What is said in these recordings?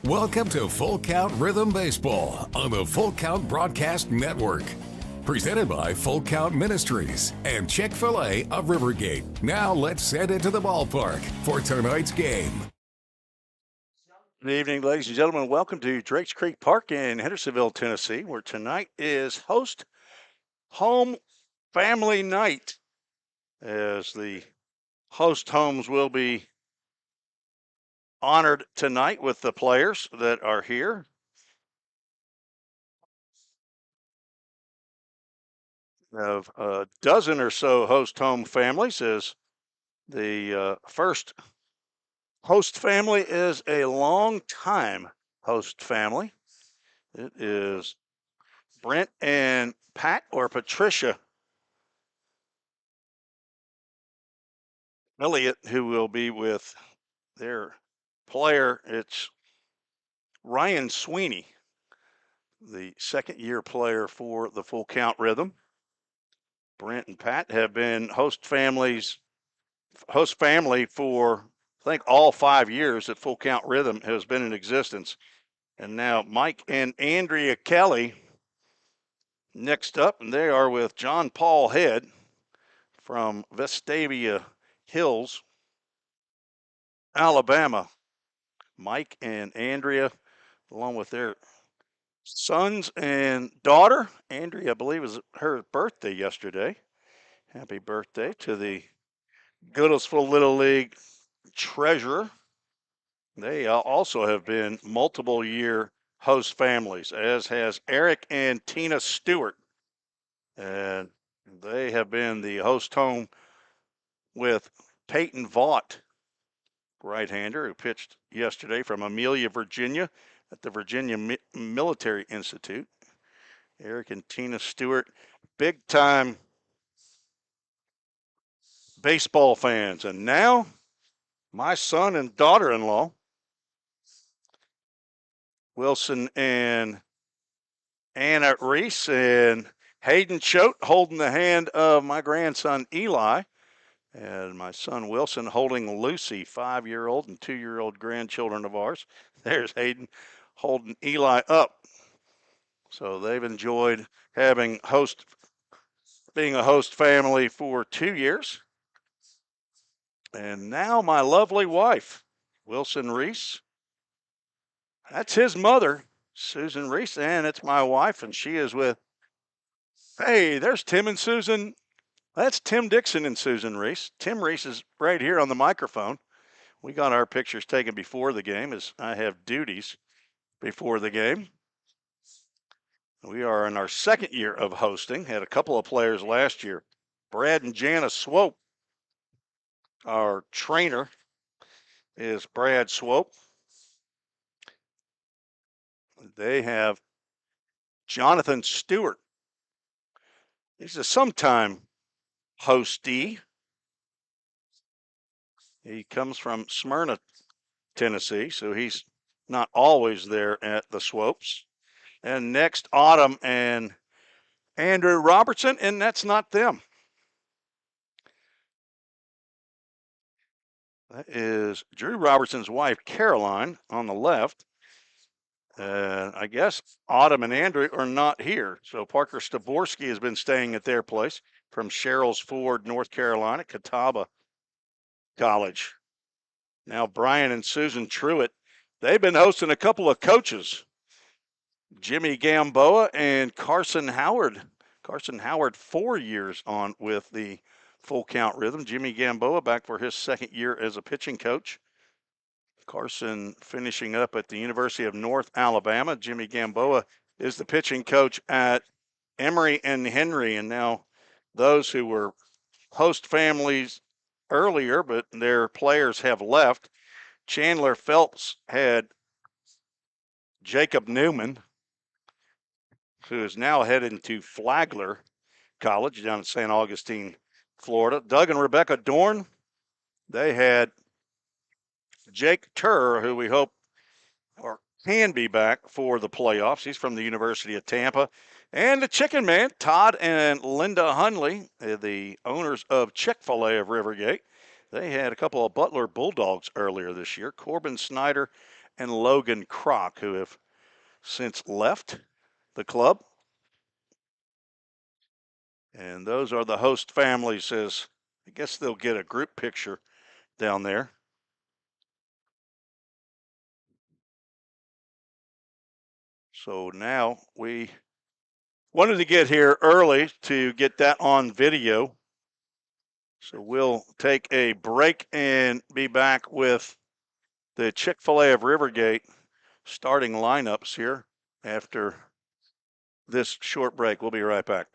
Welcome to Full Count Rhythm Baseball on the Full Count Broadcast Network. Presented by Full Count Ministries and Chick-fil-A of Rivergate. Now let's head into the ballpark for tonight's game. Good evening, ladies and gentlemen. Welcome to Drakes Creek Park in Hendersonville, Tennessee, where tonight is host home family night, as the host homes will be honored tonight with the players that are here. Of a dozen or so host home families, as the first host family is a long-time host family. It is Brent and Pat, or Patricia Elliott, who will be with their player. It's Ryan Sweeney, the second-year player for the Full Count Rhythm. Brent and Pat have been host family for, I think, all 5 years that Full Count Rhythm has been in existence. And now Mike and Andrea Kelly next up, and they are with John Paul Head from Vestavia Hills, Alabama. Mike and Andrea, along with their sons and daughter. Andrea, I believe, was her birthday yesterday. Happy birthday to the Goodlettsville Little League treasurer. They also have been multiple year host families, as has Eric and Tina Stewart. And they have been the host home with Peyton Vaught, right-hander, who pitched yesterday from Amelia, Virginia, at the Virginia Military Institute. Eric and Tina Stewart, big-time baseball fans. And now, my son and daughter-in-law, Wilson and Anna Reese, and Hayden Choate holding the hand of my grandson Eli, and my son Wilson holding Lucy, 5-year-old and 2-year-old grandchildren of ours. There's Hayden holding Eli up. So they've enjoyed being a host family for 2 years. And now my lovely wife, Wilson Reese. That's his mother, Susan Reese, and it's my wife, and she is with, hey, there's Tim and Susan. That's Tim Dixon and Susan Reese. Tim Reese is right here on the microphone. We got our pictures taken before the game, as I have duties before the game. We are in our second year of hosting. Had a couple of players last year. Brad and Jana Swope. Our trainer is Brad Swope. They have Jonathan Stewart. He's a sometime hostee. He comes from Smyrna, Tennessee, so he's not always there at the Swopes. And next, Autumn and Andrew Robertson, and that's not them. That is Drew Robertson's wife, Caroline, on the left. I guess Autumn and Andrew are not here. So Parker Staborski has been staying at their place from Sherrills Ford, North Carolina, Catawba College. Now Brian and Susan Truitt, they've been hosting a couple of coaches, Jimmy Gamboa and Carson Howard. Carson Howard, 4 years on with the Full Count Rhythm. Jimmy Gamboa back for his second year as a pitching coach. Carson finishing up at the University of North Alabama. Jimmy Gamboa is the pitching coach at Emory and Henry. And now those who were host families earlier, but their players have left. Chandler Phelps had Jacob Newman, who is now headed to Flagler College down in St. Augustine, Florida. Doug and Rebecca Dorn, they had Jake Turr, who we hope or can be back for the playoffs. He's from the University of Tampa. And the Chicken Man, Todd and Linda Hunley, the owners of Chick-fil-A of Rivergate. They had a couple of Butler Bulldogs earlier this year. Corbin Snyder and Logan Kroc, who have since left the club. And those are the host families, as I guess they'll get a group picture down there. So now we wanted to get here early to get that on video. So we'll take a break and be back with the Chick-fil-A of Rivergate starting lineups here after this short break. We'll be right back.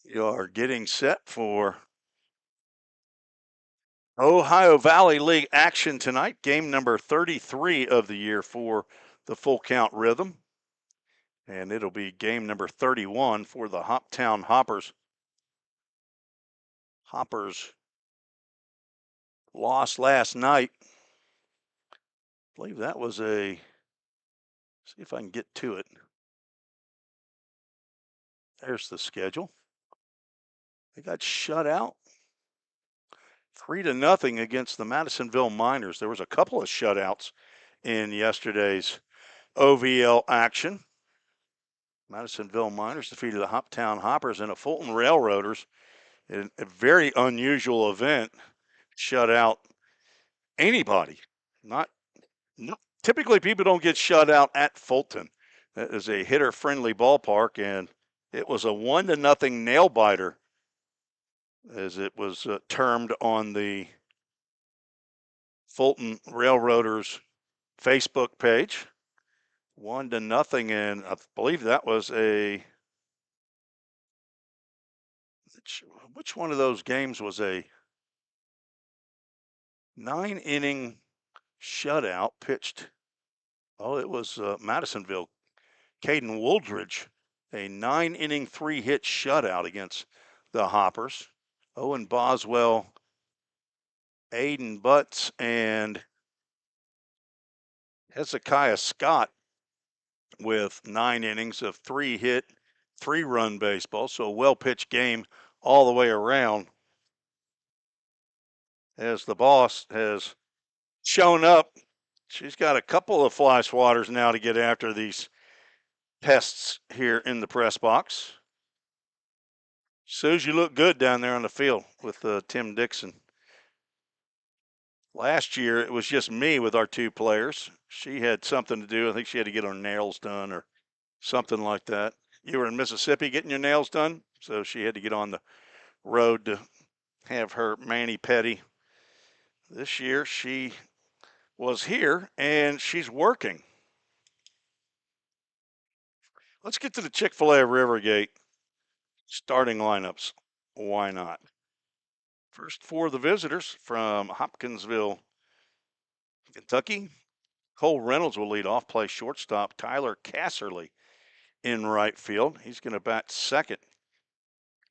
You're getting set for Ohio Valley League action tonight. Game number 33 of the year for the Full Count Rhythm. And it'll be game number 31 for the Hoptown Hoppers. Hoppers lost last night. I believe that was see if I can get to it. There's the schedule. They got shut out 3-0 against the Madisonville Miners. There was a couple of shutouts in yesterday's OVL action. Madisonville Miners defeated the Hoptown Hoppers and the Fulton Railroaders in a very unusual event. Shut out anybody. Not typically people don't get shut out at Fulton. That is a hitter-friendly ballpark, and it was a 1-0 nail biter, as it was termed on the Fulton Railroaders Facebook page. 1-0, and I believe that was which one of those games was a 9-inning shutout pitched? Oh, it was Madisonville. Caden Wooldridge, a 9-inning 3-hit shutout against the Hoppers. Owen Boswell, Aiden Butts, and Hezekiah Scott with 9 innings of 3-hit, 3-run baseball. So a well-pitched game all the way around, as the boss has shown up. She's got a couple of fly swatters now to get after these pests here in the press box. Suze, you look good down there on the field with Tim Dixon. Last year, it was just me with our 2 players. She had something to do. I think she had to get her nails done or something like that. You were in Mississippi getting your nails done, so she had to get on the road to have her mani-pedi. This year, she was here, and she's working. Let's get to the Chick-fil-A Rivergate starting lineups. Why not? First for the visitors from Hopkinsville, Kentucky. Cole Reynolds will lead off, play shortstop. Tyler Casserly in right field. He's going to bat second.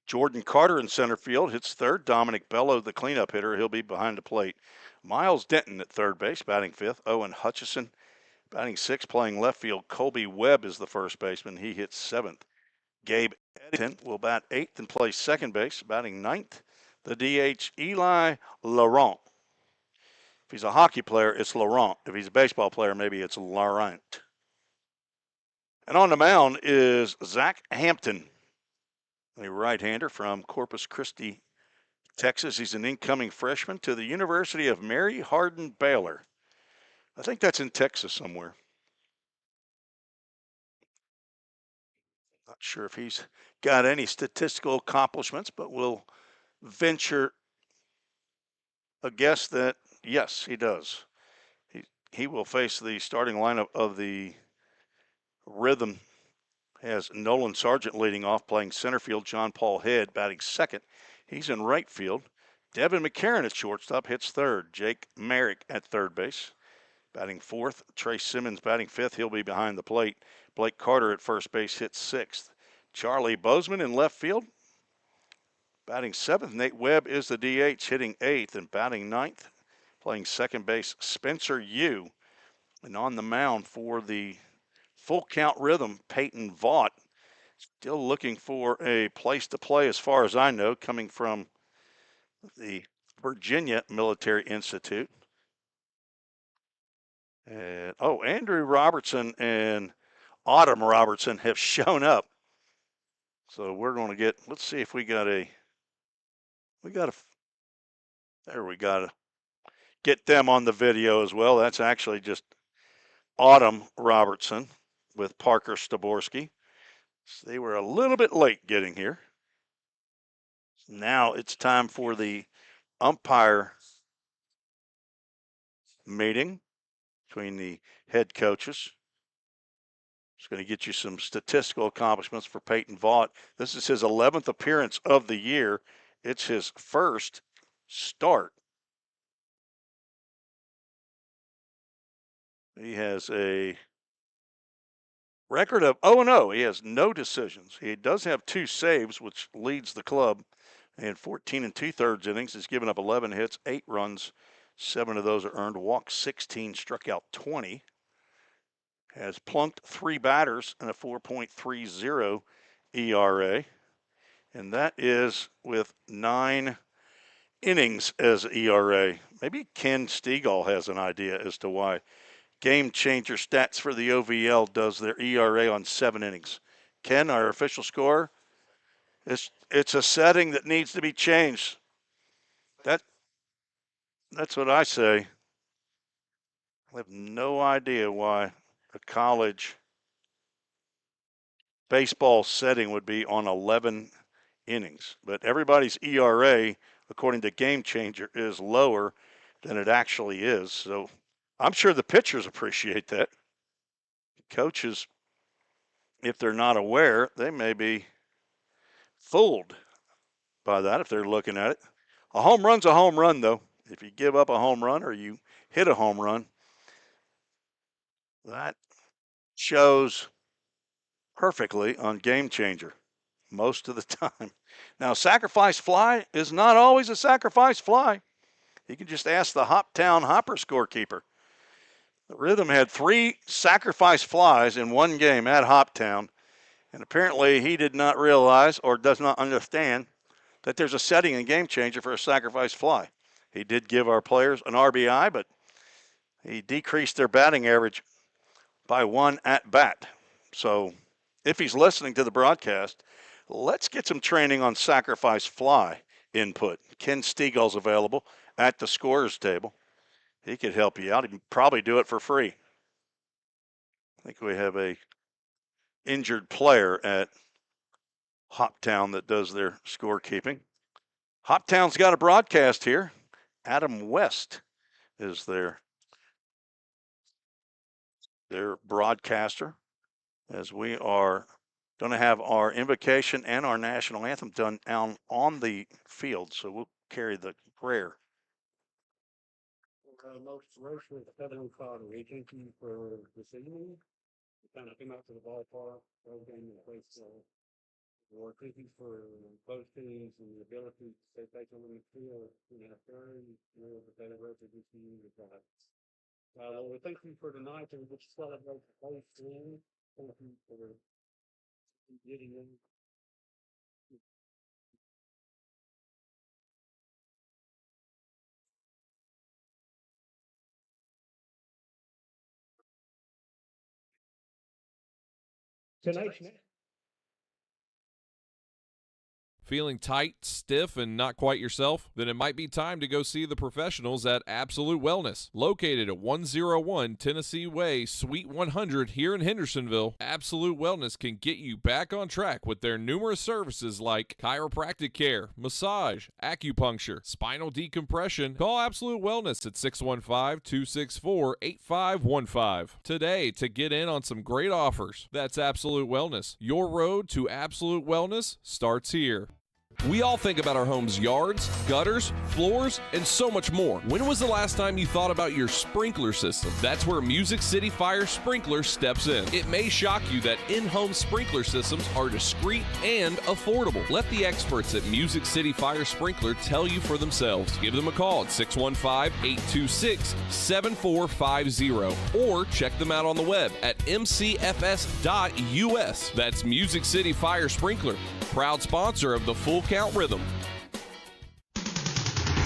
Jordan Carter in center field hits third. Dominic Bello, the cleanup hitter, he'll be behind the plate. Miles Denton at third base, batting fifth. Owen Hutchison batting sixth, playing left field. Colby Webb is the first baseman. He hits seventh. Gabe Eddington will bat eighth and play second base, batting ninth. The DH, Eli Laurent. If he's a hockey player, it's Laurent. If he's a baseball player, maybe it's Laurent. And on the mound is Zach Hampton, a right-hander from Corpus Christi, Texas. He's an incoming freshman to the University of Mary Hardin Baylor. I think that's in Texas somewhere. Not sure if he's got any statistical accomplishments, but we'll venture a guess that yes, he does. He will face the starting lineup of the Rhythm. Has Nolan Sargent leading off, playing center field. John Paul Head batting second. He's in right field. Devin McCarron at shortstop hits third. Jake Merrick at third base batting fourth. Trey Simmons batting fifth. He'll be behind the plate. Blake Carter at first base hits sixth. Charlie Bozeman in left field batting seventh. Nate Webb is the DH, hitting eighth, and batting ninth, playing second base, Spencer Yu. And on the mound for the Full Count Rhythm, Peyton Vaught, still looking for a place to play as far as I know, coming from the Virginia Military Institute. And, Andrew Robertson and Autumn Robertson have shown up. So we're going to let's see if we got to get them on the video as well. That's actually just Autumn Robertson with Parker Staborski. So they were a little bit late getting here. Now it's time for the umpire meeting between the head coaches. It's going to get you some statistical accomplishments for Peyton Vaught. This is his 11th appearance of the year. It's his first start. He has a record of 0-0. He has no decisions. He does have 2 saves, which leads the club. In 14 2/3 innings, he's given up 11 hits, 8 runs. 7 of those are earned. Walked 16, struck out 20. Has plunked 3 batters and a 4.30 ERA. And that is with 9 innings as ERA. Maybe Ken Stegall has an idea as to why Game Changer Stats for the OVL does their ERA on 7 innings. Ken, our official scorer, it's a setting that needs to be changed. That's what I say. I have no idea why a college baseball setting would be on 11 innings. But everybody's ERA, according to Game Changer, is lower than it actually is. So I'm sure the pitchers appreciate that. Coaches, if they're not aware, they may be fooled by that if they're looking at it. A home run's a home run, though. If you give up a home run or you hit a home run, that shows perfectly on Game Changer most of the time. Now, sacrifice fly is not always a sacrifice fly. You can just ask the Hoptown Hopper scorekeeper. The Rhythm had 3 sacrifice flies in one game at Hoptown, and apparently he did not realize or does not understand that there's a setting in Game Changer for a sacrifice fly. He did give our players an RBI, but he decreased their batting average by 1 at bat. So if he's listening to the broadcast, let's get some training on sacrifice fly input. Ken Stegall's available at the scorer's table. He could help you out. He'd probably do it for free. I think we have a injured player at Hoptown that does their scorekeeping. Hoptown's got a broadcast here. Adam West is their broadcaster, as we are going to have our invocation and our national anthem done on the field. So we'll carry the prayer. Most gracious Heavenly Father, we thank you for this evening. We kind of came out to the ballpark, game in place. Lord, thank you for both teams and the ability to stay patient on the field. Turn, the better road to do to you with that. Lord, we thank you for tonight and we just celebrate the whole team. Thank you for getting in. Tonight. Feeling tight, stiff, and not quite yourself? Then it might be time to go see the professionals at Absolute Wellness. Located at 101 Tennessee Way, Suite 100 here in Hendersonville, Absolute Wellness can get you back on track with their numerous services like chiropractic care, massage, acupuncture, spinal decompression. Call Absolute Wellness at 615-264-8515 today to get in on some great offers. That's Absolute Wellness. Your road to absolute wellness starts here. We all think about our home's yards, gutters, floors, and so much more. When was the last time you thought about your sprinkler system? That's where Music City Fire Sprinkler steps in. It may shock you that in-home sprinkler systems are discreet and affordable. Let the experts at Music City Fire Sprinkler tell you for themselves. Give them a call at 615-826-7450 or check them out on the web at mcfs.us. That's Music City Fire Sprinkler, proud sponsor of the Full Count Rhythm.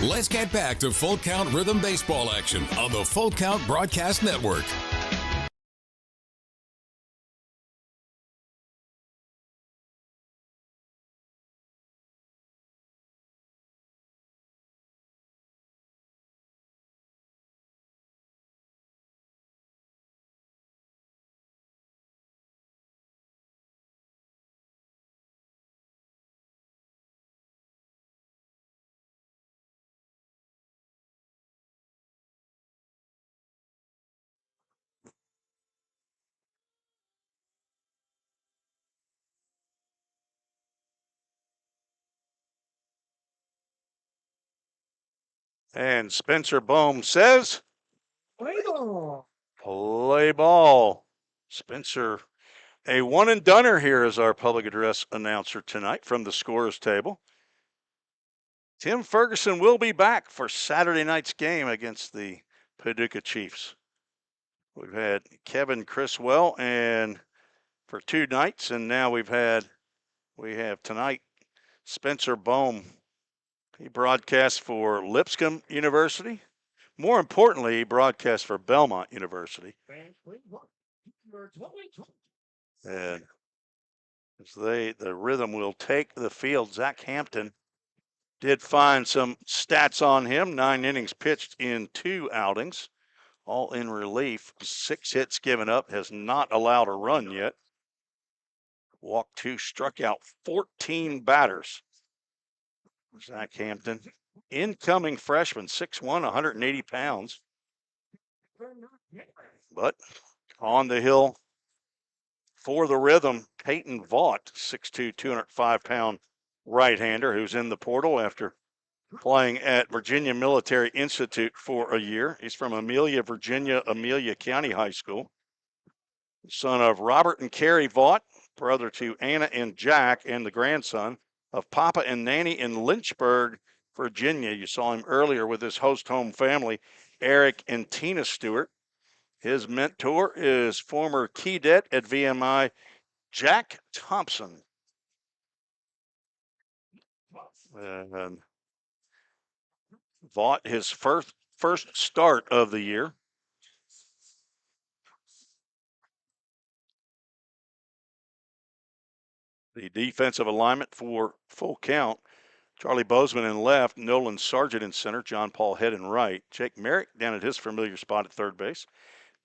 Let's get back to Full Count Rhythm baseball action on the Full Count Broadcast Network. And Spencer Bohm says, Play ball. play ball. Spencer, a one-and-doner here as our public address announcer tonight from the scorer's table. Tim Ferguson will be back for Saturday night's game against the Paducah Chiefs. We've had Kevin Criswell and for 2 nights, and now we have tonight Spencer Bohm. He broadcasts for Lipscomb University. More importantly, he broadcasts for Belmont University. And as the Rhythm will take the field, Zach Hampton did find some stats on him. 9 innings pitched in 2 outings, all in relief. 6 hits given up, has not allowed a run yet. Walked 2, struck out 14 batters. Zach Hampton, incoming freshman, 6'1", 180 pounds. But on the hill for the Rhythm, Peyton Vaught, 6'2", 205-pound right-hander who's in the portal after playing at Virginia Military Institute for a year. He's from Amelia, Virginia, Amelia County High School. Son of Robert and Carrie Vaught, brother to Anna and Jack, and the grandson of Papa and Nanny in Lynchburg, Virginia. You saw him earlier with his host home family, Eric and Tina Stewart. His mentor is former cadet at VMI, Jack Thompson. And Vaught, his first start of the year. The defensive alignment for full count: Charlie Bozeman in left, Nolan Sargent in center, John Paul Head in right, Jake Merrick down at his familiar spot at third base,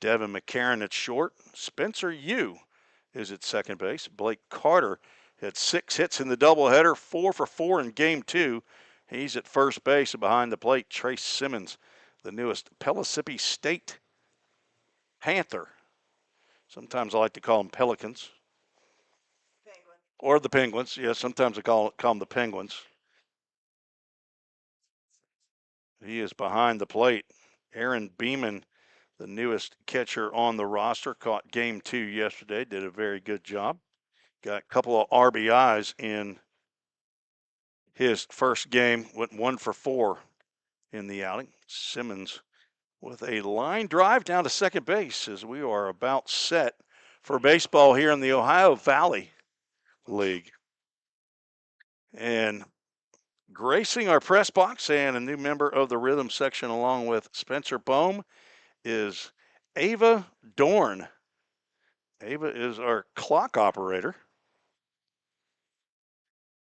Devin McCarron at short, Spencer Yu is at second base, Blake Carter had 6 hits in the doubleheader, 4 for 4 in game 2. He's at first base, and behind the plate, Trace Simmons, the newest Pellissippi State Panther. Sometimes I like to call them Pelicans. Or the Penguins. Yeah, sometimes I call them the Penguins. He is behind the plate. Aaron Beeman, the newest catcher on the roster, caught game 2 yesterday, did a very good job. Got a couple of RBIs in his first game, went 1 for 4 in the outing. Simmons with a line drive down to second base as we are about set for baseball here in the Ohio Valley League. And gracing our press box and a new member of the Rhythm section along with Spencer Bohm is Ava Dorn. Ava is our clock operator,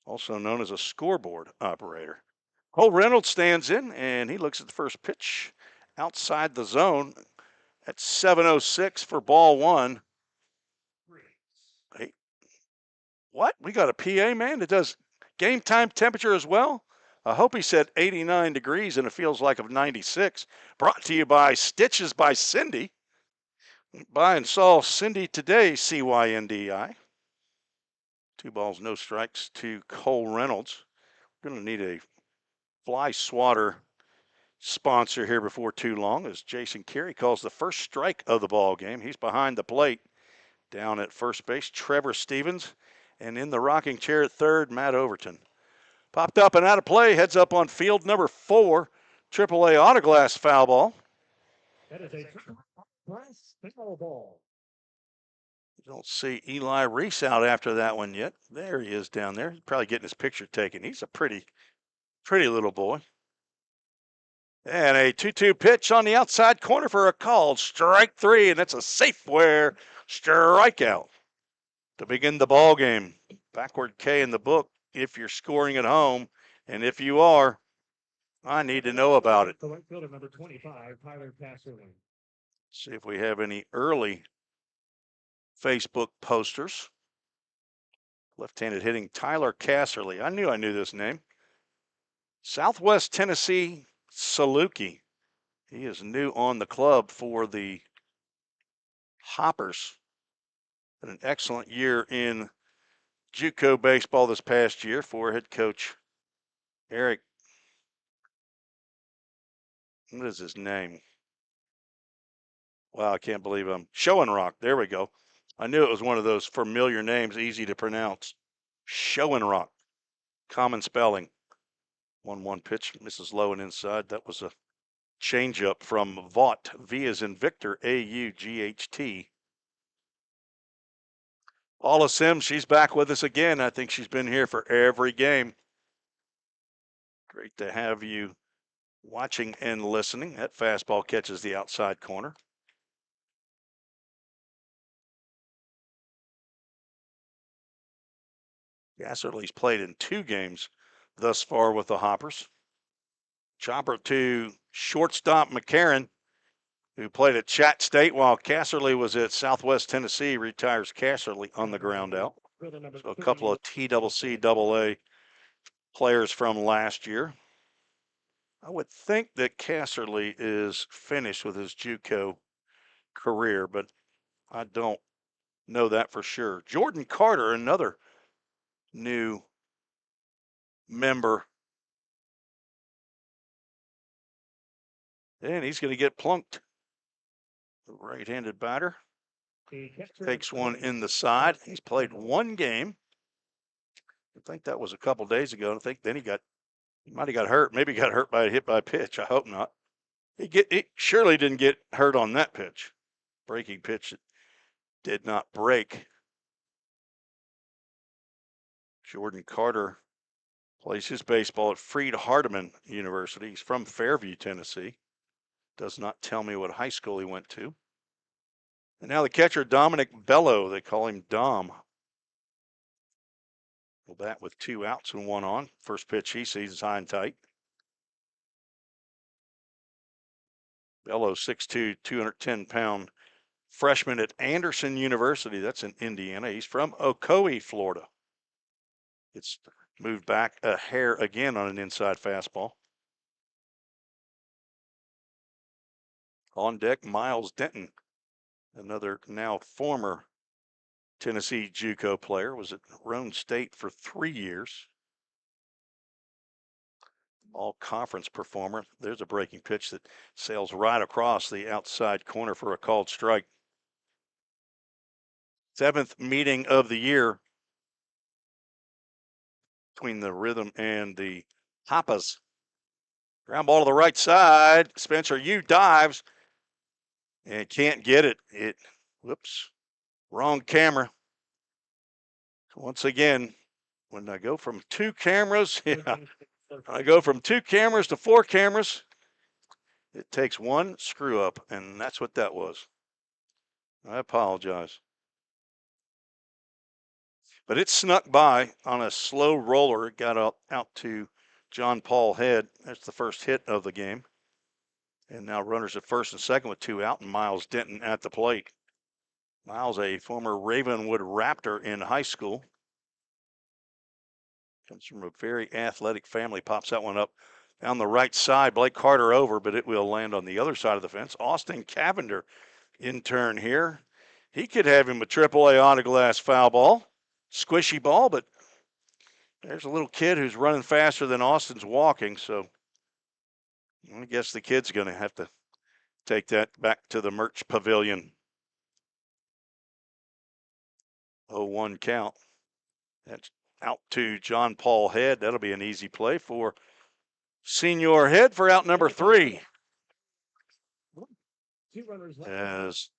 also known as a scoreboard operator. Cole Reynolds stands in, and he looks at the first pitch outside the zone at 7:06 for ball 1. Hey, what? We got a PA man that does game time temperature as well? I hope he said 89 degrees and it feels like of 96. Brought to you by Stitches by Cindy. Buy and saw Cindy today, CYNDI. 2 balls, no strikes to Cole Reynolds. We're going to need a fly swatter sponsor here before too long as Jason Carey calls the first strike of the ball game. He's behind the plate down at first base, Trevor Stevens, and in the rocking chair at third, Matt Overton. Popped up and out of play, heads up on field number 4, AAA Autoglass foul ball. That is a glass foul ball. You don't see Eli Reese out after that one yet. There he is down there. He's probably getting his picture taken. He's a pretty little boy. And a 2-2 pitch on the outside corner for a call. Strike 3, and that's a Safeware strikeout to begin the ball game. Backward K in the book if you're scoring at home, and if you are, I need to know about it. The right fielder, number 25, Tyler Passerling. See if we have any early Facebook posters. Left-handed hitting Tyler Casserly. I knew this name. Southwest Tennessee Saluki. He is new on the club for the Hoppers. Had an excellent year in JUCO baseball this past year for head coach Eric What is his name? Wow, I can't believe I'm Schoenrock. There we go. I knew it was one of those familiar names, easy to pronounce. Schoenrock. Common spelling. 1-1 pitch, misses low and inside. That was a changeup from Vaught. V as in Victor, A-U-G-H-T. Paula Sims, she's back with us again. I think she's been here for every game. Great to have you watching and listening. That fastball catches the outside corner. Gasserly's played in 2 games thus far with the Hoppers. Chopper to shortstop McCarron, who played at Chat State while Casserly was at Southwest Tennessee. Retires Casserly on the ground out. So a couple of TCC players from last year. I would think that Casserly is finished with his JUCO career, but I don't know that for sure. Jordan Carter, another new member. And he's going to get plunked. The right-handed batter takes one in the side. He's played 1 game. I think that was a couple days ago. I think then he might have got hurt. Maybe got hurt by a hit by pitch. I hope not. He surely didn't get hurt on that pitch. Breaking pitch that did not break. Jordan Carter plays his baseball at Freed-Hardeman University. He's from Fairview, Tennessee. Does not tell me what high school he went to. And now the catcher, Dominic Bello. They call him Dom. Well, bat with 2 outs and 1 on. First pitch he sees is high and tight. Bello, 6'2", 210-pound freshman at Anderson University. That's in Indiana. He's from Ocoee, Florida. It's moved back a hair again on an inside fastball. On deck, Miles Denton, another now former Tennessee JUCO player, was at Roane State for 3 years. All-conference performer. There's a breaking pitch that sails right across the outside corner for a called strike. 7th meeting of the year between the Rhythm and the Hoppers. Ground ball to the right side. Spencer Yu dives and can't get it. Whoops, wrong camera. Once again, when I go from 2 cameras, I go from 2 cameras to 4 cameras, it takes 1 screw up, and that's what that was. I apologize. But it snuck by on a slow roller. It got out to John Paul Head. That's the first hit of the game. And now runners at first and second with 2 out, and Miles Denton at the plate. Miles, a former Ravenwood Raptor in high school. Comes from a very athletic family. Pops that one up down the right side. Blake Carter over, but it will land on the other side of the fence. Austin Cavender in turn here. He could have him a AAA autoglass foul ball. Squishy ball, but there's a little kid who's running faster than Austin's walking, so I guess the kid's going to have to take that back to the merch pavilion. 0-1 count. That's out to John Paul Head. That'll be an easy play for Senior Head for out number 3. As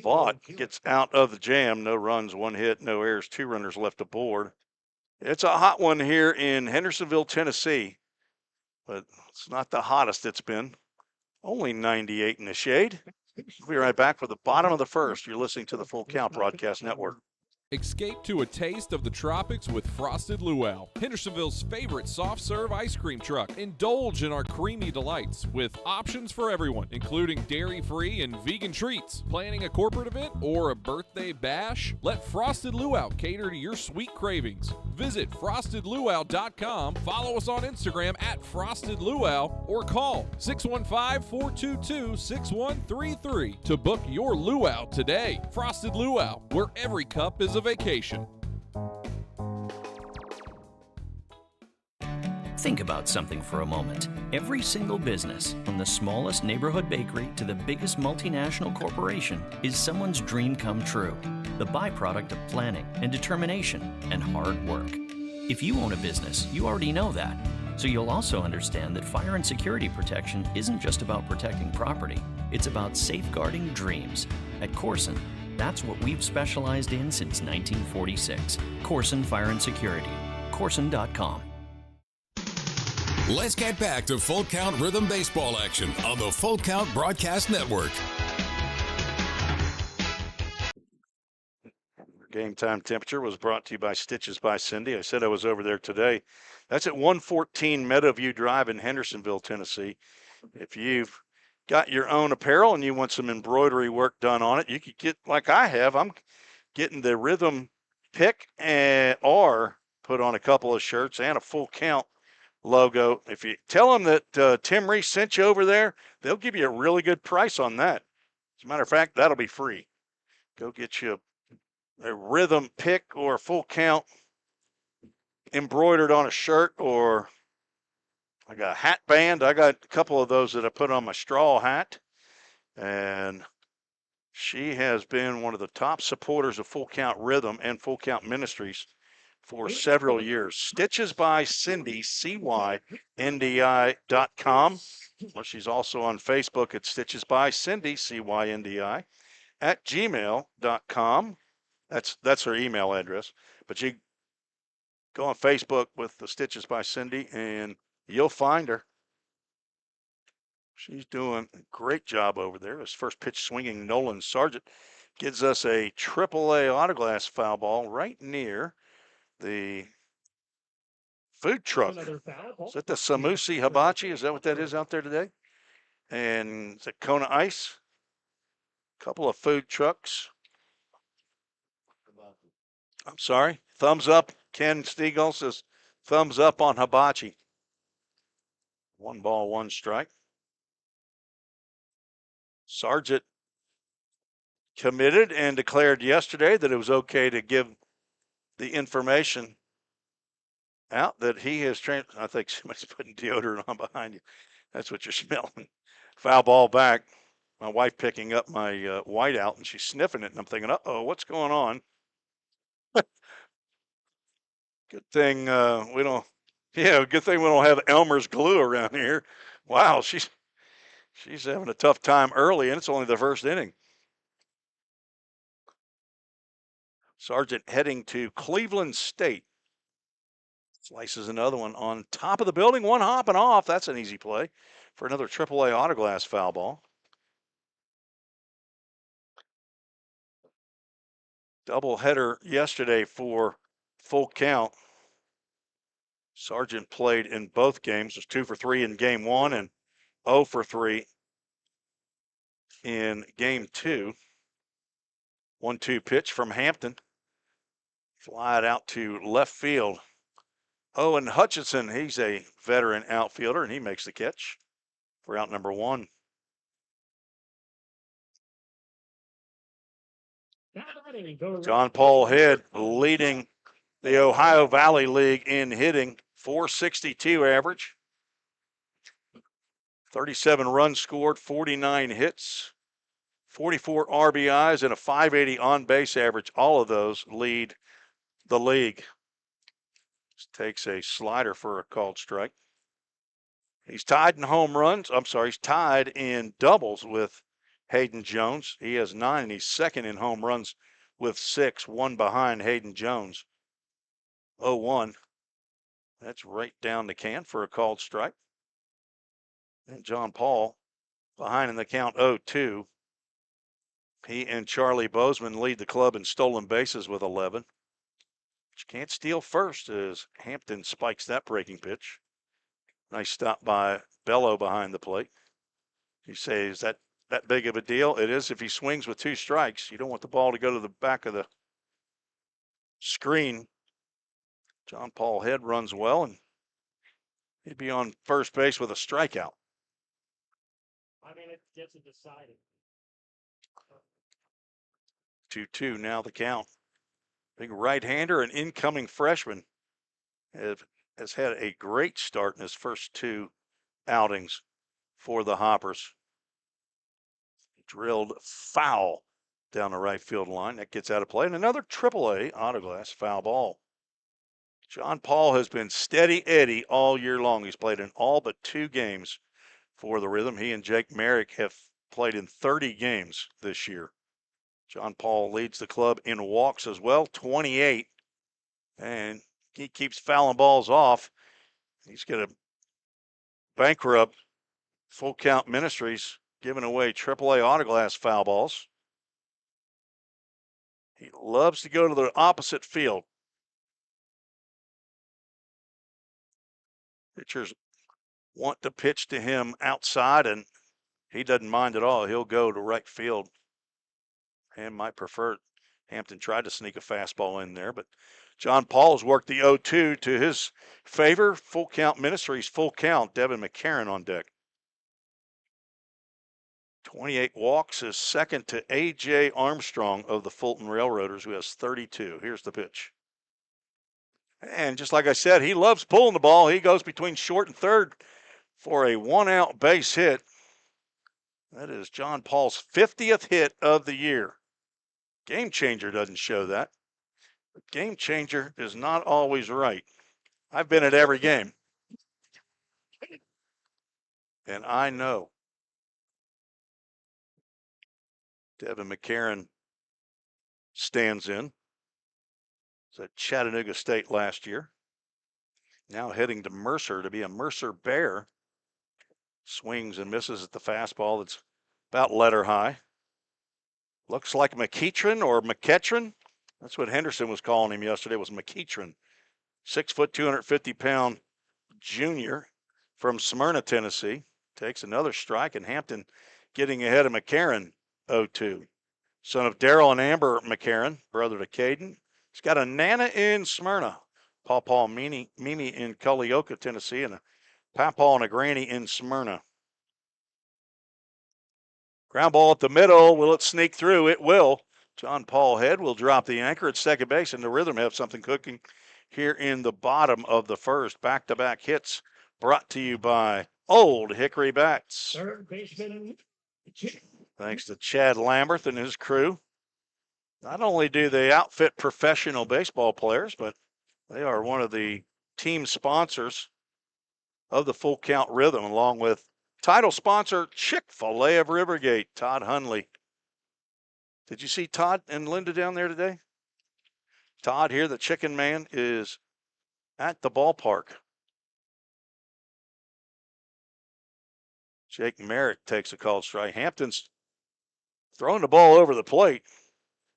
Vaught gets out of the jam. No runs, 1 hit, no errors, 2 runners left aboard. It's a hot one here in Hendersonville, Tennessee, but it's not the hottest it's been. Only 98 in the shade. We'll be right back for the bottom of the first. You're listening to the Full Count Broadcast Network. Escape to a taste of the tropics with Frosted Luau, Hendersonville's favorite soft-serve ice cream truck. Indulge in our creamy delights with options for everyone, including dairy-free and vegan treats. Planning a corporate event or a birthday bash? Let Frosted Luau cater to your sweet cravings. Visit frostedluau.com, follow us on Instagram at Frosted Luau, or call 615-422-6133 to book your luau today. Frosted Luau, where every cup is a vacation. Think about something for a moment. Every single business, from the smallest neighborhood bakery to the biggest multinational corporation, is someone's dream come true. The byproduct of planning and determination and hard work. If you own a business, you already know that. So you'll also understand that fire and security protection isn't just about protecting property. It's about safeguarding dreams. At Corson, that's what we've specialized in since 1946. Corson Fire and Security. Corson.com. Let's get back to Full Count Rhythm Baseball action on the Full Count Broadcast Network. Game time temperature was brought to you by Stitches by Cindy. I said I was over there today. That's at 114 Meadowview Drive in Hendersonville, Tennessee. If you've got your own apparel and you want some embroidery work done on it, you could get, like I have, I'm getting the Rhythm pick or put on a couple of shirts and a Full Count logo. If you tell them that Tim Reese sent you over there, they'll give you a really good price on that. As a matter of fact, that'll be free. Go get you a Rhythm pick or a Full Count embroidered on a shirt, or I got a hat band. I got a couple of those that I put on my straw hat, and she has been one of the top supporters of Full Count Rhythm and Full Count Ministries for several years. Stitches by Cindy, CYNDI.com. Well, she's also on Facebook at Stitches by Cindy, CYNDI, at gmail.com. That's her email address. But you go on Facebook with the Stitches by Cindy and you'll find her. She's doing a great job over there. His first pitch swinging Nolan Sargent gives us a AAA autoglass foul ball right near the food truck. Is that the Samusi Hibachi? Is that what that is out there today? And is it Kona Ice? A couple of food trucks. I'm sorry. Thumbs up. Ken Stiegel says thumbs up on Hibachi. 1 ball, 1 strike. Sargent committed and declared yesterday that it was okay to give the information out that he has trained. I think somebody's putting deodorant on behind you. That's what you're smelling. Foul ball back. My wife picking up my whiteout and she's sniffing it, and I'm thinking, uh-oh, what's going on? Good thing we don't. Yeah, good thing we don't have Elmer's glue around here. Wow, she's having a tough time early, and it's only the first inning. Sargent heading to Cleveland State. Slices another one on top of the building. One hopping off. That's an easy play for another AAA autoglass foul ball. Doubleheader yesterday for Full Count. Sargent played in both games. Was 2 for 3 in game 1 and 0 for 3 in game 2. 1-2 pitch from Hampton. Fly it out to left field. Owen Hutchinson, he's a veteran outfielder, and he makes the catch for out number 1. John Paul Head leading the Ohio Valley League in hitting, .462 average. 37 runs scored, 49 hits, 44 RBIs, and a .580 on-base average. All of those lead the league. Just takes a slider for a called strike. He's tied in home runs. I'm sorry, he's tied in doubles with Hayden Jones. He has 9, and he's second in home runs with 6, 1 behind Hayden Jones. 0-1. That's right down the can for a called strike. And John Paul behind in the count 0-2. He and Charlie Bozeman lead the club in stolen bases with 11. But you can't steal first as Hampton spikes that breaking pitch. Nice stop by Bello behind the plate. You say, is that big of a deal? It is if he swings with 2 strikes. You don't want the ball to go to the back of the screen. John Paul Head runs well, and he'd be on first base with a strikeout. I mean, it gets it decided. 2-2 now the count. Big right-hander, an incoming freshman. has had a great start in his first 2 outings for the Hoppers. Drilled foul down the right field line. That gets out of play. And another AAA autoglass foul ball. John Paul has been steady Eddie all year long. He's played in all but 2 games for the Rhythm. He and Jake Merrick have played in 30 games this year. John Paul leads the club in walks as well, 28. And he keeps fouling balls off. He's going to bankrupt Full Count Ministries, giving away AAA autoglass foul balls. He loves to go to the opposite field. Pitchers want to pitch to him outside, and he doesn't mind at all. He'll go to right field. And might prefer it. Hampton tried to sneak a fastball in there, but John Paul has worked the 0-2 to his favor. Full Count Ministries, full count. Devin McCarron on deck. 28 walks is second to A.J. Armstrong of the Fulton Railroaders, who has 32. Here's the pitch. And just like I said, he loves pulling the ball. He goes between short and third for a 1-out base hit. That is John Paul's 50th hit of the year. Game Changer doesn't show that. But Game Changer is not always right. I've been at every game. And I know. Devin McCarron stands in. Was at Chattanooga State last year. Now heading to Mercer to be a Mercer Bear. Swings and misses at the fastball that's about letter high. Looks like McEachran or McEachran. That's what Henderson was calling him yesterday, was McEachran. 6 foot, 250-pound junior from Smyrna, Tennessee. Takes another strike, and Hampton getting ahead of McCarron 0-2. Son of Darrell and Amber McCarron, brother to Caden. He's got a Nana in Smyrna, Pawpaw Mimi in Culleoka, Tennessee, and a Papaw and a Granny in Smyrna. Ground ball at the middle. Will it sneak through? It will. John Paul Head will drop the anchor at second base, and the Rhythm have something cooking here in the bottom of the first. Back-to-back hits brought to you by Old Hickory Bats. Third baseman. Thanks to Chad Lamberth and his crew. Not only do they outfit professional baseball players, but they are one of the team sponsors of the Full Count Rhythm, along with title sponsor Chick-fil-A of Rivergate, Todd Hunley. Did you see Todd and Linda down there today? Todd here, the Chicken Man, is at the ballpark. Jake Merrick takes a called strike. Hampton's throwing the ball over the plate.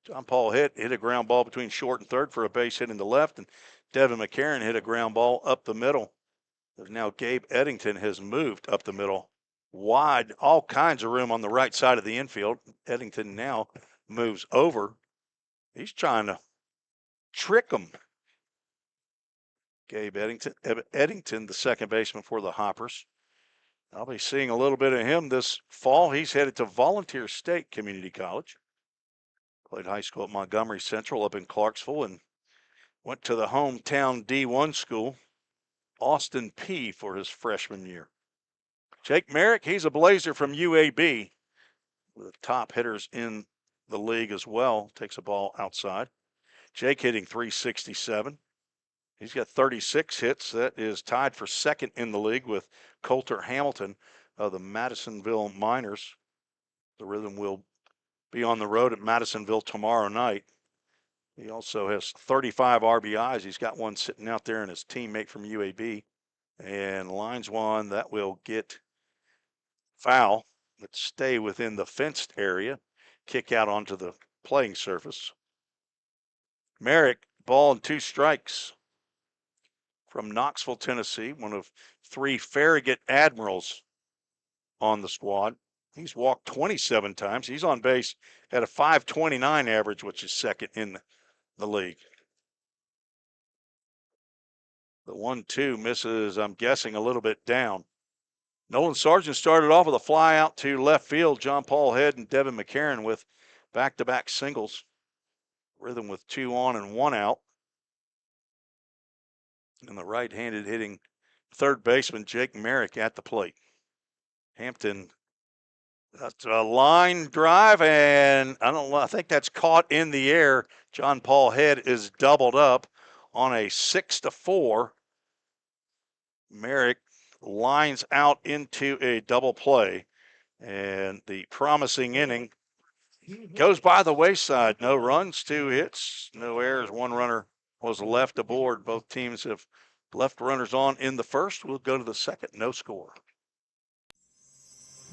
John Paul hit a ground ball between short and third for a base hit in the left, and Devin McCarron hit a ground ball up the middle. Now Gabe Eddington has moved up the middle. Wide, all kinds of room on the right side of the infield. Eddington now moves over. He's trying to trick him. Gabe Eddington, the second baseman for the Hoppers. I'll be seeing a little bit of him this fall. He's headed to Volunteer State Community College. Played high school at Montgomery Central up in Clarksville and went to the hometown D1 school, Austin P, for his freshman year. Jake Merrick, he's a Blazer from UAB. One of the top hitters in the league as well. Takes a ball outside. Jake hitting .367. He's got 36 hits. That is tied for second in the league with Coulter Hamilton of the Madisonville Miners. The Rhythm will be on the road at Madisonville tomorrow night. He also has 35 RBIs. He's got one sitting out there, and his teammate from UAB. And lines one, that will get foul, but stay within the fenced area. Kick out onto the playing surface. Merrick, ball and 2 strikes. From Knoxville, Tennessee, one of 3 Farragut Admirals on the squad. He's walked 27 times. He's on base at a .529 average, which is second in the league. The 1-2 misses, I'm guessing, a little bit down. Nolan Sargent started off with a fly out to left field. John Paul Head and Devin McCarron with back-to-back singles. Rhythm with 2 on and 1 out. And the right-handed hitting third baseman Jake Merrick at the plate. Hampton, that's a line drive, and I think that's caught in the air. John Paul Head is doubled up on a 6-4. Merrick lines out into a double play, and the promising inning goes by the wayside. No runs, 2 hits, no errors. 1 runner was left aboard. Both teams have left runners on in the first. We'll go to the second, no score.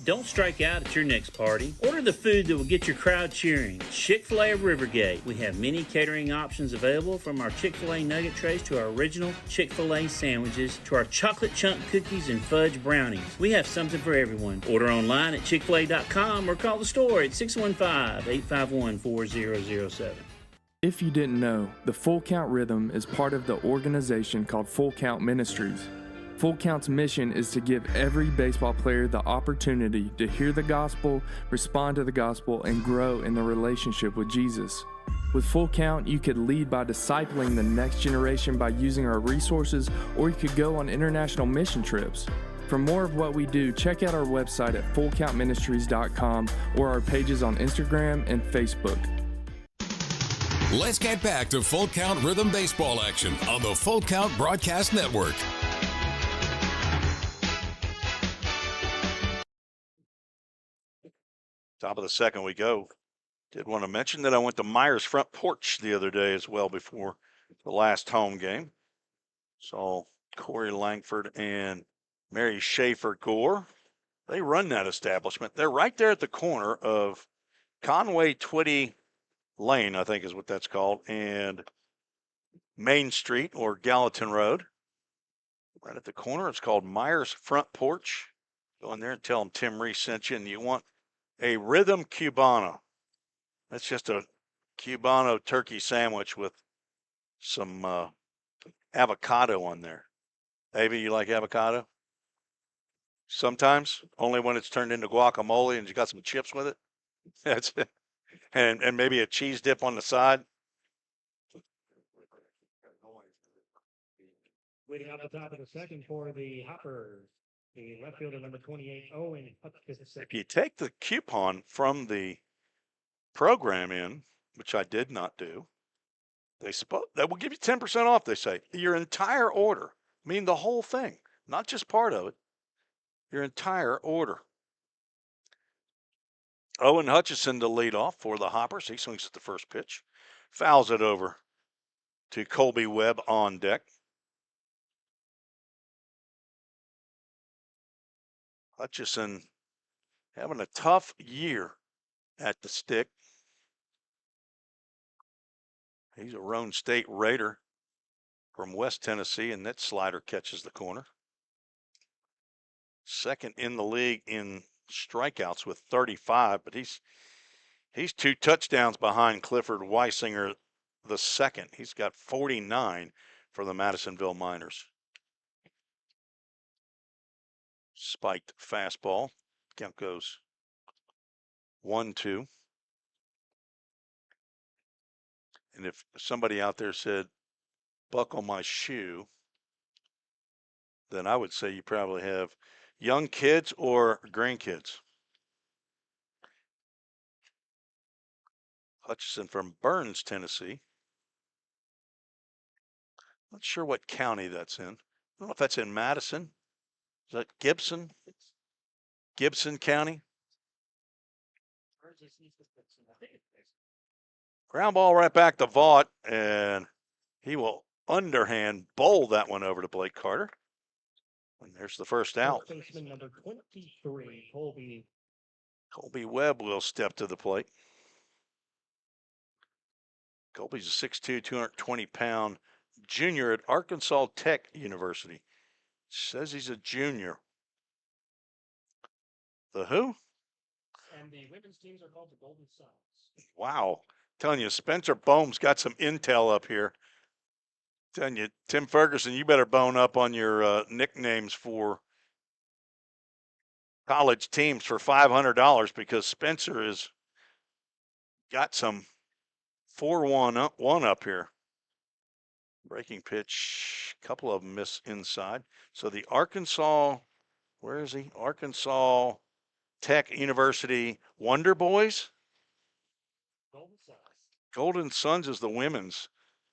Don't strike out at your next party. Order the food that will get your crowd cheering. Chick-fil-A of Rivergate. We have many catering options available, from our Chick-fil-A nugget trays to our original Chick-fil-A sandwiches to our chocolate chunk cookies and fudge brownies. We have something for everyone. Order online at chickfil-a.com or call the store at 615-851-4007. If you didn't know, the Full Count Rhythm is part of the organization called Full Count Ministries. Full Count's mission is to give every baseball player the opportunity to hear the gospel, respond to the gospel, and grow in their relationship with Jesus. With Full Count, you could lead by discipling the next generation by using our resources, or you could go on international mission trips. For more of what we do, check out our website at fullcountministries.com or our pages on Instagram and Facebook. Let's get back to Full Count Rhythm Baseball action on the Full Count Broadcast Network. Top of the second we go. Did want to mention that I went to Myers Front Porch the other day as well before the last home game. Saw Corey Langford and Mary Schaefer Gore. They run that establishment. They're right there at the corner of Conway Twitty Lane, I think is what that's called, and Main Street or Gallatin Road. Right at the corner. It's called Myers Front Porch. Go in there and tell them Tim Reese sent you, and you want a Rhythm Cubano. That's just a Cubano turkey sandwich with some avocado on there. Maybe you like avocado? Sometimes, only when it's turned into guacamole and you got some chips with it. That's it. And maybe a cheese dip on the side. Waiting out the top of the second for the Hoppers. The left fielder, number 28, Owen Hutchinson. If you take the coupon from the program in, which I did not do, that will give you 10% off, they say. Your entire order. I mean the whole thing, not just part of it. Your entire order. Owen Hutchinson to lead off for the Hoppers. He swings at the first pitch. Fouls it over to Colby Webb on deck. Hutchison having a tough year at the stick. He's a Roan State Raider from West Tennessee, and that slider catches the corner. Second in the league in strikeouts with 35, but he's 2 touchdowns behind Clifford Weisinger the second. He's got 49 for the Madisonville Miners. Spiked fastball. Count goes 1-2. And if somebody out there said, buckle my shoe, then I would say you probably have young kids or grandkids. Hutchison from Burns, Tennessee. Not sure what county that's in. I don't know if that's in Madison. Is that Gibson? Gibson County? Ground ball right back to Vaught, and he will underhand bowl that one over to Blake Carter. And there's the first out. Baseman number 23, Colby. Colby Webb will step to the plate. Colby's a 6'2", 220-pound junior at Arkansas Tech University. Says he's a junior. The who? And the women's teams are called the Golden Suns. Wow. Telling you, Spencer Bohm's got some intel up here. Telling you, Tim Ferguson, you better bone up on your nicknames for college teams for $500 because Spencer has got some 4-1 up here. Breaking pitch, a couple of them miss inside. So the Arkansas, where is he? Arkansas Tech University Wonder Boys. Golden Suns is the women's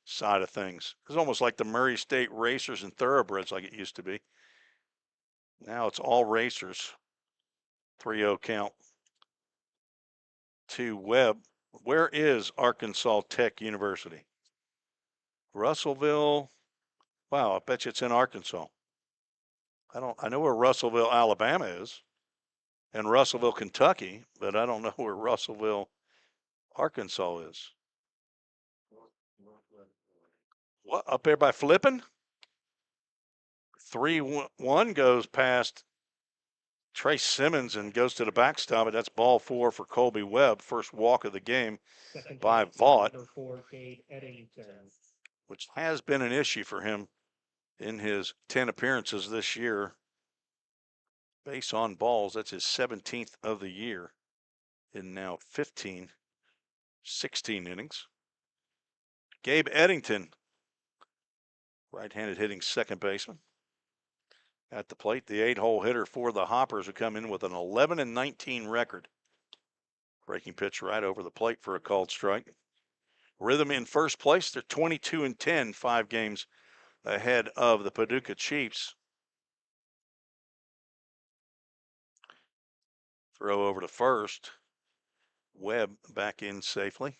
side of things. It's almost like the Murray State Racers and Thoroughbreds like it used to be. Now it's all racers. 3-0 count to Webb. Where is Arkansas Tech University? Russellville. Wow, I bet you it's in Arkansas. I know where Russellville, Alabama is, and Russellville, Kentucky, but I don't know where Russellville, Arkansas is. What, up there by Flippin? 3-1 goes past Trace Simmons and goes to the backstop, but that's ball 4 for Colby Webb. First walk of the game by Vaught, which has been an issue for him in his 10 appearances this year. Base on balls, that's his 17th of the year in now 16 innings. Gabe Eddington, right-handed hitting second baseman. At the plate, the 8-hole hitter for the Hoppers, who come in with an 11-19 record. Breaking pitch right over the plate for a called strike. Rhythm in first place. They're 22-10, 5 games ahead of the Paducah Chiefs. Throw over to first. Webb back in safely.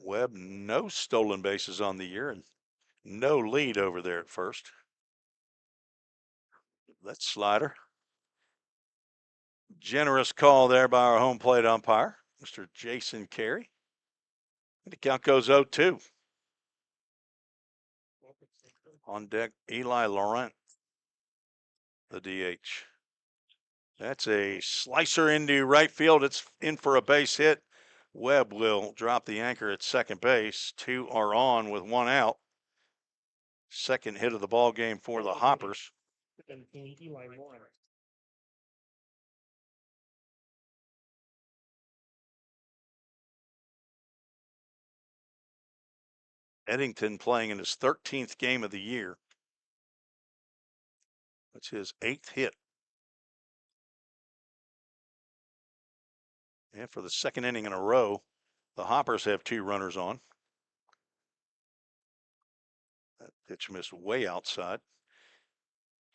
Webb, no stolen bases on the year and no lead over there at first. That's slider. Generous call there by our home plate umpire, Mr. Jason Carey. The count goes 0-2. On deck, Eli Laurent, the DH. That's a slicer into right field. It's in for a base hit. Webb will drop the anchor at second base. 2 are on with 1 out. Second hit of the ball game for the Hoppers. Eddington playing in his 13th game of the year. That's his 8th hit. And for the second inning in a row, the Hoppers have 2 runners on. That pitch missed way outside.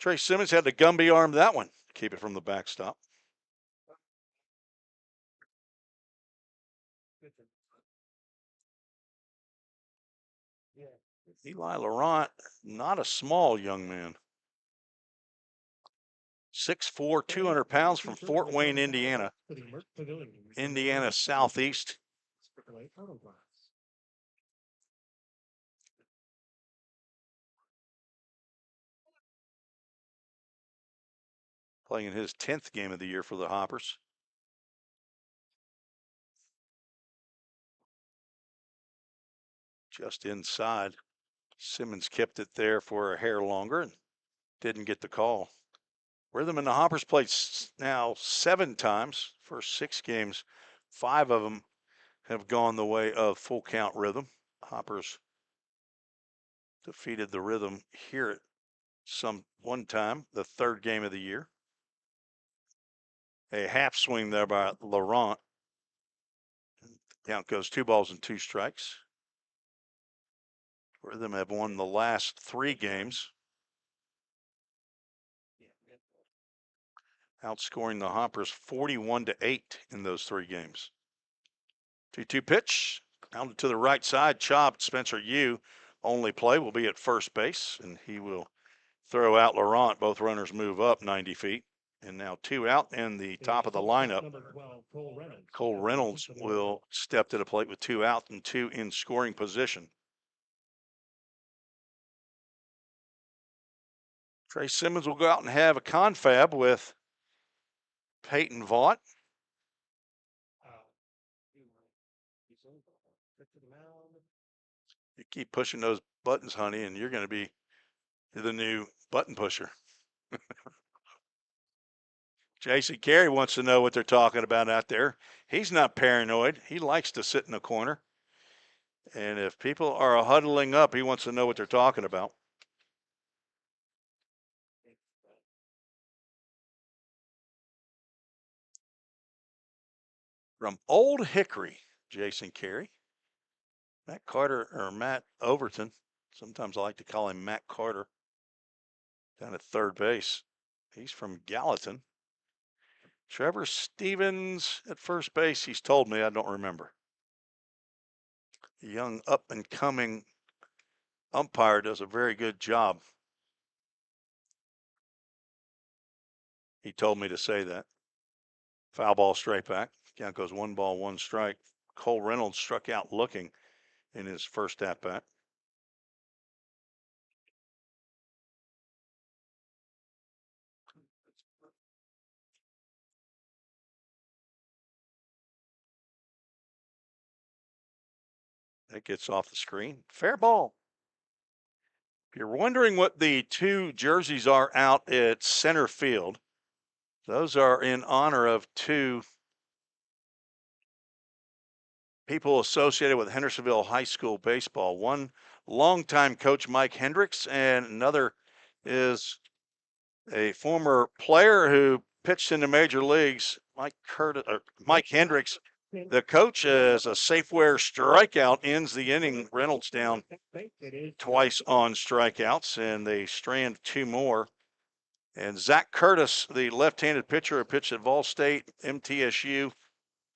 Trace Simmons had to Gumby arm that one. Keep it from the backstop. Eli Laurent, not a small young man. 6'4", 200 pounds from Fort Wayne, Indiana. Indiana Southeast. Playing in his 10th game of the year for the Hoppers. Just inside. Simmons kept it there for a hair longer and didn't get the call. Rhythm and the Hoppers played now 7 times. First 6 games, 5 of them have gone the way of full count Rhythm. Hoppers defeated the Rhythm here at one time, the 3rd game of the year. A half swing there by Laurent. Count goes 2 balls and 2 strikes. Rhythm have won the last 3 games. Outscoring the Hoppers 41-8 in those 3 games. 2-2 pitch. Out to the right side. Chopped. Spencer Yu. Only play will be at first base, and he will throw out Laurent. Both runners move up 90 feet. And now 2 out, and the top of the lineup, Cole Reynolds, will step to the plate with 2 out and 2 in scoring position. Trace Simmons will go out and have a confab with Peyton Vaught. You keep pushing those buttons, honey, and you're going to be the new button pusher. Jason Carey wants to know what they're talking about out there. He's not paranoid. He likes to sit in the corner. And if people are huddling up, he wants to know what they're talking about. From Old Hickory, Jason Carey. Matt Carter, or Matt Overton. Sometimes I like to call him Matt Carter. Down at third base. He's from Gallatin. Trevor Stevens at first base. He's told me, I don't remember. The young up and coming umpire does a very good job. He told me to say that. Foul ball straight back. Count goes 1 ball, 1 strike. Cole Reynolds struck out looking in his first at bat. That gets off the screen. Fair ball. If you're wondering what the 2 jerseys are out at center field, those are in honor of 2 people associated with Hendersonville High School baseball. One longtime coach Mike Hendricks, and another is a former player who pitched in the major leagues, Mike Hendricks. The coach, as a Safeware strikeout, ends the inning. Reynolds down twice on strikeouts, and they strand 2 more. And Zach Curtis, the left-handed pitcher who pitched at Vol State, MTSU,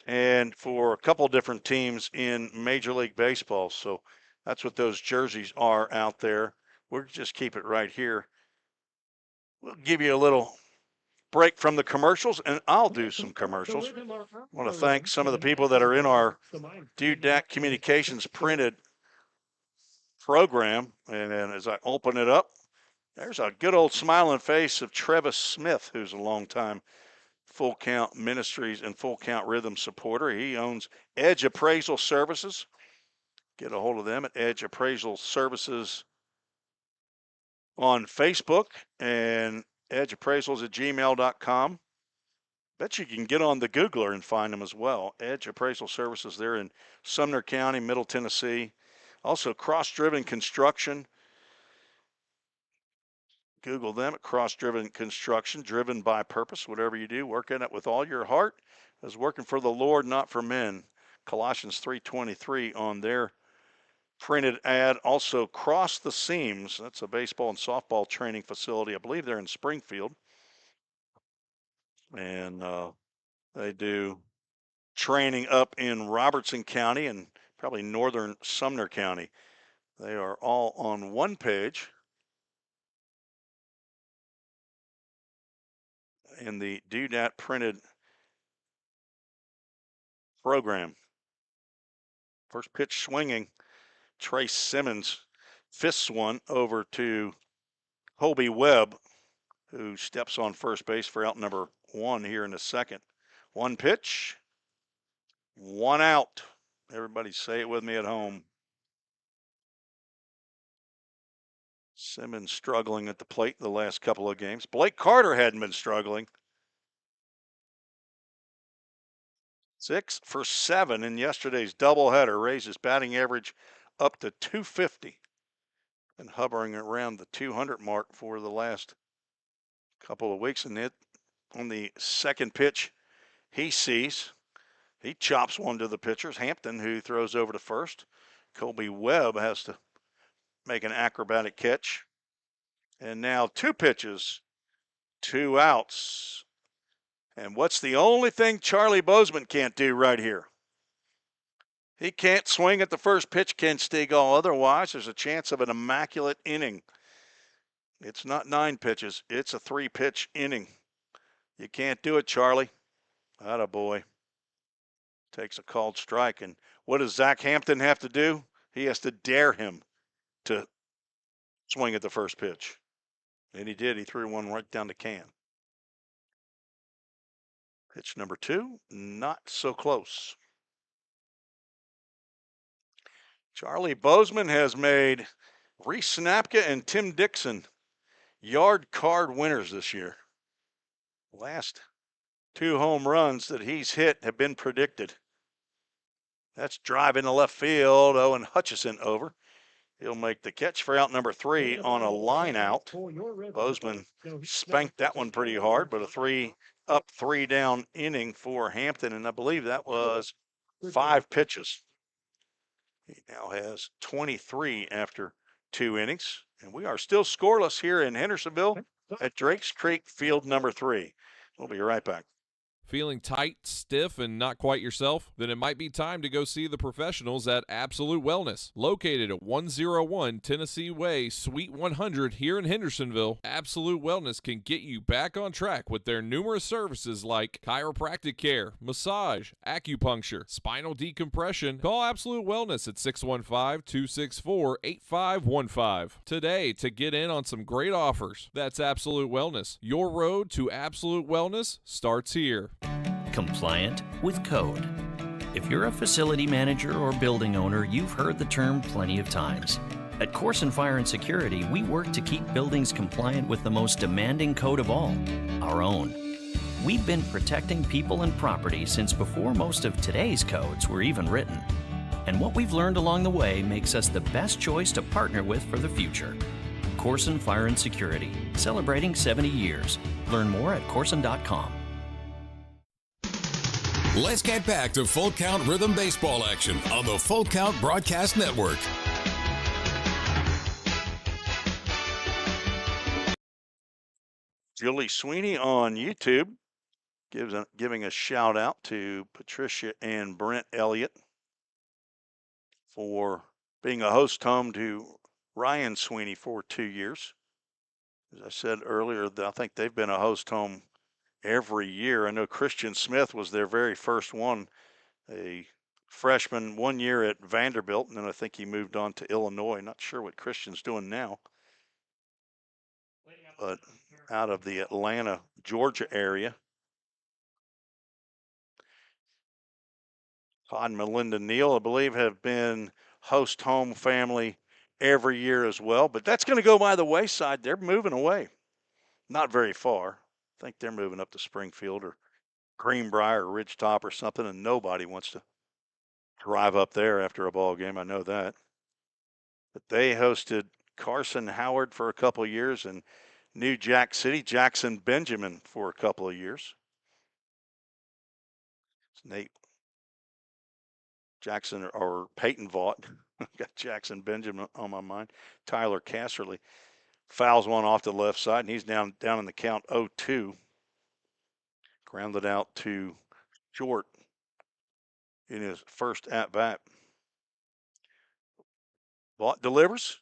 and for a couple different teams in Major League Baseball. So that's what those jerseys are out there. We'll just keep it right here. We'll give you a little break from the commercials, and I'll do some commercials. I want to thank some of the people that are in our Dudat Communications printed program. And then as I open it up, there's a good old smiling face of Travis Smith, who's a longtime Full Count Ministries and Full Count Rhythm supporter. He owns Edge Appraisal Services. Get a hold of them at Edge Appraisal Services on Facebook and edgeappraisals@gmail.com. Bet you can get on the Googler and find them as well. Edge Appraisal Services there in Sumner County, Middle Tennessee. Also, Cross Driven Construction. Google them at Cross Driven Construction, driven by purpose. Whatever you do, work in it with all your heart, as working for the Lord, not for men. Colossians 3:23 on their printed ad. Also, Cross the Seams. That's a baseball and softball training facility. I believe they're in Springfield. And they do training up in Robertson County and probably northern Sumner County. They are all on one page in the Dudat printed program. First pitch swinging, Trace Simmons fists one over to Hobie Webb, who steps on first base for out number 1 here in the second. 1 pitch, 1 out. Everybody say it with me at home. Simmons struggling at the plate the last couple of games. Blake Carter hadn't been struggling. 6 for 7 in yesterday's doubleheader, raised his batting average up to 250 and hovering around the 200 mark for the last couple of weeks. And it on the second pitch he sees, he chops one to the pitchers. Hampton, who throws over to first. Colby Webb has to make an acrobatic catch. And now 2 pitches, 2 outs. And what's the only thing Charlie Bozeman can't do right here? He can't swing at the first pitch, Ken Stegall. Otherwise, there's a chance of an immaculate inning. It's not 9 pitches. It's a 3-pitch inning. You can't do it, Charlie. Atta boy. Takes a called strike. And what does Zach Hampton have to do? He has to dare him to swing at the first pitch. And he did. He threw one right down the can. Pitch number 2, not so close. Charlie Bozeman has made Reese Snapka and Tim Dixon yard card winners this year. Last 2 home runs that he's hit have been predicted. That's driving to left field. Owen Hutchison over. He'll make the catch for out number 3 on a line out. Bozeman spanked that one pretty hard, but a 3 up, 3 down inning for Hampton, and I believe that was 5 pitches. He now has 23 after 2 innings, and we are still scoreless here in Hendersonville at Drakes Creek Field number 3. We'll be right back. Feeling tight, stiff, and not quite yourself? Then it might be time to go see the professionals at Absolute Wellness. Located at 101 Tennessee Way, Suite 100 here in Hendersonville, Absolute Wellness can get you back on track with their numerous services like chiropractic care, massage, acupuncture, spinal decompression. Call Absolute Wellness at 615-264-8515 today to get in on some great offers. That's Absolute Wellness. Your road to absolute wellness starts here. Compliant with code. If you're a facility manager or building owner, you've heard the term plenty of times. At Corson Fire and Security, we work to keep buildings compliant with the most demanding code of all, our own. We've been protecting people and property since before most of today's codes were even written. And what we've learned along the way makes us the best choice to partner with for the future. Corson Fire and Security, celebrating 70 years. Learn more at corson.com. Let's get back to Full Count Rhythm Baseball action on the Full Count Broadcast Network. Julie Sweeney on YouTube giving a shout out to Patricia and Brent Elliott for being a host home to Ryan Sweeney for 2 years. As I said earlier, I think they've been a host home every year. I know Christian Smith was their very first one, a freshman 1 year at Vanderbilt, and then I think he moved on to Illinois. Not sure what Christian's doing now, but out of the Atlanta, Georgia area. Todd and Melinda Neal, I believe, have been host home family every year as well, but that's going to go by the wayside. They're moving away, not very far. I think they're moving up to Springfield or Greenbrier or Ridgetop or something, and nobody wants to drive up there after a ball game. I know that. But they hosted Carson Howard for a couple of years and New Jack City, Jackson Benjamin for a couple of years. It's Nate Jackson or Peyton Vaught. Got Jackson Benjamin on my mind. Tyler Casserly fouls one off the left side, and he's down in the count 0-2. Grounded out to short in his first at-bat. Vaught delivers.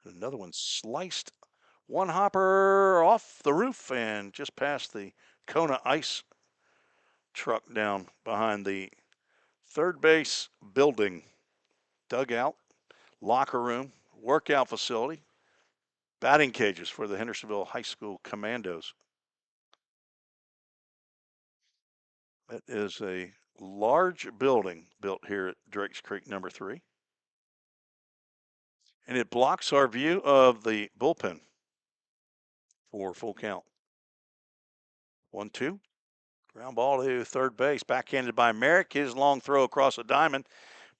Another one sliced. One hopper off the roof and just past the Kona Ice truck down behind the third base building. Dugout, locker room, workout facility, batting cages for the Hendersonville High School Commandos. That is a large building built here at Drakes Creek number 3. And it blocks our view of the bullpen for full count. 1-2. Ground ball to third base. Backhanded by Merrick. His long throw across the diamond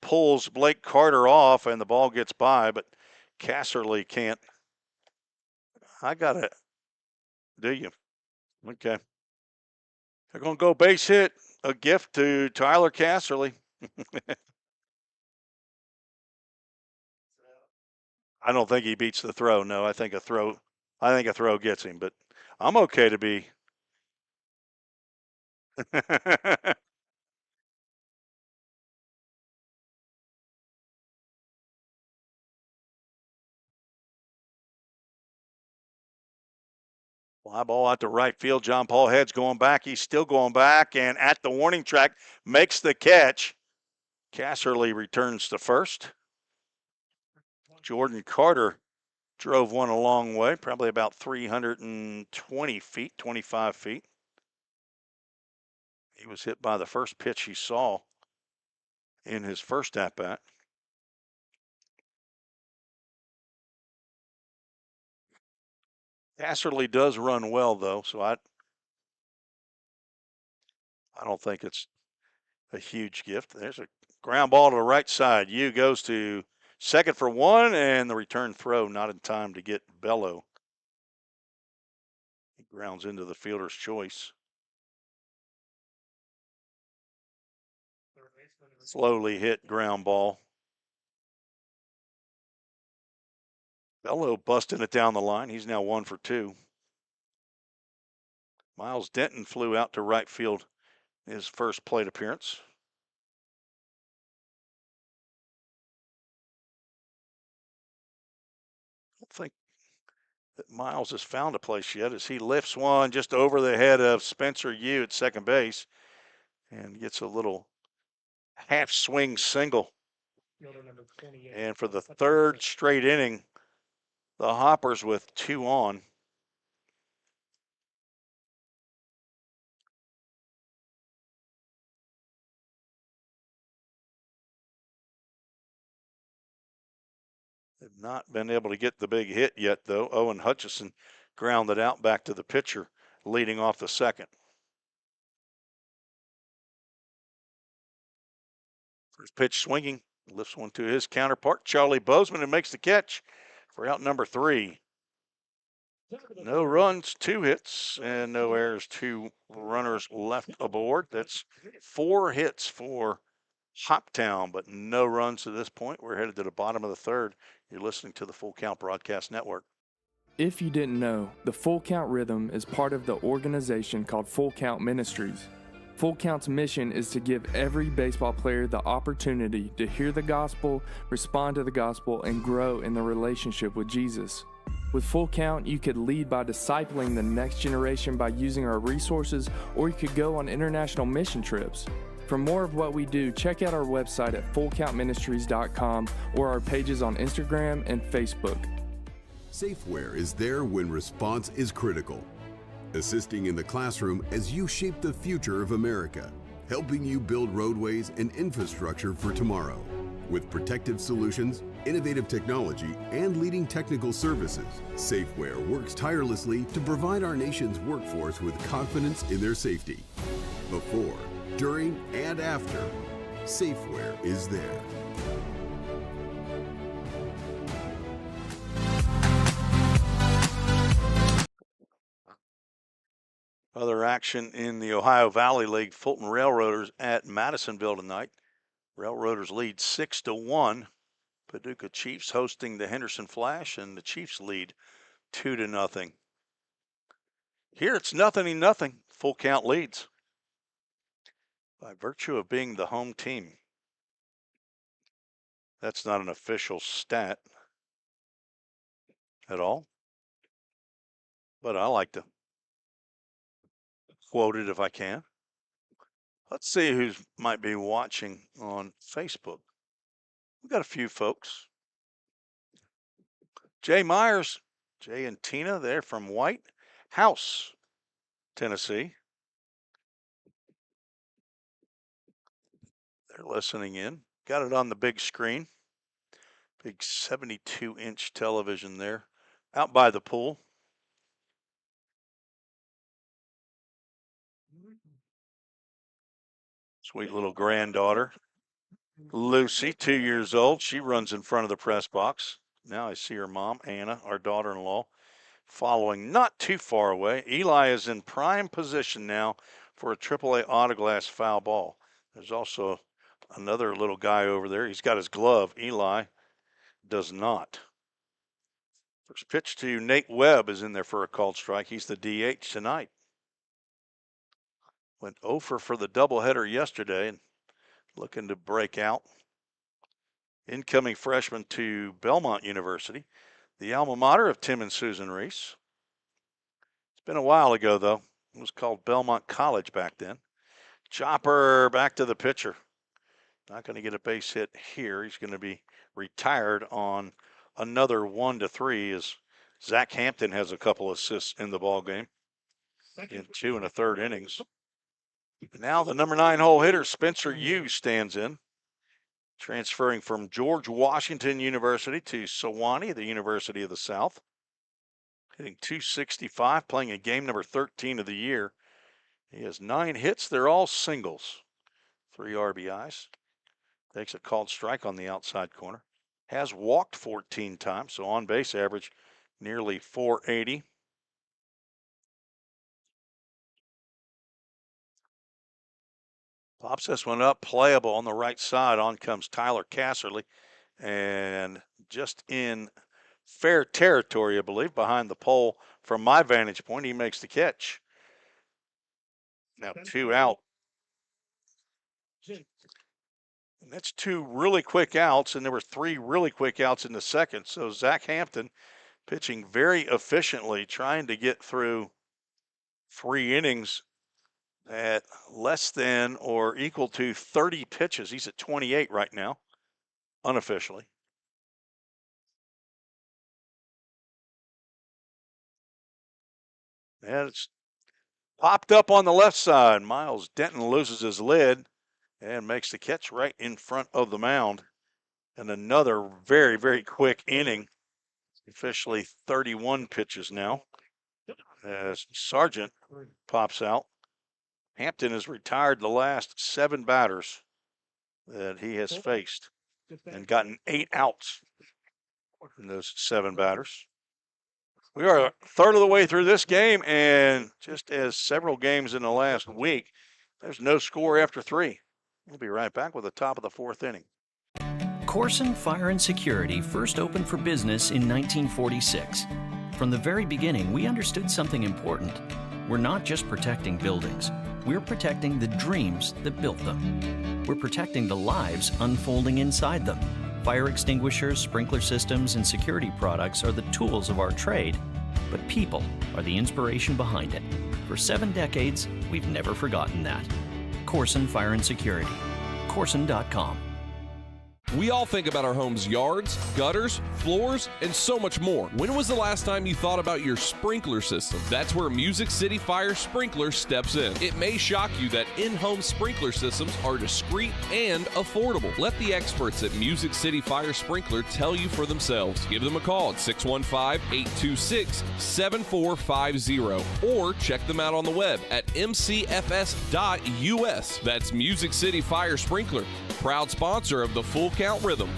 pulls Blake Carter off, and the ball gets by, but Casserly can't. I got it. Do you? Okay. They're going to go base hit. A gift to Tyler Casserly. I don't think he beats the throw. No, I think a throw gets him, but I'm okay to be. Fly ball out to right field. John Paul Head's going back. He's still going back, and at the warning track, makes the catch. Casserly returns to first. Jordan Carter drove one a long way, probably about 320 feet, 25 feet. He was hit by the first pitch he saw in his first at-bat. Casserly does run well, though, so I don't think it's a huge gift. There's a ground ball to the right side. Yu goes to second for one, and the return throw not in time to get Bello. He grounds into the fielder's choice. Slowly hit ground ball. Bello busting it down the line. He's now 1 for 2. Miles Denton flew out to right field in his first plate appearance. I don't think that Miles has found a place yet as he lifts one just over the head of Spencer Yu at second base and gets a little half swing single. And for the third straight inning, the Hoppers with 2 on. Have not been able to get the big hit yet, though. Owen Hutchison grounded out back to the pitcher, leading off the second. First pitch swinging, lifts one to his counterpart, Charlie Bozeman, and makes the catch for out number 3. No runs, 2 hits, and no errors, 2 runners left aboard. That's 4 hits for Hoptown, but no runs to this point. We're headed to the bottom of the third. You're listening to the Full Count Broadcast Network. If you didn't know, the Full Count Rhythm is part of the organization called Full Count Ministries. Full Count's mission is to give every baseball player the opportunity to hear the gospel, respond to the gospel, and grow in the relationship with Jesus. With Full Count, you could lead by discipling the next generation by using our resources, or you could go on international mission trips. For more of what we do, check out our website at fullcountministries.com or our pages on Instagram and Facebook. Safeware is there when response is critical, assisting in the classroom as you shape the future of America, helping you build roadways and infrastructure for tomorrow. With protective solutions, innovative technology, and leading technical services, Safeware works tirelessly to provide our nation's workforce with confidence in their safety. Before, during, and after, Safeware is there. Other action in the Ohio Valley League, Fulton Railroaders at Madisonville tonight. Railroaders lead 6-1. Paducah Chiefs hosting the Henderson Flash, and the Chiefs lead 2-0. Here it's 0-0. Full Count leads by virtue of being the home team. That's not an official stat at all, but I like to quote it if I can. Let's see who might be watching on Facebook. We've got a few folks. Jay Myers, Jay and Tina, they're from White House, Tennessee. They're listening in. Got it on the big screen. Big 72-inch television there out by the pool. Sweet little granddaughter, Lucy, 2 years old. She runs in front of the press box. Now I see her mom, Anna, our daughter-in-law, following not too far away. Eli is in prime position now for a AAA autoglass foul ball. There's also another little guy over there. He's got his glove. Eli does not. First pitch to Nate Webb is in there for a called strike. He's the DH tonight. Went 0 for the doubleheader yesterday and looking to break out. Incoming freshman to Belmont University, the alma mater of Tim and Susan Reese. It's been a while ago, though. It was called Belmont College back then. Chopper back to the pitcher. Not going to get a base hit here. He's going to be retired on another 1-3 as Zach Hampton has a couple assists in the ball game in 2 1/3 innings. Now the number 9 hole hitter, Spencer Yu, stands in, transferring from George Washington University to Sewanee, the University of the South. Hitting .265, playing a game number 13 of the year. He has 9 hits. They're all singles. 3 RBIs. Takes a called strike on the outside corner. Has walked 14 times, so on base average nearly 480. Pops this one up, playable on the right side. On comes Tyler Casserly, and just in fair territory, I believe, behind the pole from my vantage point, he makes the catch. Now 2 out. And that's 2 really quick outs, and there were 3 really quick outs in the second. So Zach Hampton pitching very efficiently, trying to get through 3 innings at less than or equal to 30 pitches. He's at 28 right now, unofficially. And it's popped up on the left side. Miles Denton loses his lid and makes the catch right in front of the mound. And another very, very quick inning. Officially 31 pitches now as Sargent pops out. Hampton has retired the last 7 batters that he has faced and gotten 8 outs in those 7 batters. We are a third of the way through this game, and just as several games in the last week, there's no score after 3. We'll be right back with the top of the 4th inning. Corson Fire and Security first opened for business in 1946. From the very beginning, we understood something important. We're not just protecting buildings. We're protecting the dreams that built them. We're protecting the lives unfolding inside them. Fire extinguishers, sprinkler systems, and security products are the tools of our trade, but people are the inspiration behind it. For 7 decades, we've never forgotten that. Corson Fire and Security. Corson.com. We all think about our home's yards, gutters, floors, and so much more. When was the last time you thought about your sprinkler system? That's where Music City Fire Sprinkler steps in. It may shock you that in-home sprinkler systems are discreet and affordable. Let the experts at Music City Fire Sprinkler tell you for themselves. Give them a call at 615-826-7450 or check them out on the web at mcfs.us. That's Music City Fire Sprinkler, proud sponsor of the Full Count Rhythm.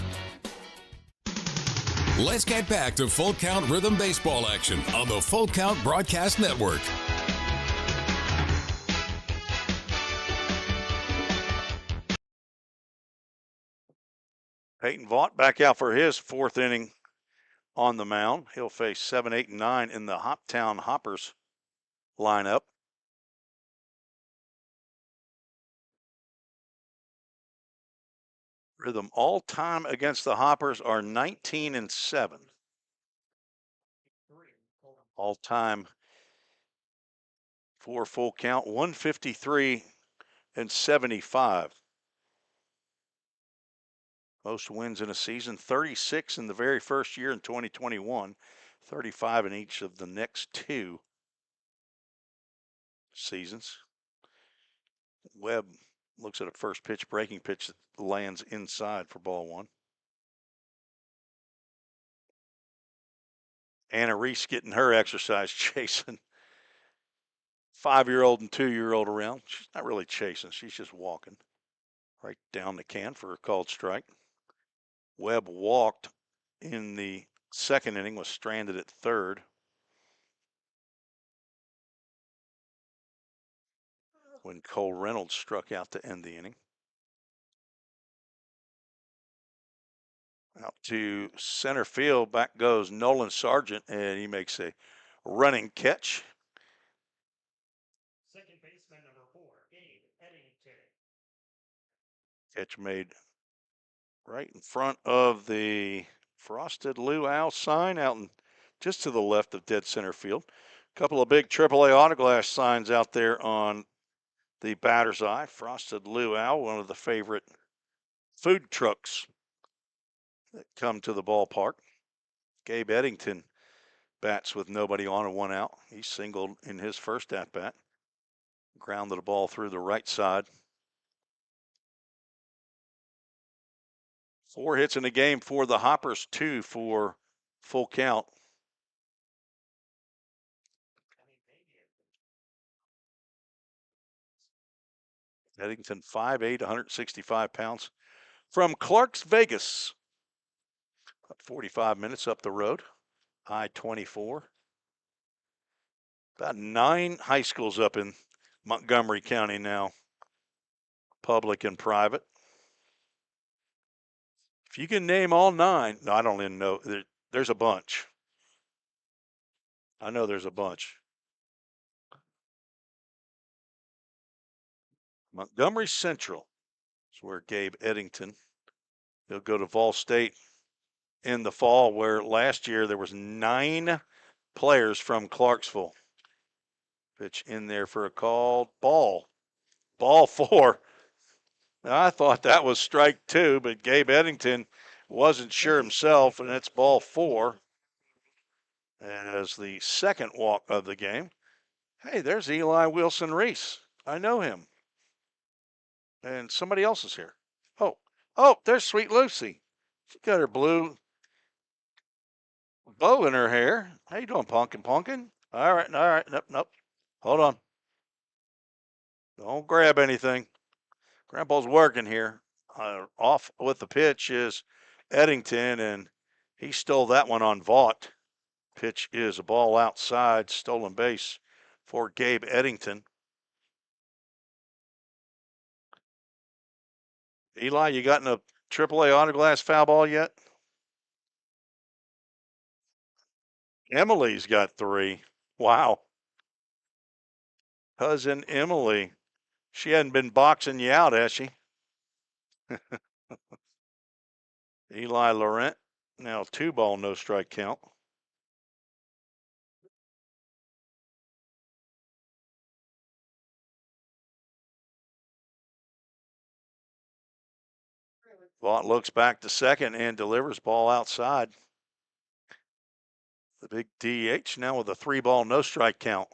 Let's get back to Full Count Rhythm baseball action on the Full Count Broadcast Network. Peyton Vaught back out for his 4th inning on the mound. He'll face 7, 8, and 9 in the Hoptown Hoppers lineup. Rhythm all-time against the Hoppers are 19 and 7. All-time for Full Count, 153 and 75. Most wins in a season, 36 in the very first year in 2021, 35 in each of the next 2 seasons. Webb looks at a first pitch, breaking pitch that lands inside for ball 1. Anna Reese getting her exercise, chasing 5-year-old and 2-year-old around. She's not really chasing, she's just walking right down the can for a called strike. Webb walked in the 2nd inning, was stranded at 3rd. When Cole Reynolds struck out to end the inning. Out to center field, back goes Nolan Sargent, and he makes a running catch. Second baseman number 4, Gabe Eddington. Catch made right in front of the frosted luau sign out in just to the left of dead center field. A couple of big AAA autoglass signs out there on the batter's eye. Frosted luau, one of the favorite food trucks that come to the ballpark. Gabe Eddington bats with nobody on and 1 out. He singled in his first at-bat. Grounded the ball through the right side. 4 hits in the game for the Hoppers, 2 for Full Count. Eddington, 5'8", 165 pounds. From Clarks, Vegas. 45 minutes up the road. I-24. About 9 high schools up in Montgomery County now, public and private. If you can name all 9, no, I don't even know. There's a bunch. I know there's a bunch. Montgomery Central is where Gabe Eddington, he'll go to Vol State in the fall, where last year there was 9 players from Clarksville. Pitch in there for a called ball. Ball 4. Now, I thought that was strike 2, but Gabe Eddington wasn't sure himself, and it's ball 4 as the second walk of the game. Hey, there's Eli Wilson Reese. I know him. And somebody else is here. Oh, there's Sweet Lucy. She got her blue bow in her hair. How you doing, Pumpkin? All right. Nope. Hold on. Don't grab anything. Grandpa's working here. Off with the pitch is Eddington, and he stole that one on Vaught. Pitch is a ball outside, stolen base for Gabe Eddington. Eli, you gotten a AAA autoglass foul ball yet? Emily's got 3. Wow. Cousin Emily. She hadn't been boxing you out, has she? Eli Laurent. Now 2-ball, no strike count. Vaught looks back to second and delivers ball outside. The big DH now with a 3-ball, no strike count.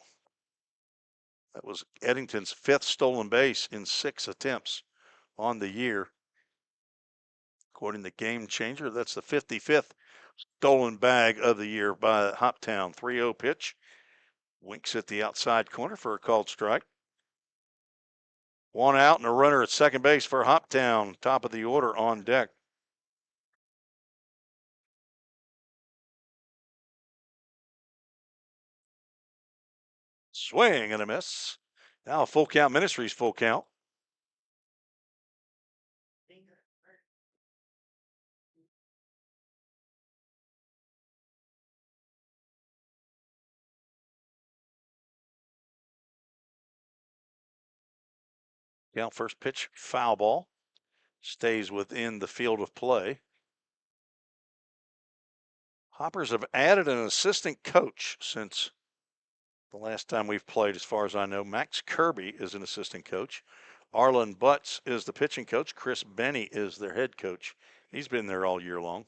That was Eddington's 5th stolen base in 6 attempts on the year. According to Game Changer, that's the 55th stolen bag of the year by Hoptown. 3-0 pitch. Winks at the outside corner for a called strike. 1 out and a runner at second base for Hoptown. Top of the order on deck. Swing and a miss. Now a full count, Ministries full count. Count first pitch, foul ball. Stays within the field of play. Hoppers have added an assistant coach since the last time we've played, as far as I know. Max Kirby is an assistant coach. Arlen Butts is the pitching coach. Chris Benny is their head coach. He's been there all year long.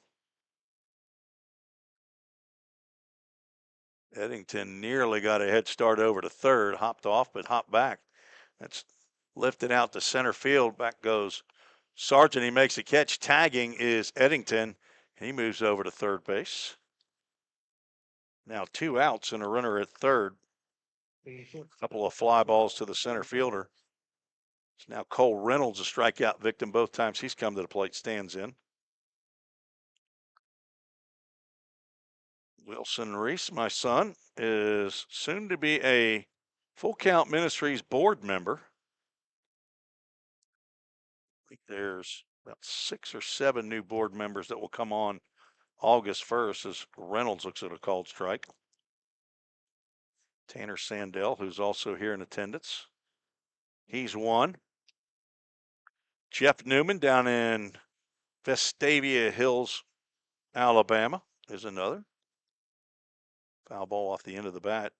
Eddington nearly got a head start over to third, hopped off, but hopped back. That's lifted out to center field. Back goes Sargent. He makes a catch. Tagging is Eddington. He moves over to third base. Now 2 outs and a runner at third. A couple of fly balls to the center fielder. It's now Cole Reynolds, a strikeout victim both times he's come to the plate, stands in. Wilson Reese, my son, is soon to be a Full Count Ministries board member. I think there's about 6 or 7 new board members that will come on August 1st as Reynolds looks at a called strike. Tanner Sandell, who's also here in attendance. He's 1. Jeff Newman down in Vestavia Hills, Alabama is another. Foul ball off the end of the bat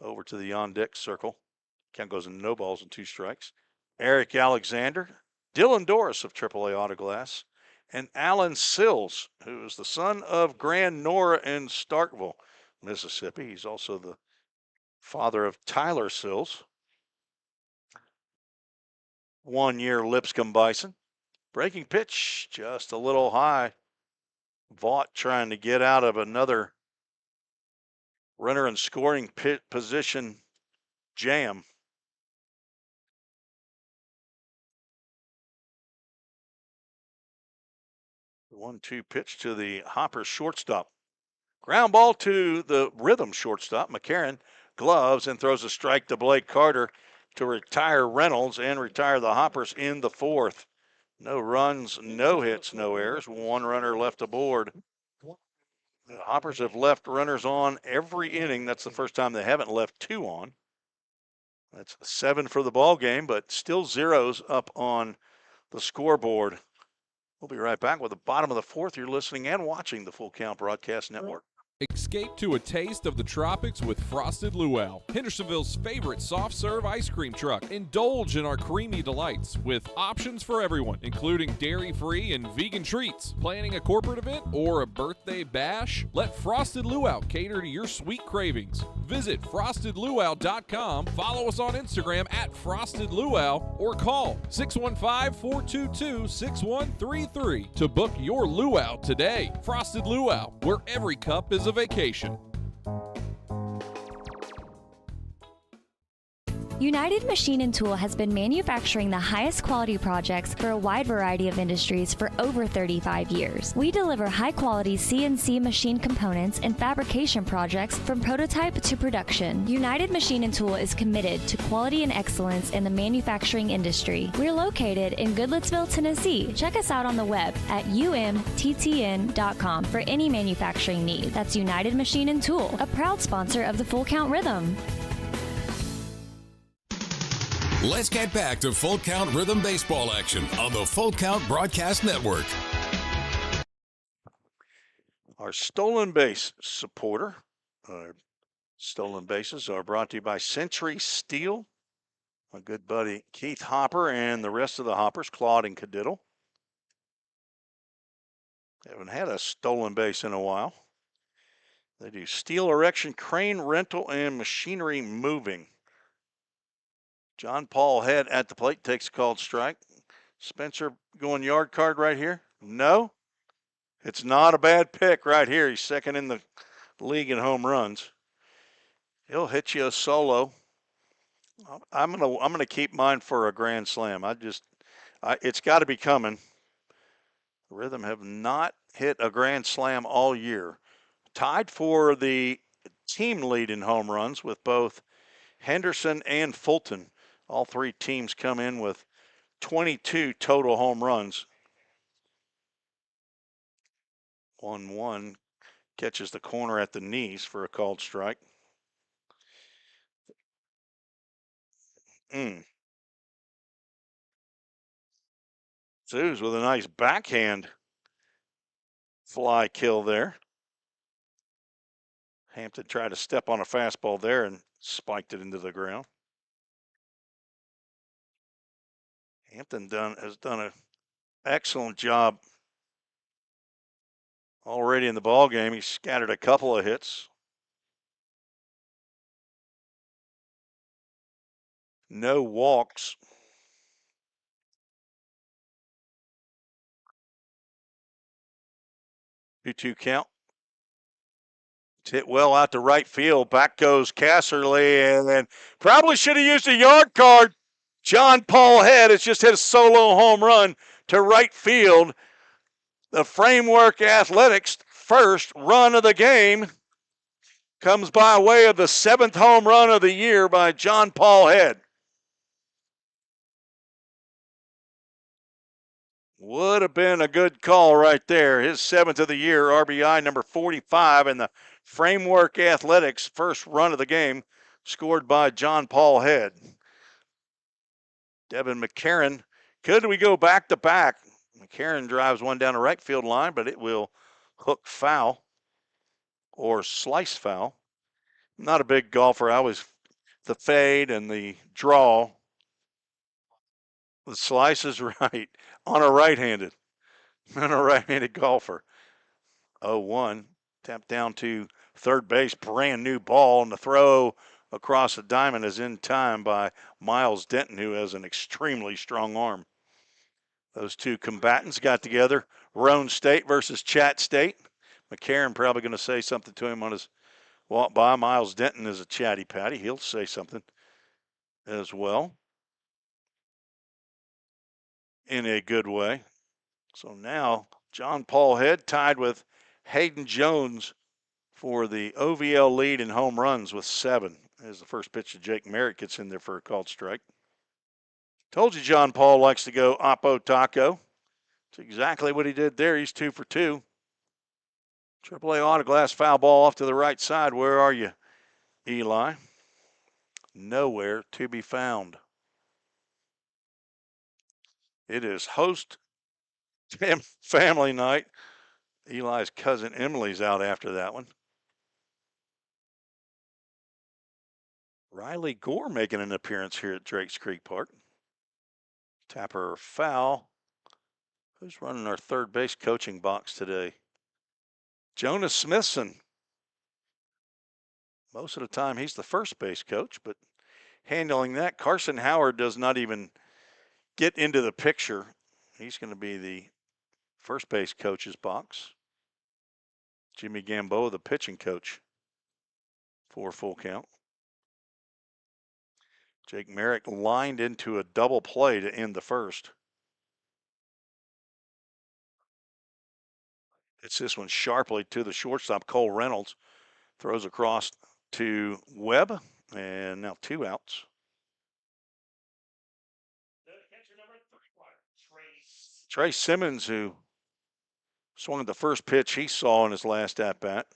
over to the on-deck circle. Count goes in no balls and 2 strikes. Eric Alexander, Dylan Doris of AAA Autoglass, and Alan Sills, who is the son of Grand Nora in Starkville, Mississippi. He's also the father of Tyler Sills. 1-year Lipscomb Bison. Breaking pitch, just a little high. Vaught trying to get out of another runner in scoring position jam. 1-2 pitch to the Hopper shortstop. Ground ball to the Rhythm shortstop. McCarron gloves and throws a strike to Blake Carter to retire Reynolds and retire the Hoppers in the 4th. No runs, no hits, no errors. 1 runner left aboard. The Hoppers have left runners on every inning. That's the first time they haven't left 2 on. That's 7 for the ball game, but still zeros up on the scoreboard. We'll be right back with the bottom of the 4th. You're listening and watching the Full Count Broadcast Network. Escape to a taste of the tropics with Frosted Luau, Hendersonville's favorite soft serve ice cream truck. Indulge in our creamy delights with options for everyone, including dairy-free and vegan treats. Planning a corporate event or a birthday bash? Let Frosted Luau cater to your sweet cravings. Visit frostedluau.com, follow us on Instagram at Frosted Luau, or call 615-422-6133 to book your luau today. Frosted Luau, where every cup is a vacation. United Machine and Tool has been manufacturing the highest quality projects for a wide variety of industries for over 35 years. We deliver high-quality CNC machine components and fabrication projects from prototype to production. United Machine and Tool is committed to quality and excellence in the manufacturing industry. We're located in Goodlettsville, Tennessee. Check us out on the web at umttn.com for any manufacturing need. That's United Machine and Tool, a proud sponsor of the Full Count Rhythm. Let's get back to Full Count Rhythm Baseball action on the Full Count Broadcast Network. Our stolen base supporter, stolen bases are brought to you by Century Steel. My good buddy Keith Hopper and the rest of the Hoppers, Claude and Cadiddle. Haven't had a stolen base in a while. They do steel erection, crane rental, and machinery moving. John Paul Head at the plate takes a called strike. Spencer going yard card right here? No. It's not a bad pick right here. He's second in the league in home runs. He'll hit you a solo. I'm gonna keep mine for a grand slam. It's got to be coming. The Rhythm have not hit a grand slam all year. Tied for the team lead in home runs with both Henderson and Fulton. All 3 teams come in with 22 total home runs. 1-1 catches the corner at the knees for a called strike. Zeus with a nice backhand fly kill there. Hampton tried to step on a fastball there and spiked it into the ground. Hampton has done an excellent job already in the ball game. He scattered a couple of hits. No walks. Two count. It's hit well out to right field. Back goes Casserly, and then probably should have used a yard card. John Paul Head has just hit a solo home run to right field. The Framework Athletics first run of the game comes by way of the 7th home run of the year by John Paul Head. Would have been a good call right there. His 7th of the year, RBI number 45, and the Framework Athletics first run of the game scored by John Paul Head. Devin McCarron, could we go back to back? McCarron drives one down the right field line, but it will hook foul or slice foul. Not a big golfer. I was the fade and the draw. The slice is right on a right-handed golfer. 0-1, tapped down to third base, brand new ball, and the throw across the diamond is in time by Miles Denton, who has an extremely strong arm. Those two combatants got together. Roan State versus Chat State. McCarron probably going to say something to him on his walk by. Miles Denton is a chatty patty. He'll say something as well in a good way. So now John Paul Head tied with Hayden Jones for the OVL lead in home runs with 7. As the first pitch to Jake Merritt gets in there for a called strike. Told you John Paul likes to go Oppo Taco. That's exactly what he did there. He's 2 for 2. AAA autoglass foul ball off to the right side. Where are you, Eli? Nowhere to be found. It is host family night. Eli's cousin Emily's out after that one. Riley Gore making an appearance here at Drakes Creek Park. Tapper foul. Who's running our third base coaching box today? Jonas Smithson. Most of the time he's the first base coach, but handling that, Carson Howard does not even get into the picture. He's going to be the first base coach's box. Jimmy Gamboa, the pitching coach for Full Count. Jake Merrick lined into a double play to end the first. It's this one sharply to the shortstop. Cole Reynolds throws across to Webb, and now 2 outs. Trey Simmons, who swung at the first pitch he saw in his last at-bat,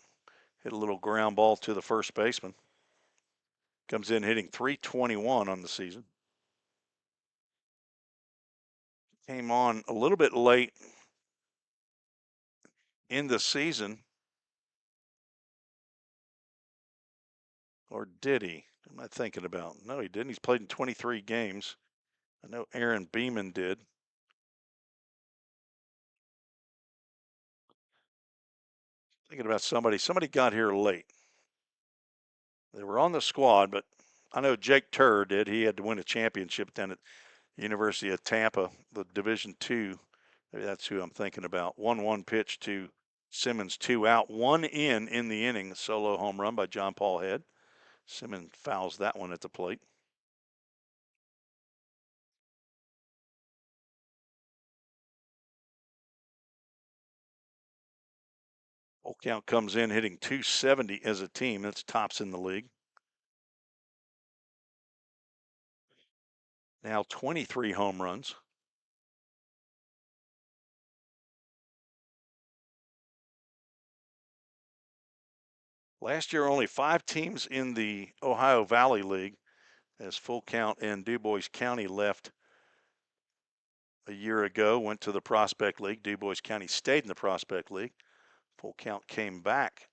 hit a little ground ball to the first baseman. Comes in hitting .321 on the season. Came on a little bit late in the season. Or did he? What am I thinking about? No, he didn't. He's played in 23 games. I know Aaron Beeman did. Thinking about somebody. Somebody got here late. They were on the squad, but I know Jake Turr did. He had to win a championship down at University of Tampa, the Division II. Maybe that's who I'm thinking about. 1-1 pitch to Simmons, 2 out, 1 in the inning. A solo home run by John Paul Head. Simmons fouls that one at the plate. Full Count comes in hitting .270 as a team. That's tops in the league. Now 23 home runs. Last year, only 5 teams in the Ohio Valley League, as Full Count and DuBois County left a year ago, went to the Prospect League. DuBois County stayed in the Prospect League. Full Count came back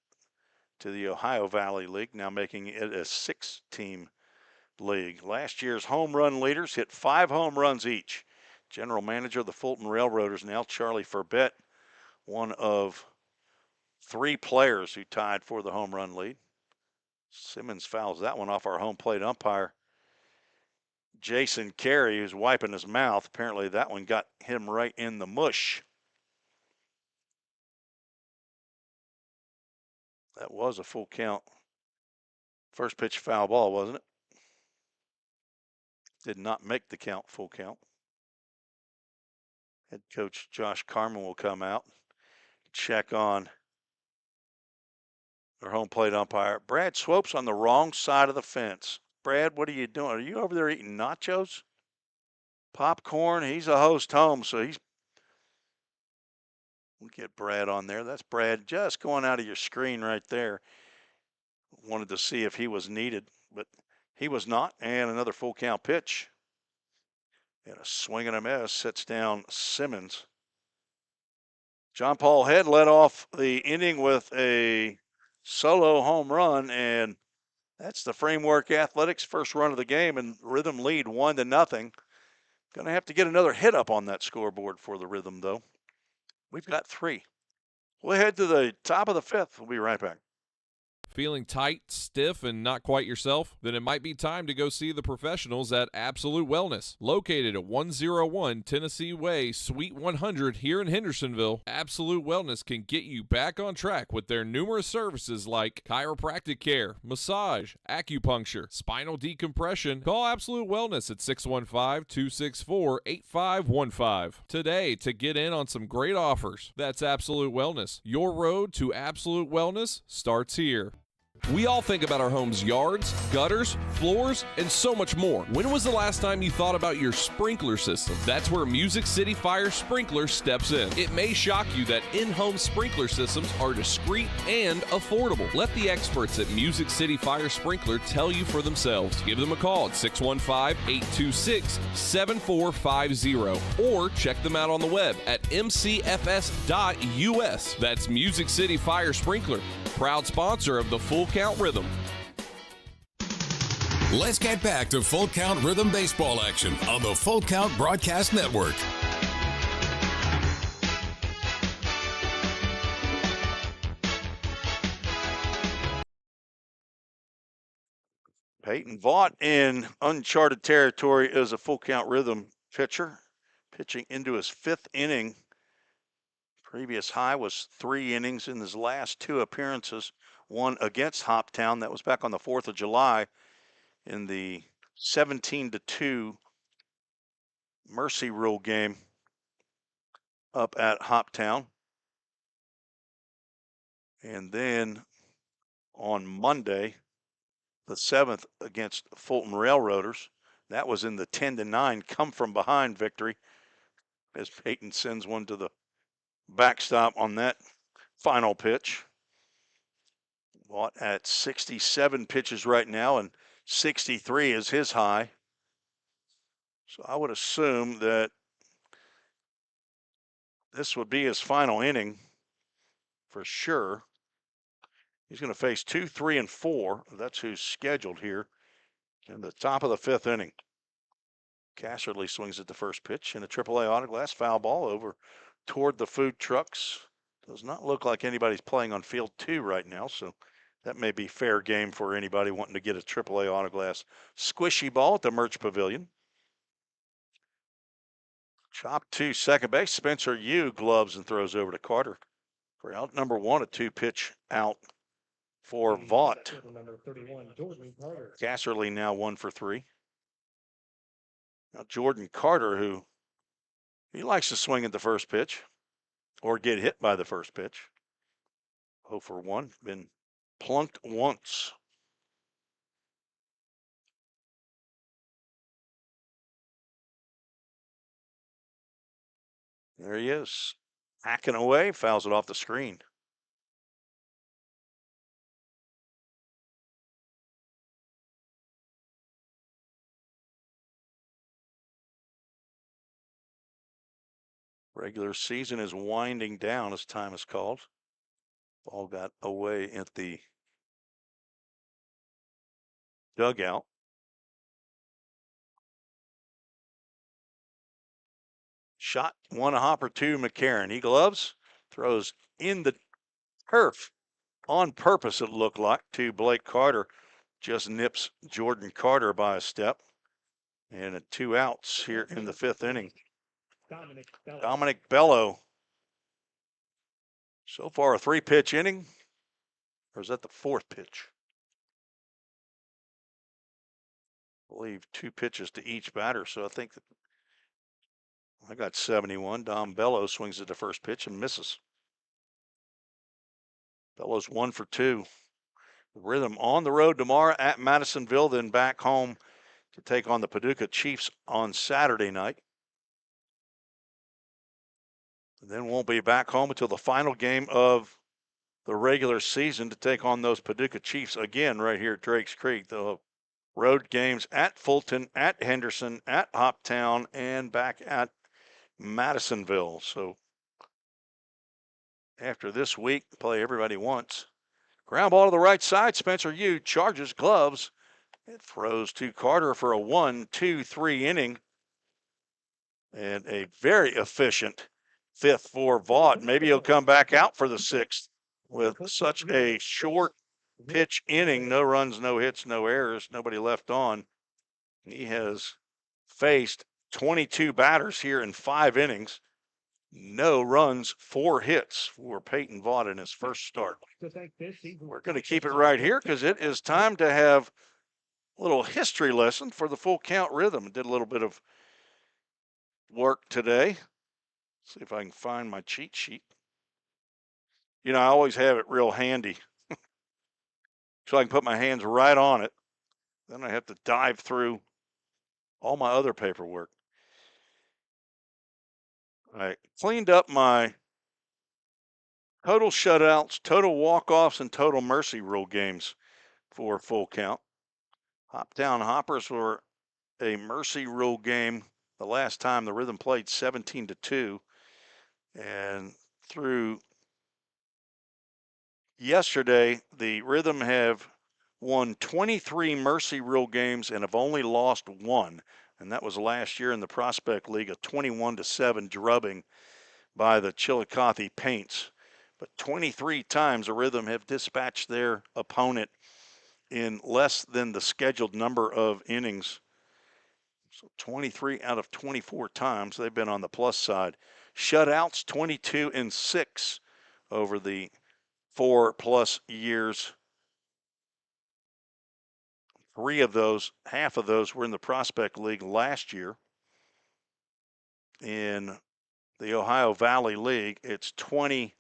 to the Ohio Valley League, now making it a 6-team league. Last year's home run leaders hit 5 home runs each. General manager of the Fulton Railroaders, now Charlie Furbett, one of 3 players who tied for the home run lead. Simmons fouls that one off our home plate umpire, Jason Carey, who's wiping his mouth. Apparently that one got him right in the mush. That was a Full Count first pitch foul ball, wasn't it? Did not make the count, Full Count. Head coach Josh Carmen will come out, check on our home plate umpire. Brad Swope's on the wrong side of the fence. Brad, what are you doing? Are you over there eating nachos? Popcorn? He's a host home, so we'll get Brad on there. That's Brad just going out of your screen right there. Wanted to see if he was needed, but he was not. And another Full Count pitch. And a swing and a miss, sets down Simmons. John Paul Head led off the inning with a solo home run, and that's the Framework Athletics first run of the game, and Rhythm lead 1-0. Going to have to get another hit up on that scoreboard for the Rhythm, though. We've got 3. We'll head to the top of the 5th. We'll be right back. Feeling tight, stiff, and not quite yourself? Then it might be time to go see the professionals at Absolute Wellness. Located at 101 Tennessee Way, Suite 100 here in Hendersonville, Absolute Wellness can get you back on track with their numerous services like chiropractic care, massage, acupuncture, spinal decompression. Call Absolute Wellness at 615-264-8515 today to get in on some great offers. That's Absolute Wellness. Your road to absolute wellness starts here. We all think about our home's yards, gutters, floors, and so much more. When was the last time you thought about your sprinkler system? That's where Music City Fire Sprinkler steps in. It may shock you that in-home sprinkler systems are discreet and affordable. Let the experts at Music City Fire Sprinkler tell you for themselves. Give them a call at 615-826-7450 or check them out on the web at mcfs.us. That's Music City Fire Sprinkler, proud sponsor of the Full Count Rhythm. Let's get back to Full Count Rhythm baseball action on the Full Count Broadcast Network. Peyton Vaught in uncharted territory as a Full Count Rhythm pitcher, pitching into his 5th inning. Previous high was 3 innings in his last 2 appearances, one against Hoptown. That was back on the 4th of July in the 17-2 Mercy Rule game up at Hoptown. And then on Monday, the 7th against Fulton Railroaders. That was in the 10-9 come from behind victory as Peyton sends one to the backstop on that final pitch. Vaught at 67 pitches right now, and 63 is his high. So I would assume that this would be his final inning for sure. He's going to face 2, 3, and 4. That's who's scheduled here in the top of the 5th inning. Casserly swings at the first pitch in a AAA autoglass foul ball over toward the food trucks. Does not look like anybody's playing on field 2 right now, so that may be fair game for anybody wanting to get a AAA autoglass squishy ball at the Merch Pavilion. Chop to second base. Spencer Yu gloves and throws over to Carter for out number 1, a 2-pitch out for Vaught. Number 31, Jordan Carter. Casserly now 1 for 3. Now Jordan Carter, who he likes to swing at the first pitch or get hit by the first pitch. 0 for 1, been plunked once. There he is, hacking away, fouls it off the screen. Regular season is winding down as time is called. Ball got away at the dugout. Shot, 1 a hopper to McCarron. He gloves, throws in the turf on purpose, it looked like, to Blake Carter. Just nips Jordan Carter by a step. And 2 outs here in the 5th inning. Dominic Bello. So far a 3-pitch inning. Or is that the 4th pitch? I believe 2 pitches to each batter. So I think that I got 71. Dom Bello swings at the first pitch and misses. Bello's 1 for 2. Rhythm on the road tomorrow at Madisonville, then back home to take on the Paducah Chiefs on Saturday night. Then won't be back home until the final game of the regular season to take on those Paducah Chiefs again right here at Drakes Creek. The road games at Fulton, at Henderson, at Hoptown, and back at Madisonville. So after this week, play everybody once. Ground ball to the right side. Spencer Yu charges, gloves. It throws to Carter for a 1-2-3 inning. And a very efficient 5th for Vaught. Maybe he'll come back out for the 6th with such a short pitch inning, no runs, no hits, no errors, nobody left on. He has faced 22 batters here in 5 innings. No runs, 4 hits for Peyton Vaught in his first start. We're going to keep it right here because it is time to have a little history lesson for the full count rhythm. Did a little bit of work today. See if I can find my cheat sheet. You know, I always have it real handy so I can put my hands right on it. Then I have to dive through all my other paperwork. I cleaned up my total shutouts, total walk-offs, and total mercy rule games for full count. Hoptown Hoppers were a mercy rule game the last time the Rhythm played 17-2. And through yesterday, the Rhythm have won 23 mercy rule games and have only lost 1. And that was last year in the Prospect League, a 21-7 drubbing by the Chillicothe Paints. But 23 times the Rhythm have dispatched their opponent in less than the scheduled number of innings. So 23 out of 24 times they've been on the plus side. Shutouts 22-6 over the 4+ years. 3 of those, half of those were in the Prospect League last year. In the Ohio Valley League, it's 20-3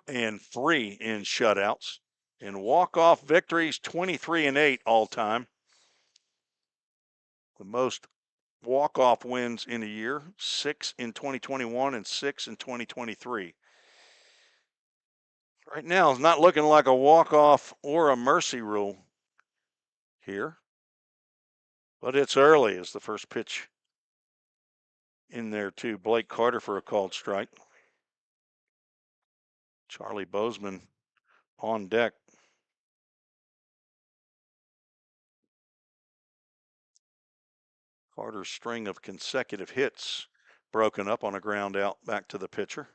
in shutouts. In walk-off victories, 23-8 all time. The most walk-off wins in a year, 6 in 2021 and 6 in 2023. Right now, it's not looking like a walk-off or a mercy rule here, but it's early as the first pitch in there to Blake Carter for a called strike. Charlie Bozeman on deck. Carter's string of consecutive hits broken up on a ground out back to the pitcher.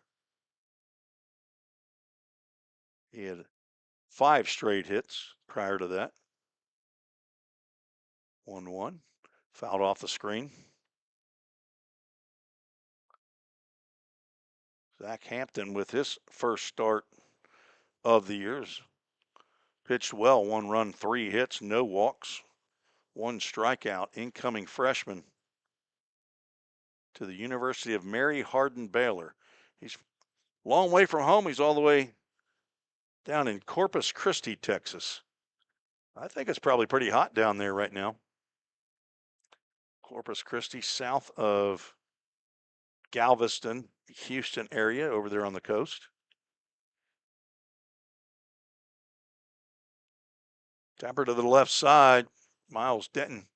He had 5 straight hits prior to that. 1-1, fouled off the screen. Zach Hampton with his first start of the years. Pitched well, 1 run, 3 hits, no walks, 1 strikeout. Incoming freshman to the University of Mary Hardin Baylor. He's a long way from home. He's all the way down in Corpus Christi, Texas. I think it's probably pretty hot down there right now. Corpus Christi, south of Galveston, Houston area over there on the coast. Tapper to the left side. Miles Denton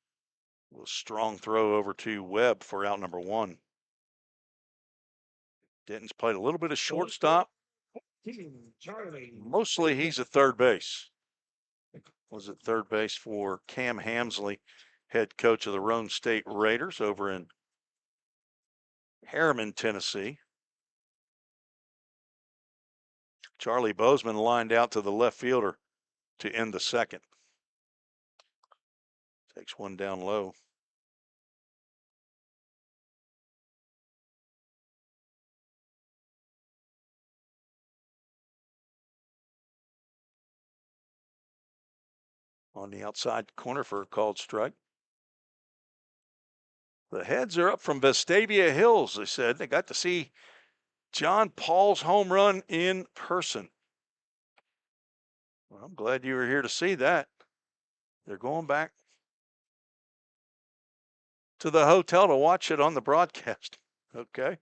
with a strong throw over to Webb for out number 1. Denton's played a little bit of shortstop. Mostly he's at third base. Was at third base for Cam Hamsley, head coach of the Roan State Raiders over in Harriman, Tennessee. Charlie Bozeman lined out to the left fielder to end the second. Takes one down low. On the outside corner for a called strike. The heads are up from Vestavia Hills, they said. They got to see John Paul's home run in person. Well, I'm glad you were here to see that. They're going back to the hotel to watch it on the broadcast. Okay.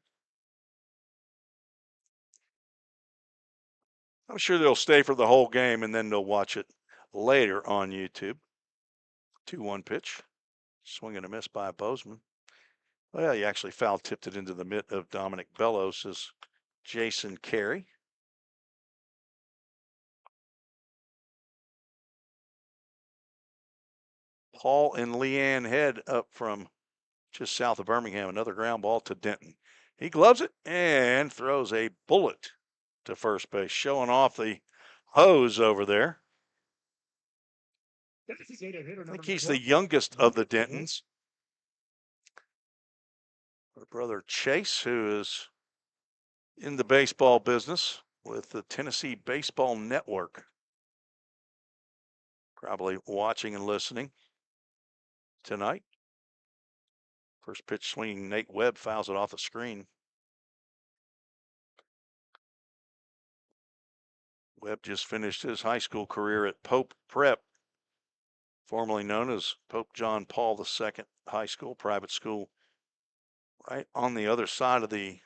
I'm sure they'll stay for the whole game and then they'll watch it later on YouTube. 2-1 pitch. Swing and a miss by Bozeman. Well, he actually foul tipped it into the mitt of Dominic Bellows as Jason Carey. Paul and Leanne Head up from just south of Birmingham. Another ground ball to Denton. He gloves it and throws a bullet to first base, showing off the Hose over there. I think he's the youngest of the Dentons. Our brother Chase, who is in the baseball business with the Tennessee Baseball Network. Probably watching and listening tonight. First pitch swinging, Nate Webb fouls it off the screen. Webb just finished his high school career at Pope Prep, formerly known as Pope John Paul II High School, private school, right on the other side of the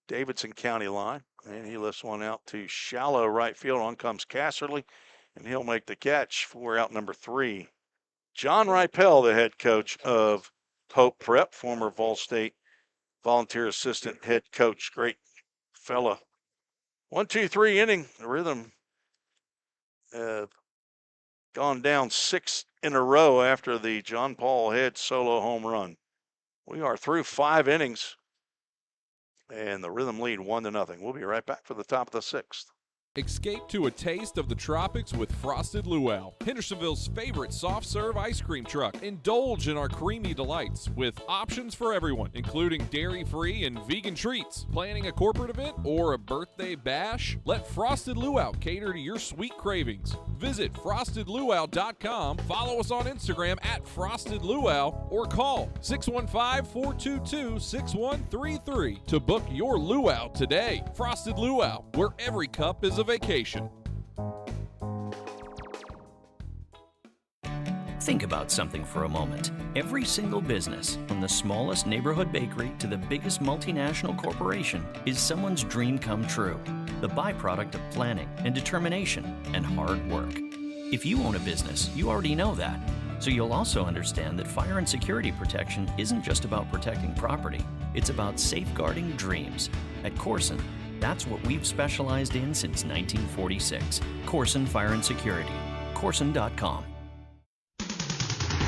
Davidson County line. And he lifts one out to shallow right field. On comes Casserly, and he'll make the catch for out number 3. John Ripel, the head coach of Pope Prep, former Vol State volunteer assistant head coach. Great fella. 1-2-3 inning. The Rhythm gone down 6 in a row after the John Paul Head solo home run. We are through 5 innings, and the Rhythm lead 1-0. We'll be right back for the top of the 6th. Escape to a taste of the tropics with Frosted Luau, Hendersonville's favorite soft-serve ice cream truck. Indulge in our creamy delights with options for everyone, including dairy-free and vegan treats. Planning a corporate event or a birthday bash? Let Frosted Luau cater to your sweet cravings. Visit frostedluau.com, follow us on Instagram at Frosted Luau, or call 615-422-6133 to book your luau today. Frosted Luau, where every cup is a vacation. Think about something for a moment. Every single business, from the smallest neighborhood bakery to the biggest multinational corporation, is someone's dream come true. The byproduct of planning and determination and hard work. If you own a business, you already know that. So you'll also understand that fire and security protection isn't just about protecting property. It's about safeguarding dreams. At Corson, that's what we've specialized in since 1946. Corson Fire and Security. Corson.com.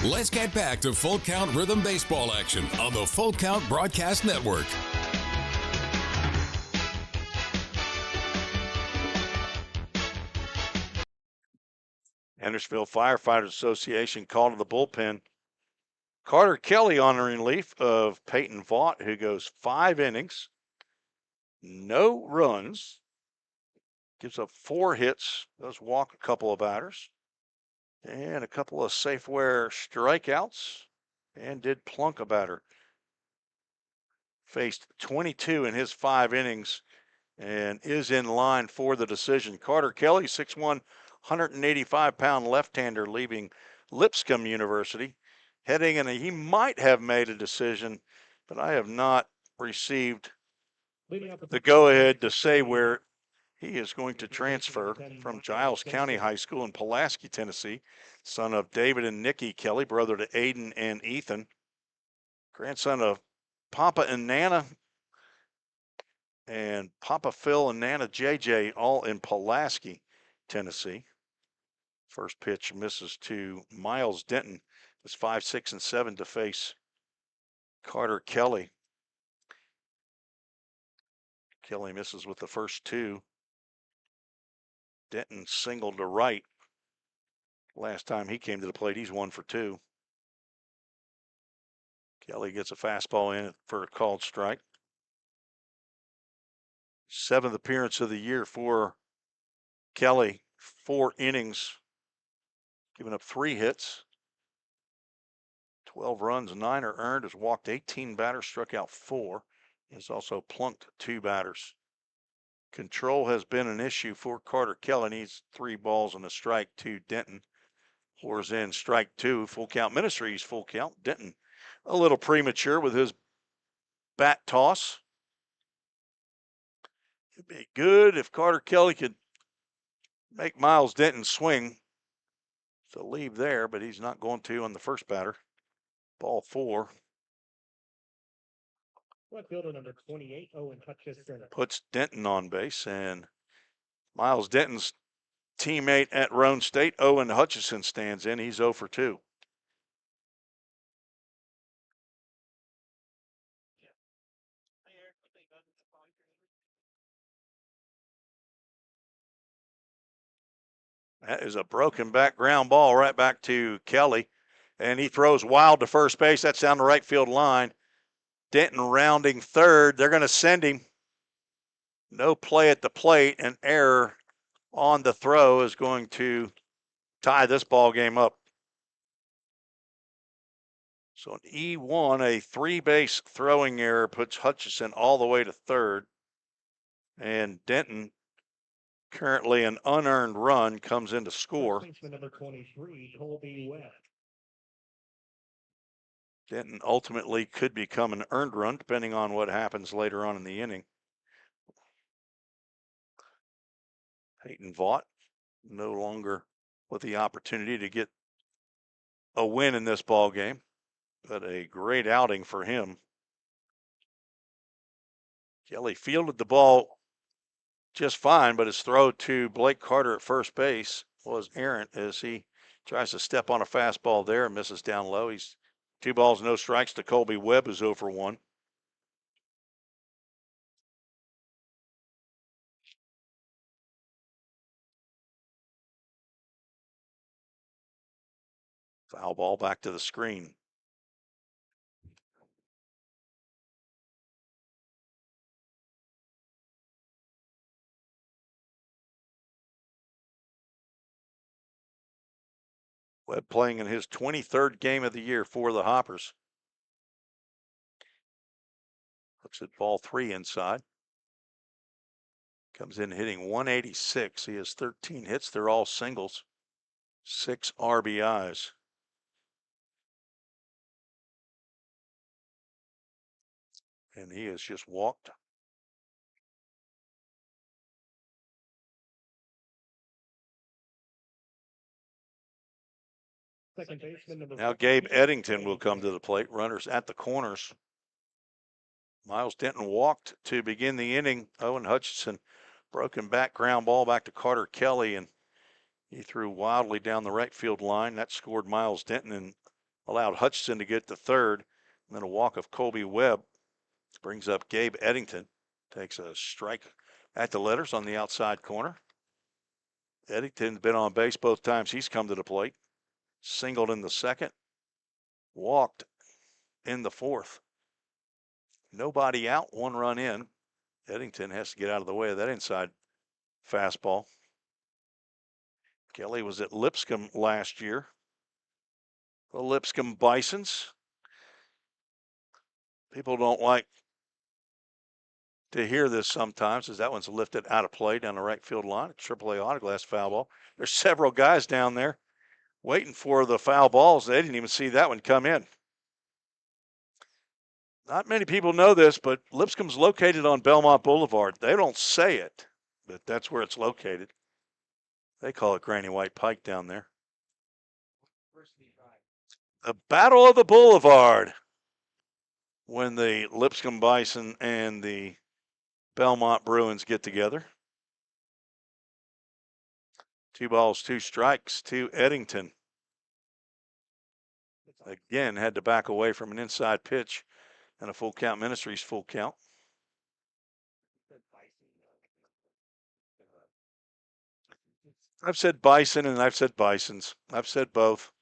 Let's get back to Full Count Rhythm Baseball action on the Full Count Broadcast Network. Hendersonville Firefighters Association called to the bullpen. Carter Kelly on the relief of Peyton Vaught, who goes 5 innings. No runs, gives up 4 hits, does walk a couple of batters, and a couple of Safeware strikeouts, and did plunk a batter. Faced 22 in his 5 innings and is in line for the decision. Carter Kelly, 6'1", 185-pound left-hander, leaving Lipscomb University, heading in. He might have made a decision, but I have not received the go-ahead to say where he is going to transfer from Giles County High School in Pulaski, Tennessee. Son of David and Nikki Kelly, brother to Aiden and Ethan. Grandson of Papa and Nana, and Papa Phil and Nana JJ, all in Pulaski, Tennessee. First pitch misses to Miles Denton. It's 5, 6, and 7 to face Carter Kelly. Kelly misses with the first 2. Denton singled to right. Last time he came to the plate, he's 1 for 2. Kelly gets a fastball in for a called strike. 7th appearance of the year for Kelly. 4 innings, giving up 3 hits. 12 runs, 9 are earned, has walked 18 batters, struck out 4. Has also plunked 2 batters. Control has been an issue for Carter Kelly. Needs 3 balls and a strike to Denton. Floors in, strike 2. Full count Ministries, full count. Denton a little premature with his bat toss. It'd be good if Carter Kelly could make Miles Denton swing. So leave there, but he's not going to on the first batter. Ball 4. Fielder number 28, Owen Hutchison. Puts Denton on base, and Miles Denton's teammate at Roan State, Owen Hutchison, stands in. He's 0 for 2. That is a broken back ground ball right back to Kelly. And he throws wild to first base. That's down the right field line. Denton rounding third. They're going to send him. No play at the plate. An error on the throw is going to tie this ball game up. So an E1, a three-base throwing error, puts Hutchison all the way to third. And Denton, currently an unearned run, comes in to score. Number 23, Colby Webb. Denton ultimately could become an earned run, depending on what happens later on in the inning. Peyton Vaught no longer with the opportunity to get a win in this ball game, but a great outing for him. Kelly fielded the ball just fine, but his throw to Blake Carter at first base was errant as he tries to step on a fastball there and misses down low. He's 2 balls, no strikes to Colby Webb, who's 0 for 1. Foul ball back to the screen. Webb playing in his 23rd game of the year for the Hoppers. Looks at ball 3 inside. Comes in hitting 186. He has 13 hits. They're all singles. 6 RBIs. And he has just walked. Second baseman. Now Gabe Eddington will come to the plate. Runners at the corners. Miles Denton walked to begin the inning. Owen Hutchison, broken back ground ball back to Carter Kelly, and he threw wildly down the right field line. That scored Miles Denton and allowed Hutchison to get to third. And then a walk of Colby Webb brings up Gabe Eddington. Takes a strike at the letters on the outside corner. Eddington's been on base both times he's come to the plate. Singled in the second. Walked in the fourth. Nobody out, 1 run in. Eddington has to get out of the way of that inside fastball. Kelly was at Lipscomb last year. The Lipscomb Bisons. People don't like to hear this sometimes, as that one's lifted out of play down the right field line. AAA autoglass foul ball. There's several guys down there waiting for the foul balls. They didn't even see that one come in. Not many people know this, but Lipscomb's located on Belmont Boulevard. They don't say it, but that's where it's located. They call it Granny White Pike down there. The Battle of the Boulevard, when the Lipscomb Bison and the Belmont Bruins get together. 2 balls, 2 strikes to Eddington. Again, had to back away from an inside pitch and a full count. Ministries full count. I've said Bison and I've said Bisons. I've said both.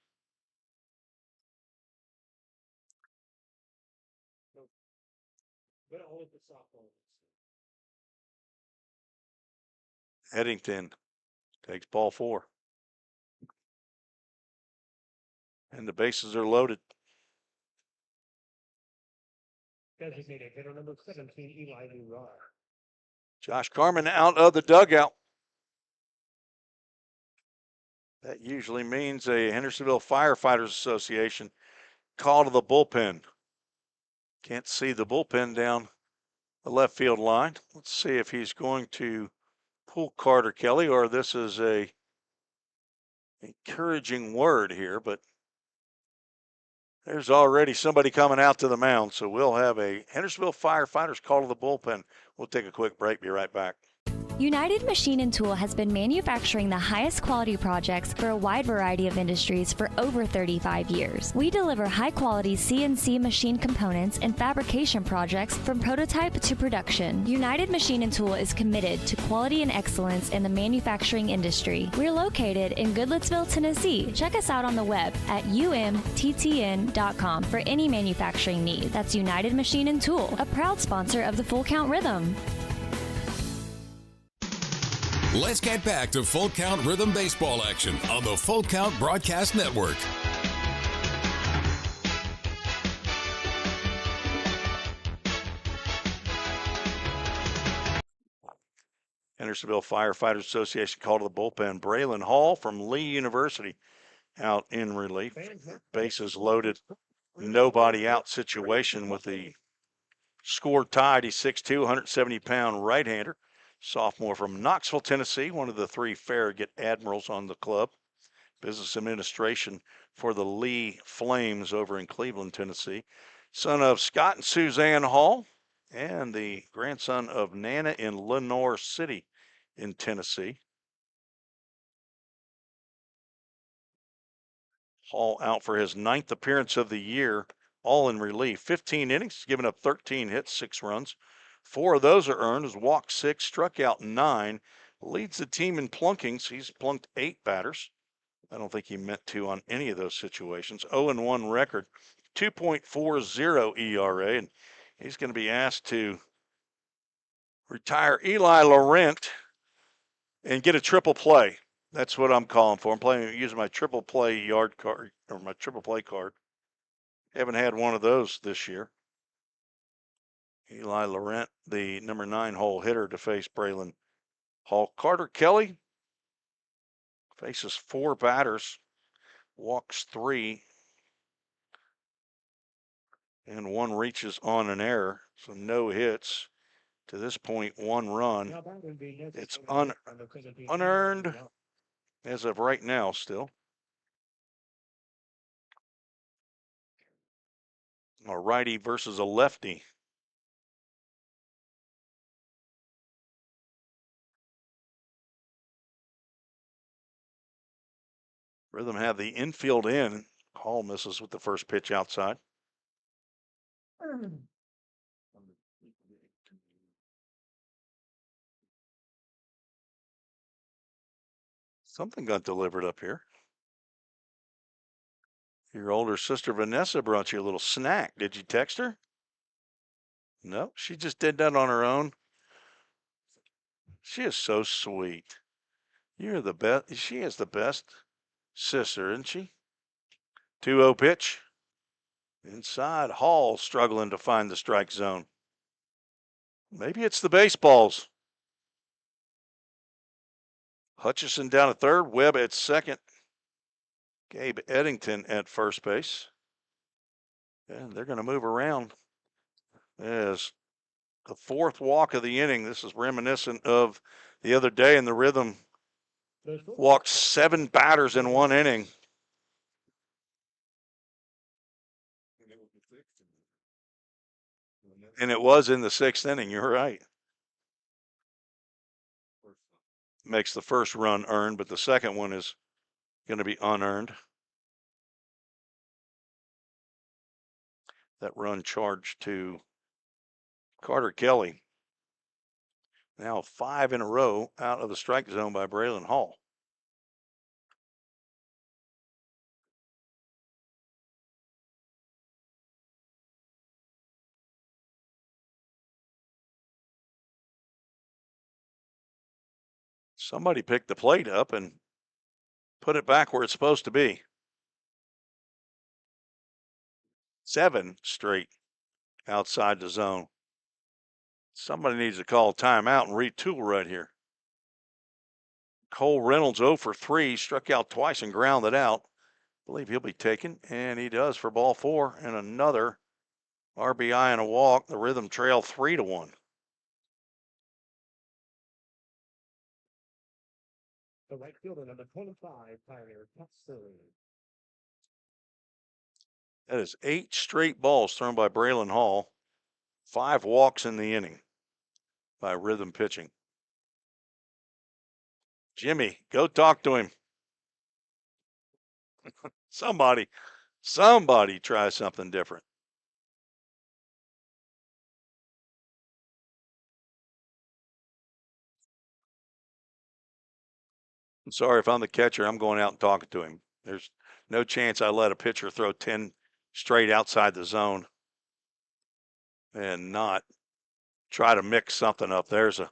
Eddington takes ball 4. And the bases are loaded. Designated hitter number 17, Eli Durar. Josh Carmen out of the dugout. That usually means a Hendersonville Firefighters Association call to the bullpen. Can't see the bullpen down the left field line. Let's see if he's going to pull Carter Kelly, or this is a encouraging word here, but there's already somebody coming out to the mound, so we'll have a Hendersonville Firefighters call to the bullpen. We'll take a quick break, be right back. United Machine and Tool has been manufacturing the highest quality projects for a wide variety of industries for over 35 years. We deliver high-quality CNC machine components and fabrication projects from prototype to production. United Machine and Tool is committed to quality and excellence in the manufacturing industry. We're located in Goodlettsville, Tennessee. Check us out on the web at umttn.com for any manufacturing need. That's United Machine and Tool, a proud sponsor of the Full Count Rhythm. Let's get back to Full Count Rhythm baseball action on the Full Count Broadcast Network. Hendersonville Firefighters Association called to the bullpen. Braylon Hall from Lee University out in relief. Bases loaded, nobody out situation with the score tied. He's 6'2", 170-pound right-hander. Sophomore from Knoxville, Tennessee, one of the three Farragut Admirals on the club. Business administration for the Lee Flames over in Cleveland, Tennessee. Son of Scott and Suzanne Hall, and the grandson of Nana in Lenoir City in Tennessee. Hall out for his 9th appearance of the year, all in relief. 15 innings, given up 13 hits, 6 runs. 4 of those are earned, has walked 6, struck out 9, leads the team in plunkings. He's plunked 8 batters. I don't think he meant to on any of those situations. 0-1 record, 2.40 ERA, and he's going to be asked to retire Eli Laurent and get a triple play. That's what I'm calling for. I'm using my triple play yard card, or my triple play card. Haven't had one of those this year. Eli Laurent, the number 9 hole hitter, to face Braylon Hall. Carter Kelly faces 4 batters, walks 3, and 1 reaches on an error. So no hits. To this point, 1 run. It's unearned as of right now still. A righty versus a lefty. Rhythm have the infield in. Hall misses with the first pitch outside. Something got delivered up here. Your older sister Vanessa brought you a little snack. Did you text her? No, she just did that on her own. She is so sweet. You're the best. She is the best sister, isn't she? 2-0 pitch. Inside, Hall struggling to find the strike zone. Maybe it's the baseballs. Hutchison down at third, Webb at second. Gabe Eddington at first base. And they're going to move around. As the 4th walk of the inning. This is reminiscent of the other day in the Rhythm. Walked 7 batters in 1 inning. And it was in the 6th inning. You're right. Makes the first run earned, but the second one is going to be unearned. That run charged to Carter Kelly. Now 5 in a row out of the strike zone by Braylon Hall. Somebody picked the plate up and put it back where it's supposed to be. 7 straight outside the zone. Somebody needs to call timeout and retool right here. Cole Reynolds 0 for 3, struck out twice and grounded out. I believe he'll be taken, and he does for ball 4, and another RBI and a walk. The Rhythm trail 3-1. The right fielder, number 25, Tyler Tutson. That is 8 straight balls thrown by Braylon Hall. 5 walks in the inning by Rhythm pitching. Jimmy, go talk to him. Somebody try something different. I'm sorry if I'm the catcher, I'm going out and talking to him. There's no chance I let a pitcher throw 10 straight outside the zone and not try to mix something up. There's a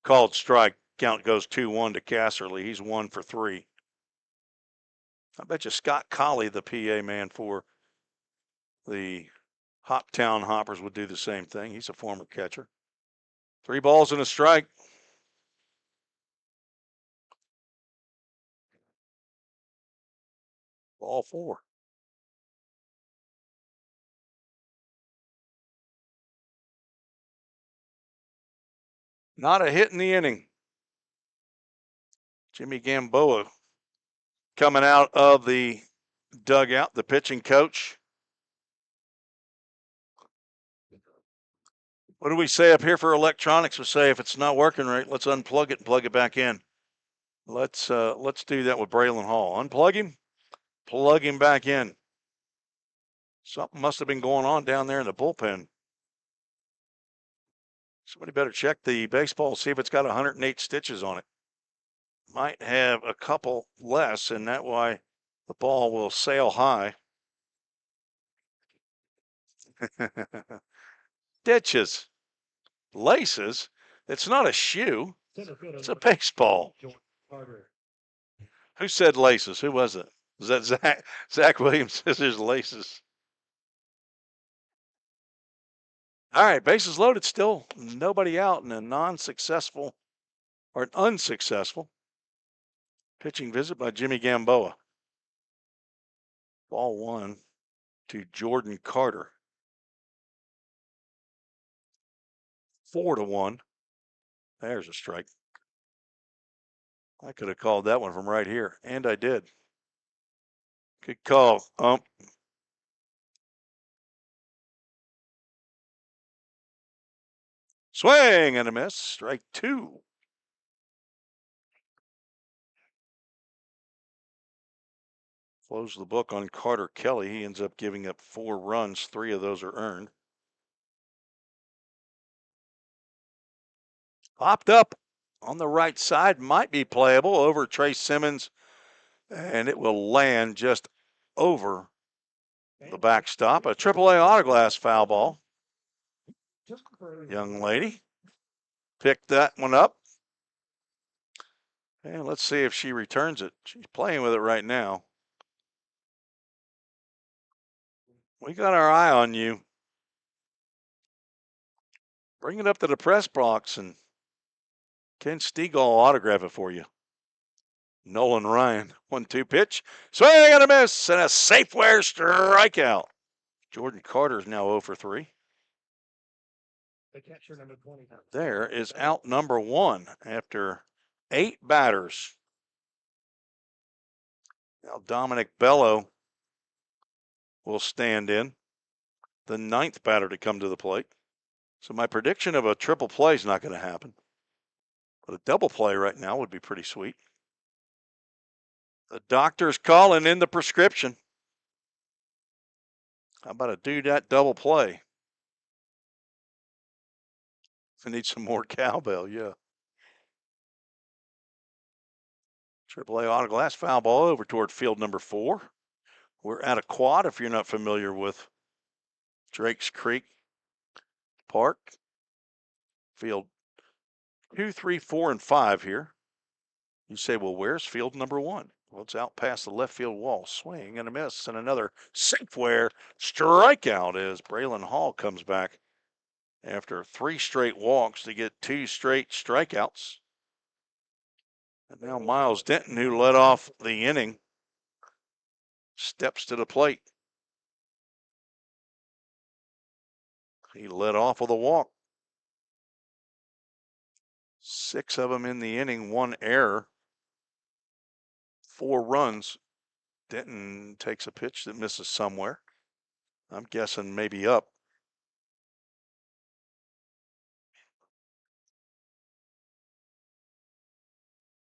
called strike. Count goes 2-1 to Casserly. He's 1 for 3. I bet you Scott Colley, the PA man for the Hoptown Hoppers, would do the same thing. He's a former catcher. 3 balls and a strike. Ball 4. Not a hit in the inning. Jimmy Gamboa coming out of the dugout, the pitching coach. What do we say up here for electronics? We say if it's not working right, let's unplug it and plug it back in. Let's do that with Braylon Hall. Unplug him, plug him back in. Something must have been going on down there in the bullpen. Somebody better check the baseball, see if it's got 108 stitches on it. Might have a couple less, and that's why the ball will sail high. Stitches, laces. It's not a shoe. It's a baseball. Who said laces? Who was it? Was that Zach Williams says there's laces. All right, bases loaded, still nobody out in a non-successful or an unsuccessful pitching visit by Jimmy Gamboa. Ball 1 to Jordan Carter. 4-1. There's a strike. I could have called that one from right here, and I did. Good call, ump. Swing and a miss. Strike 2. Close the book on Carter Kelly. He ends up giving up 4 runs. 3 of those are earned. Popped up on the right side. Might be playable over Trey Simmons. And it will land just over the backstop. A AAA autoglass foul ball. Young lady picked that one up. And let's see if she returns it. She's playing with it right now. We got our eye on you. Bring it up to the press box and Ken Stegall will autograph it for you. Nolan Ryan, 1-2 pitch. Swing and a miss and a Safeware strikeout. Jordan Carter is now 0 for 3. There is out number 1 after 8 batters. Now Dominic Bello will stand in, the 9th batter to come to the plate. So my prediction of a triple play is not going to happen. But a double play right now would be pretty sweet. The doctor's calling in the prescription. How about a do that double play? I need some more cowbell, yeah. AAA autoglass foul ball over toward field number 4. We're at a quad if you're not familiar with Drakes Creek Park. Field 2, 3, 4, and 5 here. You say, well, where's field number 1? Well, it's out past the left field wall. Swing and a miss, and another Safeware strikeout as Braylon Hall comes back after 3 straight walks to get 2 straight strikeouts. And now Miles Denton, who led off the inning, steps to the plate. He led off with a walk. 6 of them in the inning, 1 error, 4 runs. Denton takes a pitch that misses somewhere. I'm guessing maybe up.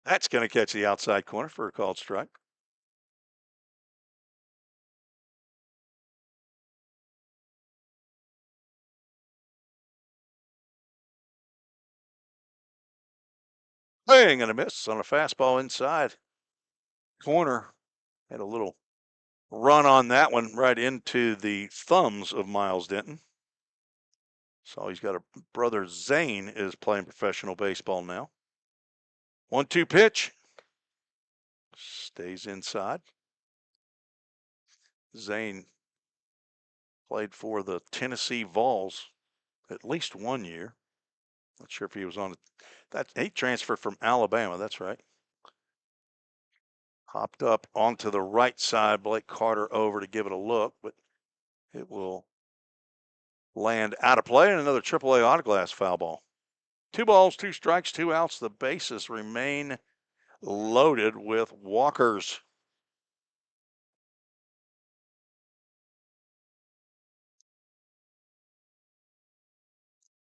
That's going to catch the outside corner for a called strike. Swing and a miss on a fastball inside corner. Had a little run on that one right into the thumbs of Miles Denton. So he's got a brother Zane is playing professional baseball now. 1-2 pitch. Stays inside. Zane played for the Tennessee Vols at least 1 year. Not sure if he was on that. He transferred from Alabama. That's right. Hopped up onto the right side. Blake Carter over to give it a look, but it will land out of play and another AAA autoglass foul ball. 2 balls, 2 strikes, 2 outs. The bases remain loaded with walkers.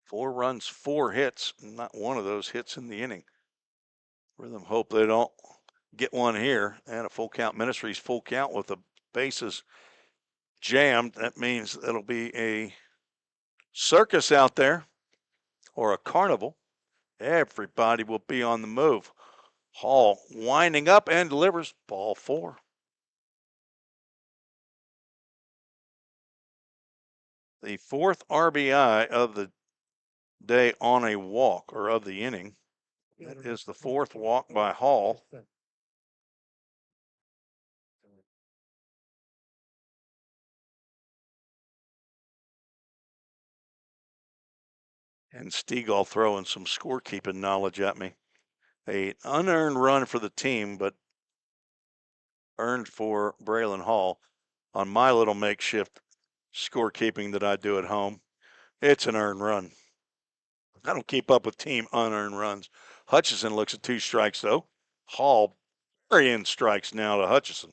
Four runs, 4 hits. Not one of those hits in the inning. Rhythm hope they don't get one here. And a full count Ministries full count with the bases jammed. That means it'll be a circus out there or a carnival. Everybody will be on the move. Hall winding up and delivers ball 4. The 4th RBI of the day on a walk, or of the inning. That is the 4th walk by Hall. And Stegall throwing some scorekeeping knowledge at me. An unearned run for the team, but earned for Braylon Hall on my little makeshift scorekeeping that I do at home. It's an earned run. I don't keep up with team unearned runs. Hutchison looks at 2 strikes, though. Hall burying strikes now to Hutchison.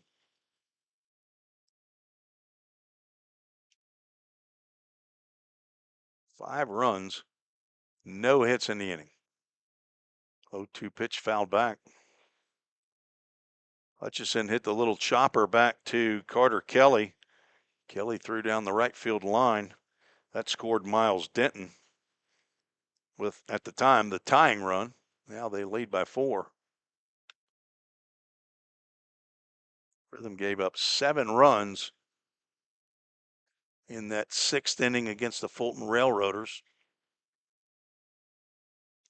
Five runs, no hits in the inning. 0-2 pitch fouled back. Hutchison hit the little chopper back to Carter Kelly. Kelly threw down the right field line. That scored Miles Denton with, at the time, the tying run. Now they lead by 4. Rhythm gave up 7 runs in that 6th inning against the Fulton Railroaders.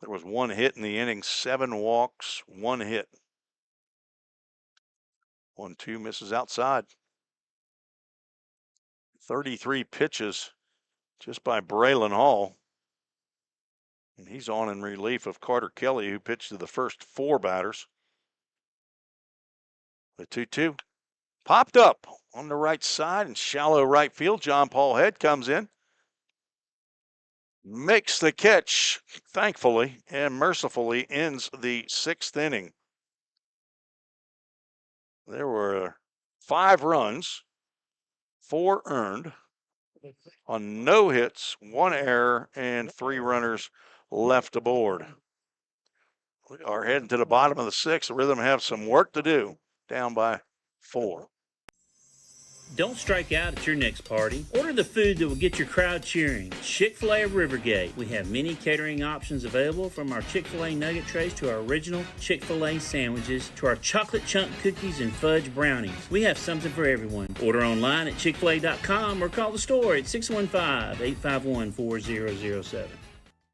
There was 1 hit in the inning, 7 walks, 1 hit. 1-2 misses outside. 33 pitches just by Braylon Hall. And he's on in relief of Carter Kelly, who pitched to the first 4 batters. The 2-2 popped up on the right side in shallow right field. John Paul Head comes in, makes the catch, thankfully, and mercifully ends the 6th inning. There were 5 runs, 4 earned, on no hits, 1 error, and 3 runners left aboard. We are heading to the bottom of the 6th. The Rhythm have some work to do, down by 4. Don't strike out at your next party. Order the food that will get your crowd cheering. Chick-fil-A of Rivergate. We have many catering options available, from our Chick-fil-A nugget trays to our original Chick-fil-A sandwiches to our chocolate chunk cookies and fudge brownies. We have something for everyone. Order online at chickfil-a.com or call the store at 615-851-4007.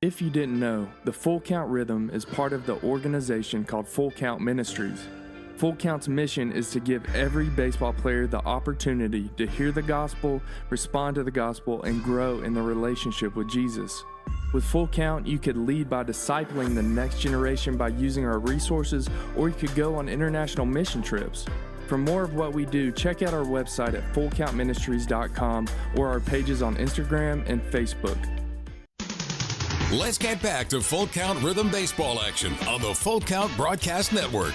If you didn't know, the Full Count Rhythm is part of the organization called Full Count Ministries. Full Count's mission is to give every baseball player the opportunity to hear the gospel, respond to the gospel, and grow in the relationship with Jesus. With Full Count, you could lead by discipling the next generation by using our resources, or you could go on international mission trips. For more of what we do, check out our website at fullcountministries.com or our pages on Instagram and Facebook. Let's get back to Full Count Rhythm Baseball action on the Full Count Broadcast Network.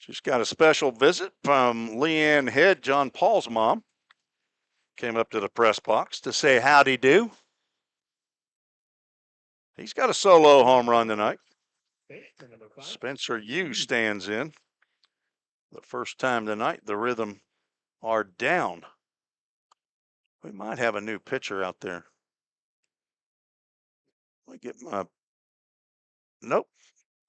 Just got a special visit from Leanne Head, John Paul's mom. came up to the press box to say howdy do. He's got a solo home run tonight. Spencer Yu stands in. The first time tonight, the Rhythm are down. We might have a new pitcher out there. Let me get my. Nope.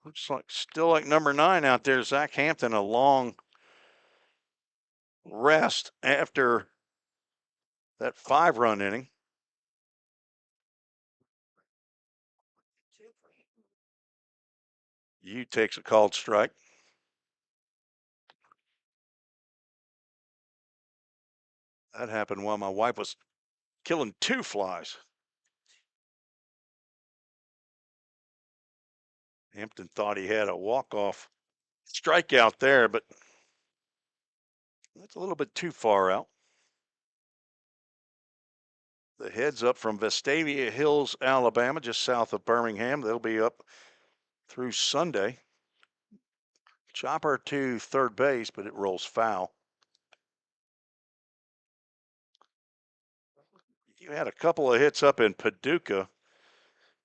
Looks like still like number 9 out there. Zach Hampton, a long rest after that 5-run inning. Yu takes a called strike. That happened while my wife was killing 2 flies. Hampton thought he had a walk-off strikeout there, but that's a little bit too far out. The heads up from Vestavia Hills, Alabama, just south of Birmingham. They'll be up through Sunday. Chopper to third base, but it rolls foul. You had a couple of hits up in Paducah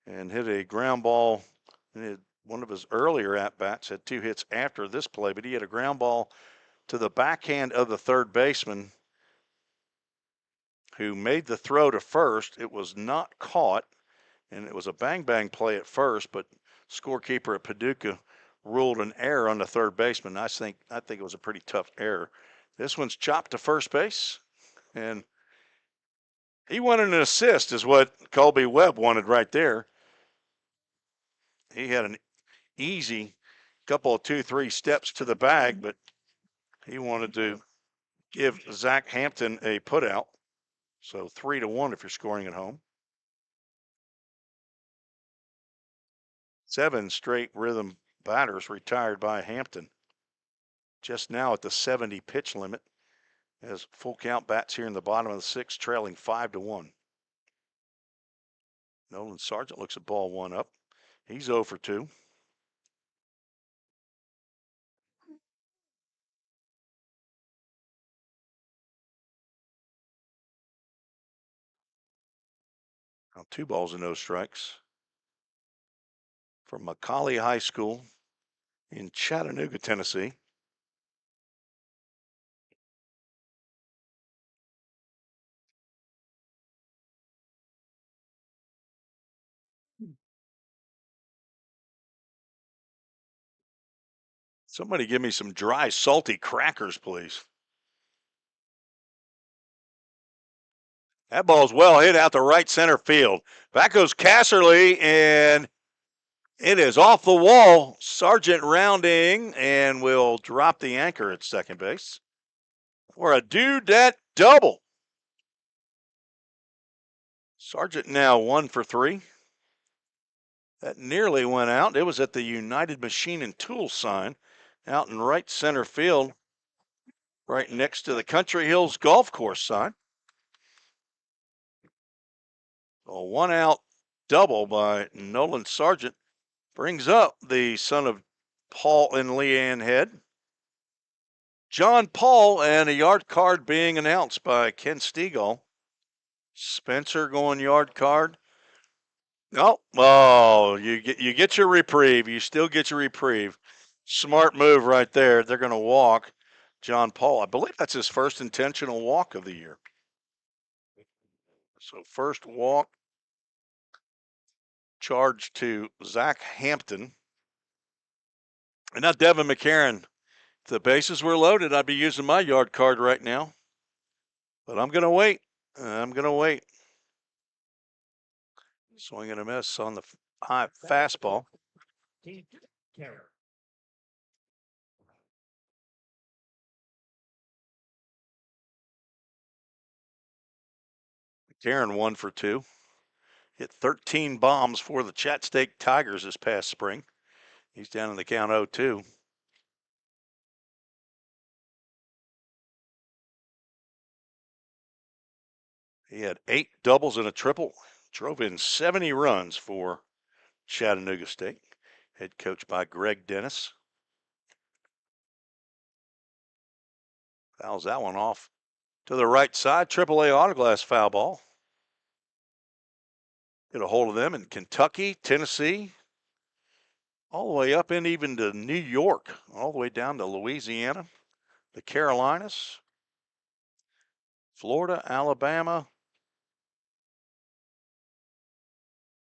and hit a ground ball. One of his earlier at-bats had 2 hits after this play, but he had a ground ball to the backhand of the third baseman who made the throw to first. It was not caught, and it was a bang-bang play at first, but scorekeeper at Paducah ruled an error on the third baseman. I think it was a pretty tough error. This one's chopped to first base, and he wanted an assist is what Colby Webb wanted right there. He had an easy couple of 2-3 steps to the bag, but he wanted to give Zach Hampton a putout. So 3-1 if you're scoring at home. 7 straight Rhythm batters retired by Hampton. Just now at the 70 pitch limit as full count bats here in the bottom of the 6th, trailing 5-1. Nolan Sargent looks at ball 1 up. He's 0 for 2. Now 2 balls and no strikes from Macaulay High School in Chattanooga, Tennessee. Somebody give me some dry, salty crackers, please. That ball's well hit out to right center field. Back goes Casserly, and it is off the wall. Sargent rounding, and will drop the anchor at second base. Or a dudette double. Sargent now 1 for 3. That nearly went out. It was at the United Machine and Tool sign out in right center field, right next to the Country Hills Golf Course sign. A 1-out double by Nolan Sargent brings up the son of Paul and Leanne Head, John Paul, and a yard card being announced by Ken Stegall. Spencer going yard card. Oh, you get your reprieve. You still get your reprieve. Smart move right there. They're going to walk John Paul. I believe that's his first intentional walk of the year. So first walk charge to Zach Hampton. And now Devin McCarron. If the bases were loaded, I'd be using my yard card right now. But I'm going to wait. Swing and a miss on the high fastball. McCarron 1 for 2. Hit 13 bombs for the Chatsteak Tigers this past spring. He's down in the count 0-2. He had 8 doubles and a triple. Drove in 70 runs for Chattanooga State. Head coached by Greg Dennis. Fouls that one off to the right side. AAA Autoglass foul ball. Get a hold of them in Kentucky, Tennessee, all the way up and even to New York, all the way down to Louisiana, the Carolinas, Florida, Alabama,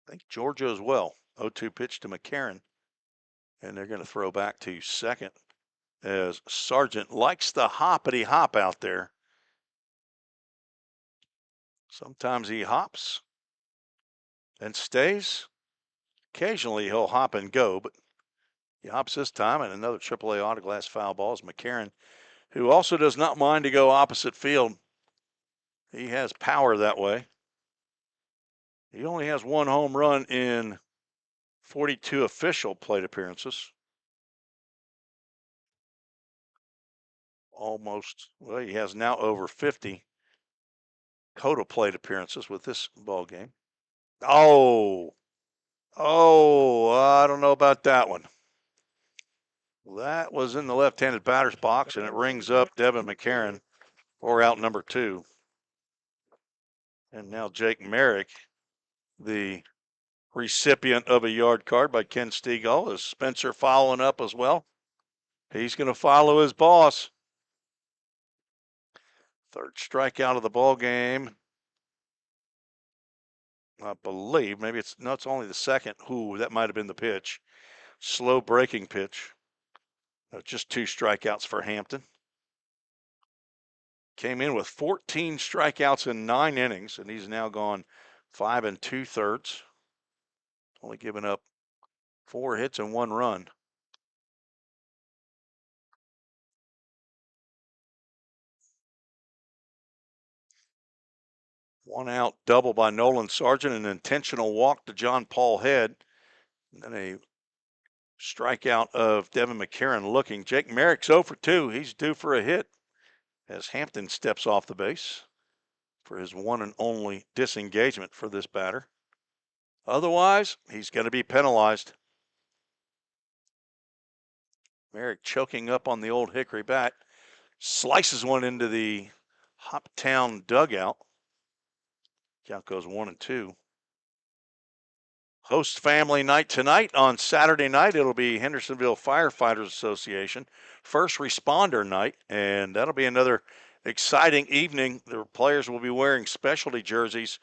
I think Georgia as well. 0-2 pitch to McCarron. And they're going to throw back to second as Sargent likes the hoppity hop out there. Sometimes he hops and stays. Occasionally he'll hop and go, but he hops this time, and another AAA Autoglass foul ball is McCarron, who also does not mind to go opposite field. He has power that way. He only has one home run in 42 official plate appearances. Almost, well, he has now over 50 total plate appearances with this ball game. Oh, I don't know about that one. That was in the left-handed batter's box, and it rings up Devin McCarron for out number 2. And now Jake Merrick, the recipient of a yard card by Ken Stegall. Is Spencer following up as well? He's going to follow his boss. Third strikeout of the ball game. I believe maybe it's only the second. Ooh, that might have been the pitch. Slow breaking pitch. Just 2 strikeouts for Hampton. Came in with 14 strikeouts in 9 innings, and he's now gone 5 2/3. Only given up 4 hits and 1 run. One out double by Nolan Sargent, an intentional walk to John Paul Head, and then a strikeout of Devin McCarron looking. Jake Merrick's 0 for 2. He's due for a hit as Hampton steps off the base for his one and only disengagement for this batter. Otherwise, he's going to be penalized. Merrick choking up on the old hickory bat, slices one into the Hoptown dugout. Count goes 1-2. Host family night tonight. On Saturday night, it'll be Hendersonville Firefighters Association first responder night, and that'll be another exciting evening. The players will be wearing specialty jerseys,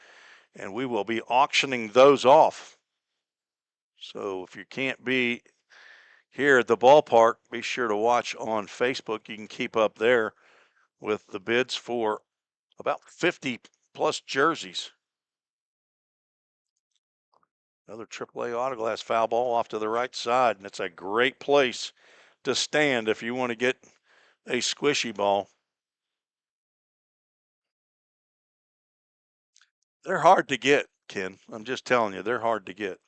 and we will be auctioning those off. So if you can't be here at the ballpark, be sure to watch on Facebook. You can keep up there with the bids for about 50 plus jerseys. Another AAA Autoglass foul ball off to the right side, and it's a great place to stand if you want to get a squishy ball. They're hard to get, Ken. I'm just telling you, they're hard to get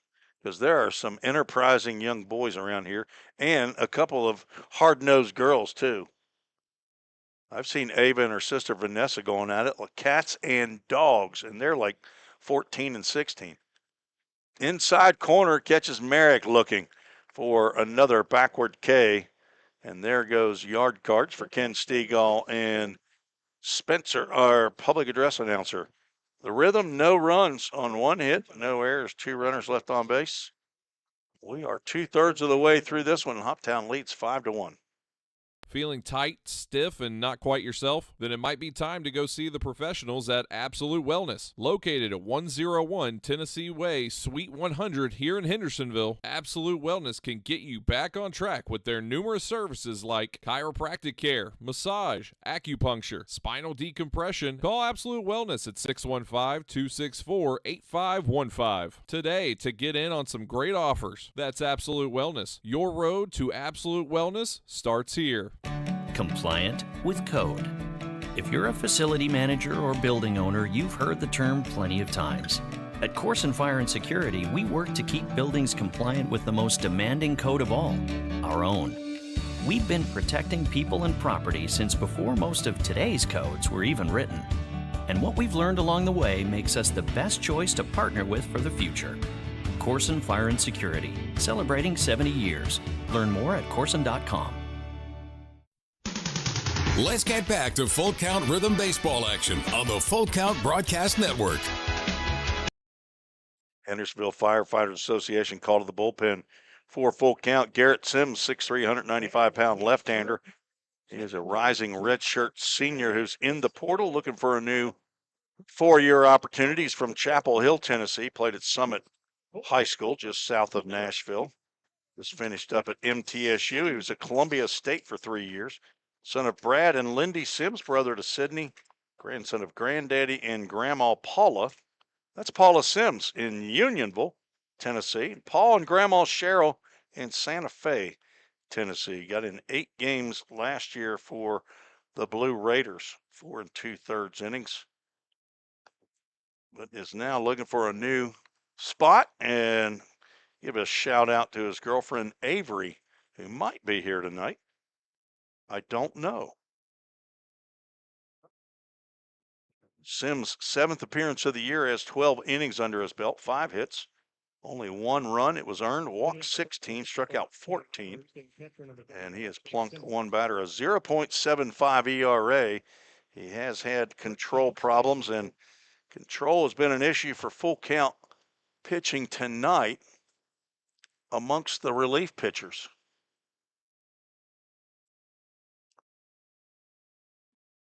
because there are some enterprising young boys around here and a couple of hard-nosed girls, too. I've seen Ava and her sister Vanessa going at it like cats and dogs, and they're like 14 and 16. Inside corner catches Merrick looking for another backward K. And there goes yard cards for Ken Stegall and Spencer, our public address announcer. The Rhythm, no runs on 1 hit, no errors, 2 runners left on base. We are 2/3 of the way through this one. Hoptown leads 5-1. Feeling tight, stiff, and not quite yourself? Then it might be time to go see the professionals at Absolute Wellness. Located at 101 Tennessee Way, Suite 100 here in Hendersonville, Absolute Wellness can get you back on track with their numerous services like chiropractic care, massage, acupuncture, spinal decompression. Call Absolute Wellness at 615-264-8515 today to get in on some great offers. That's Absolute Wellness. Your road to absolute wellness starts here. Compliant with code. If you're a facility manager or building owner, you've heard the term plenty of times. At Corson Fire and Security, we work to keep buildings compliant with the most demanding code of all, our own. We've been protecting people and property since before most of today's codes were even written. And what we've learned along the way makes us the best choice to partner with for the future. Corson Fire and Security, celebrating 70 years. Learn more at corson.com. Let's get back to Full Count Rhythm Baseball action on the Full Count Broadcast Network. Hendersonville Firefighters Association called to the bullpen for Full Count. Garrett Sims, 6'3", 195-pound left-hander. He is a rising redshirt senior who's in the portal looking for a new 4-year opportunity. He's from Chapel Hill, Tennessee. Played at Summit High School just south of Nashville. Just finished up at MTSU. He was at Columbia State for 3 years. Son of Brad and Lindy Sims, brother to Sydney. Grandson of Granddaddy and Grandma Paula. That's Paula Sims in Unionville, Tennessee. Paul and Grandma Cheryl in Santa Fe, Tennessee. Got in 8 games last year for the Blue Raiders, 4 2/3 innings. But is now looking for a new spot, and give a shout out to his girlfriend Avery, who might be here tonight. I don't know. Sims' 7th appearance of the year, has 12 innings under his belt, 5 hits, only 1 run. It was earned, walked 16, struck out 14, and he has plunked 1 batter, a 0.75 ERA. He has had control problems, and control has been an issue for Full Count pitching tonight amongst the relief pitchers.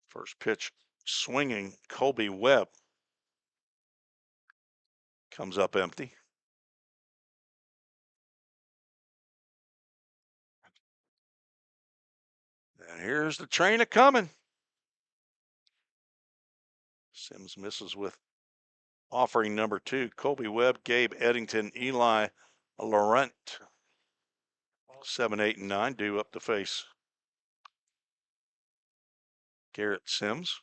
First pitch swinging, Colby Webb comes up empty. And here's the train a-coming. Sims misses with offering number 2. Colby Webb, Gabe Eddington, Eli Laurent. 7, 8, and 9 due up to face Garrett Sims.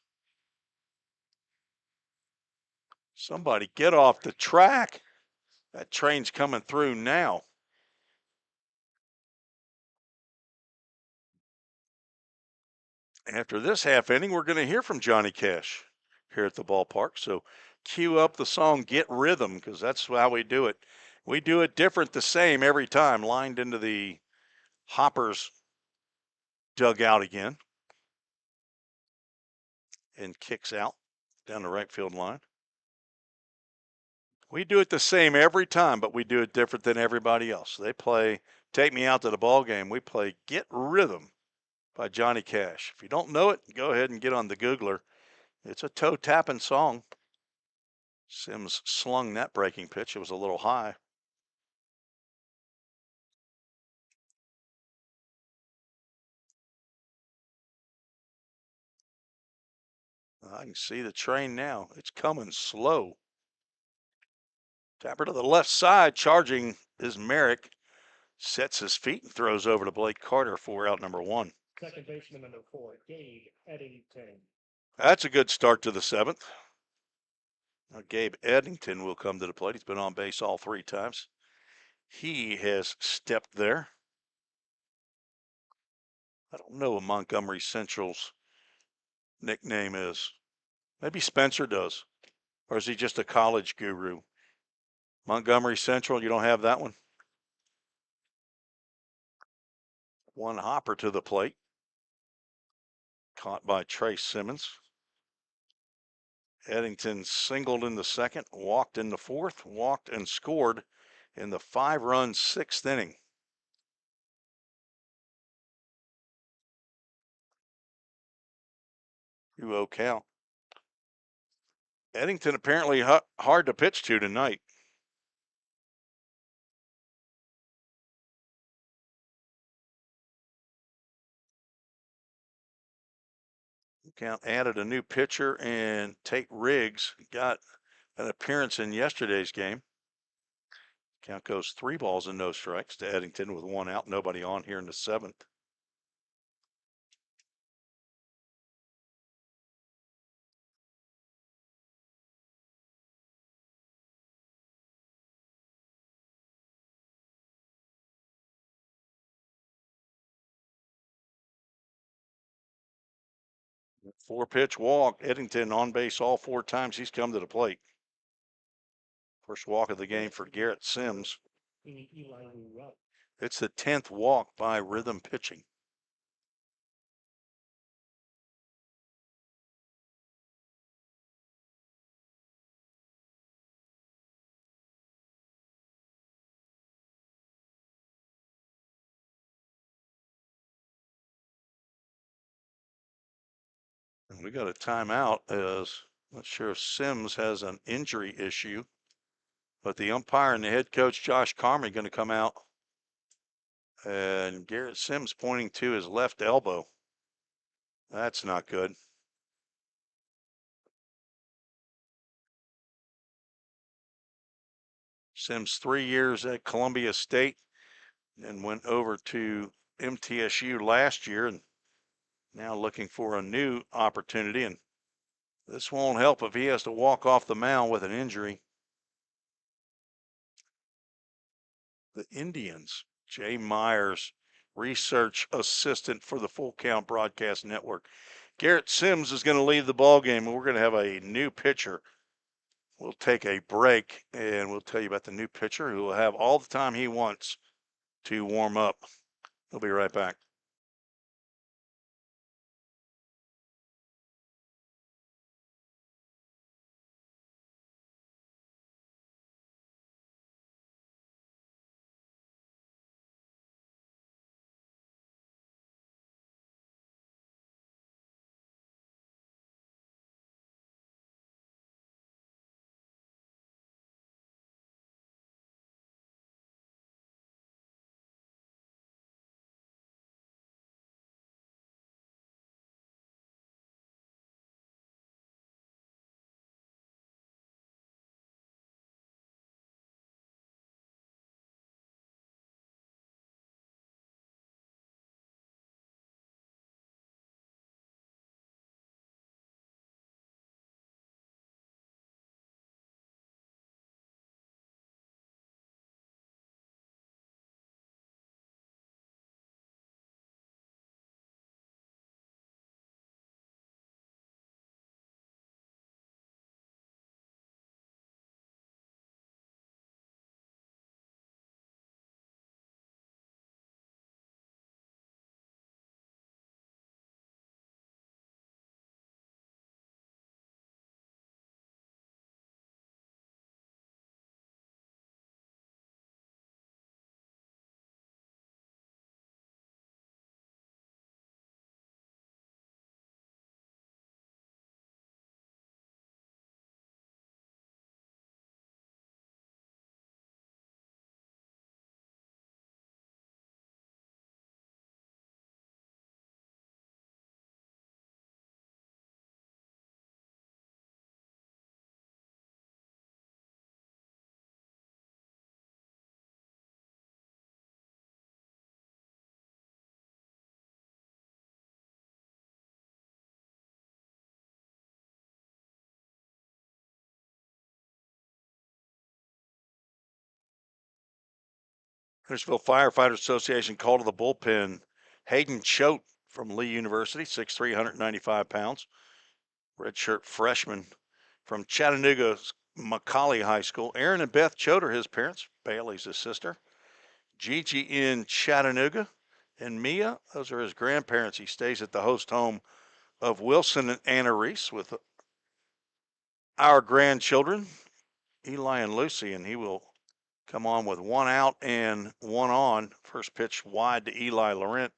Somebody get off the track. That train's coming through now. After this half inning, we're going to hear from Johnny Cash here at the ballpark. So cue up the song Get Rhythm, because that's how we do it. We do it different, the same every time, lined into the Hoppers dugout again. And kicks out down the right field line. We do it the same every time, but we do it different than everybody else. They play Take Me Out to the Ball Game. We play Get Rhythm by Johnny Cash. If you don't know it, go ahead and get on the Googler. It's a toe-tapping song. Sims slung that breaking pitch. It was a little high. I can see the train now. It's coming slow. Tapper to the left side, charging is Merrick. Sets his feet and throws over to Blake Carter for out number 1. Second baseman number 4, Gabe Eddington. That's a good start to the 7th. Now Gabe Eddington will come to the plate. He's been on base all 3 times. He has stepped there. I don't know what Montgomery Central's nickname is. Maybe Spencer does. Or is he just a college guru? Montgomery Central, you don't have that one? 1 hopper to the plate. Caught by Trace Simmons. Eddington singled in the 2nd, walked in the 4th, walked and scored in the 5-run 6th inning. 2-0 count. Eddington apparently hard to pitch to tonight. Count added a new pitcher, and Tate Riggs got an appearance in yesterday's game. Count goes 3 balls and no strikes to Eddington with 1 out, nobody on here in the 7th. Four-pitch walk. Eddington on base all 4 times he's come to the plate. First walk of the game for Garrett Sims. It's the 10th walk by Rhythm Pitching. We got a timeout as not sure if Sims has an injury issue, but the umpire and the head coach, Josh Carmy, going to come out. And Garrett Sims pointing to his left elbow. That's not good. Sims 3 years at Columbia State and went over to MTSU last year and now looking for a new opportunity. And this won't help if he has to walk off the mound with an injury. The Indians, Jay Myers, research assistant for the Full Count Broadcast Network. Garrett Sims is going to lead the ball game, and we're going to have a new pitcher. We'll take a break, and we'll tell you about the new pitcher who will have all the time he wants to warm up. We'll be right back. Huntersville Firefighter Association called to the bullpen. Hayden Choate from Lee University, 6'3", 195 pounds. Redshirt freshman from Chattanooga's Macaulay High School. Aaron and Beth Choate are his parents. Bailey's his sister. Gigi in Chattanooga. And Mia, those are his grandparents. He stays at the host home of Wilson and Anna Reese with our grandchildren, Eli and Lucy, and he will come on with 1 out and 1 on. First pitch wide to Eli Laurent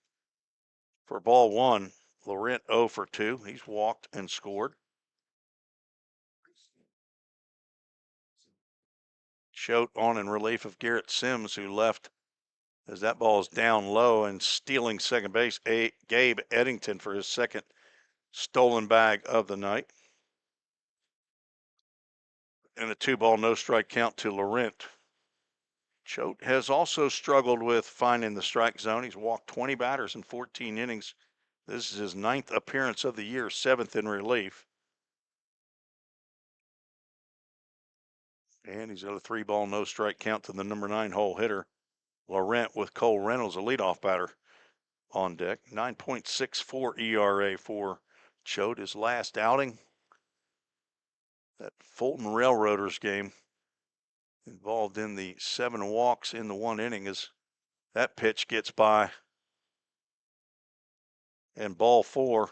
for ball 1. Laurent 0 for 2. He's walked and scored. Choate on in relief of Garrett Sims, who left as that ball is down low, and stealing second base, Gabe Eddington for his second stolen bag of the night. And a 2-ball, no strike count to Laurent. Choate has also struggled with finding the strike zone. He's walked 20 batters in 14 innings. This is his 9th appearance of the year, 7th in relief. And he's got a 3-ball, no strike count to the number 9 hole hitter, Laurent, with Cole Reynolds, a leadoff batter, on deck. 9.64 ERA for Choate. His last outing, that Fulton Railroaders game, involved in the 7 walks in the 1 inning, as that pitch gets by. And ball 4.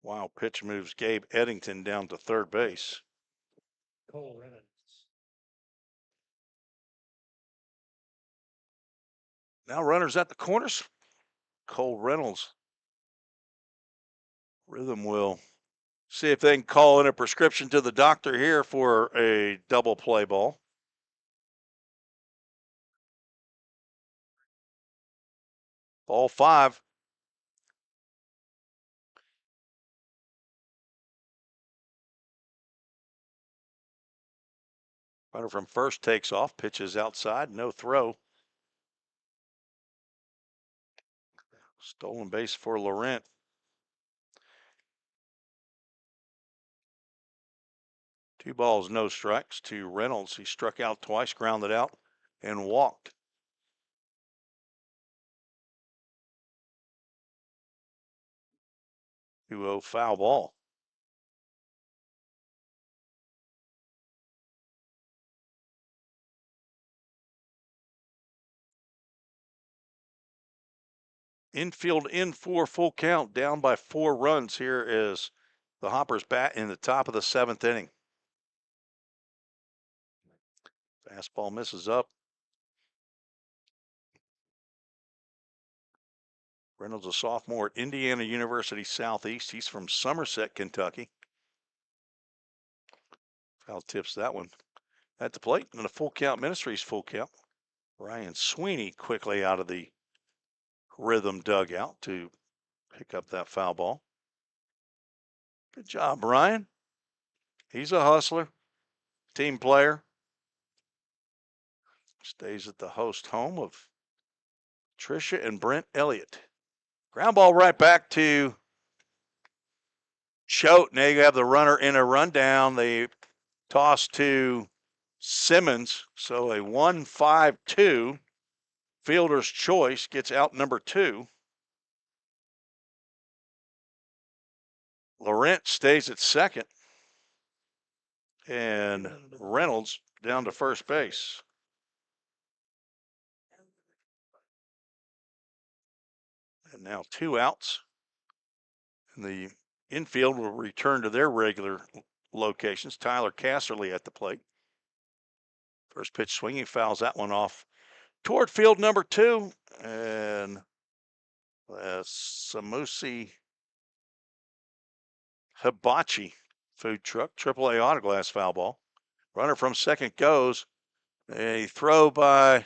Wow, pitch moves Gabe Eddington down to third base. Cole Reynolds. Now runners at the corners Cole Reynolds. Rhythm will see if they can call in a prescription to the doctor here for a double play ball. Ball 5. Runner from first takes off, pitches outside, no throw. Stolen base for Laurent. Two balls, no strikes to Reynolds. He struck out twice, grounded out, and walked. 2-0 foul ball. Infield in for full count, down by 4 runs. Here is the Hoppers bat in the top of the 7th inning. Fastball misses up. Reynolds, a sophomore at Indiana University Southeast. He's from Somerset, Kentucky. Foul tips that one. At the plate, and a full count Ministries full count. Ryan Sweeney quickly out of the Rhythm dugout to pick up that foul ball. Good job, Ryan. He's a hustler, team player. Stays at the host home of Tricia and Brent Elliott. Ground ball right back to Choate. Now you have the runner in a rundown. They toss to Simmons. So a 1-5-2. Fielder's choice gets out number 2. Laurent stays at second. And Reynolds down to first base. And now 2 outs. And the infield will return to their regular locations. Tyler Casserly at the plate. First pitch swinging, fouls that one off toward field number 2. And Samusi Hibachi food truck, AAA autoglass foul ball. Runner from second goes. A throw by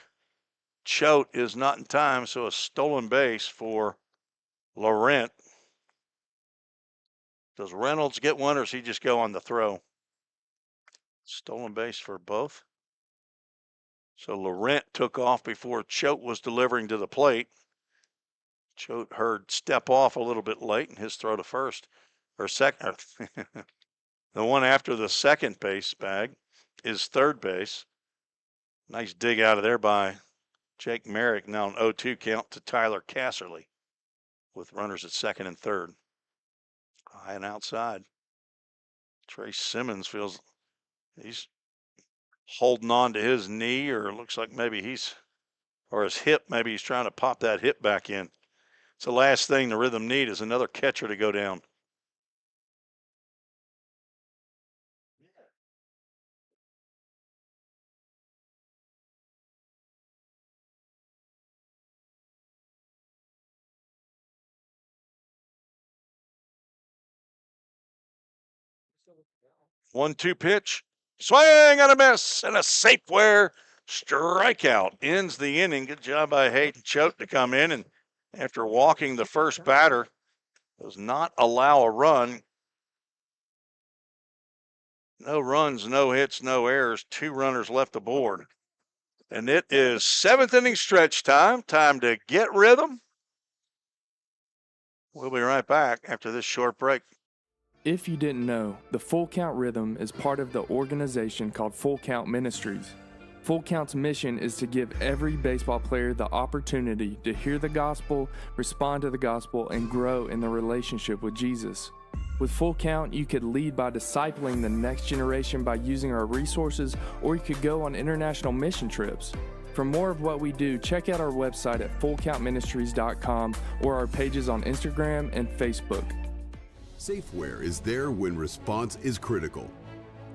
Choate is not in time, so a stolen base for Laurent. Does Reynolds get one, or does he just go on the throw? Stolen base for both. So Laurent took off before Choate was delivering to the plate. Choate heard step off a little bit late in his throw to first, or second. The one after the second base bag is third base. Nice dig out of there by Jake Merrick. Now an 0-2 count to Tyler Casserly with runners at second and third. High and outside. Trey Simmons feels he's holding on to his knee, or it looks like maybe or his hip, maybe he's trying to pop that hip back in. It's the last thing the Rhythm need is another catcher to go down. One-two pitch, swing and a miss, and a Safeware strikeout ends the inning. Good job by Hayden Choate to come in, and after walking the first batter, does not allow a run. No runs, no hits, no errors. 2 runners left aboard. And it is 7th inning stretch time. Time to get rhythm. We'll be right back after this short break. If you didn't know, the Full Count Rhythm is part of the organization called Full Count Ministries. Full Count's mission is to give every baseball player the opportunity to hear the gospel, respond to the gospel, and grow in the relationship with Jesus. With Full Count, you could lead by discipling the next generation by using our resources, or you could go on international mission trips. For more of what we do, check out our website at fullcountministries.com or our pages on Instagram and Facebook. Safeware is there when response is critical,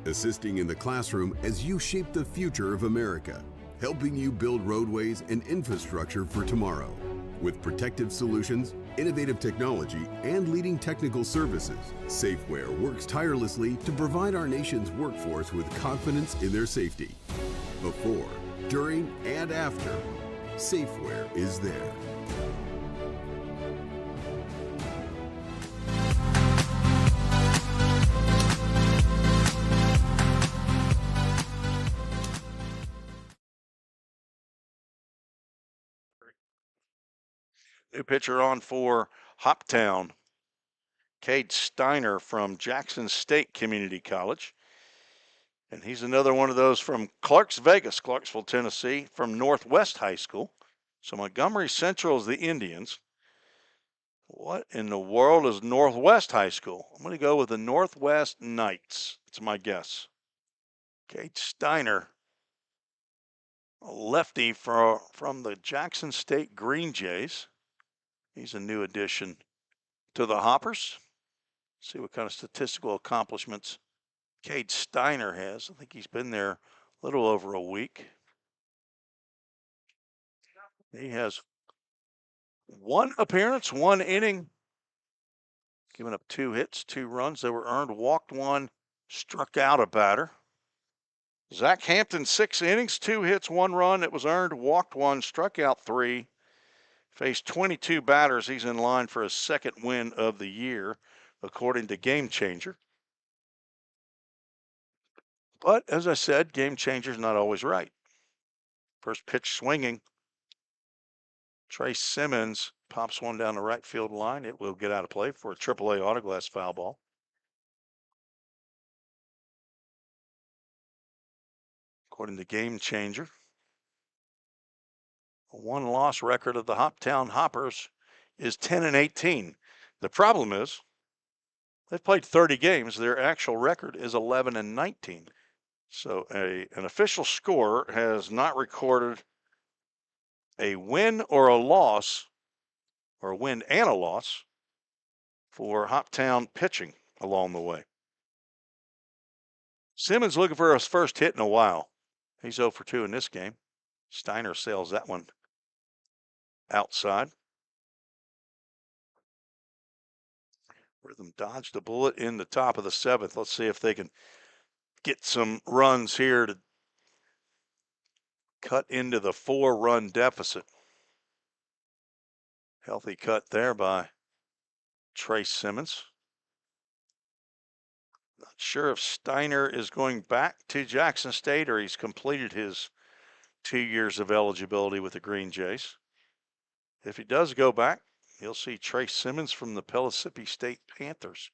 assisting in the classroom as you shape the future of America, helping you build roadways and infrastructure for tomorrow. With protective solutions, innovative technology, and leading technical services, Safeware works tirelessly to provide our nation's workforce with confidence in their safety. Before, during, and after, Safeware is there. New pitcher on for Hoptown, Cade Steiner from Jackson State Community College. And he's another one of those from Clarksville, Tennessee, from Northwest High School. So Montgomery Central is the Indians. What in the world is Northwest High School? I'm going to go with the Northwest Knights. That's my guess. Cade Steiner, a lefty from the Jackson State Green Jays. He's a new addition to the Hoppers. See what kind of statistical accomplishments Cade Steiner has. I think he's been there a little over a week. He has 1 appearance, 1 inning, giving up 2 hits, 2 runs. They were earned, walked 1, struck out a batter. Zach Hampton, 6 innings, 2 hits, 1 run. It was earned, walked 1, struck out 3. Faced 22 batters. He's in line for his 2nd win of the year, according to Game Changer. But as I said, Game Changer's not always right. First pitch swinging. Trey Simmons pops one down the right field line. It will get out of play for a AAA autoglass foul ball. According to Game Changer, a 1-loss record of the Hoptown Hoppers is 10-18. The problem is they've played 30 games. Their actual record is 11-19. So an official score has not recorded a win or a loss, or a win and a loss, for Hoptown pitching along the way. Simmons looking for his first hit in a while. He's 0 for 2 in this game. Steiner sails that one outside. Rhythm dodged a bullet in the top of the 7th. Let's see if they can get some runs here to cut into the 4-run deficit. Healthy cut there by Trace Simmons. Not sure if Steiner is going back to Jackson State or he's completed his 2 years of eligibility with the Green Jays. If he does go back, you'll see Trace Simmons from the Pellissippi State Panthers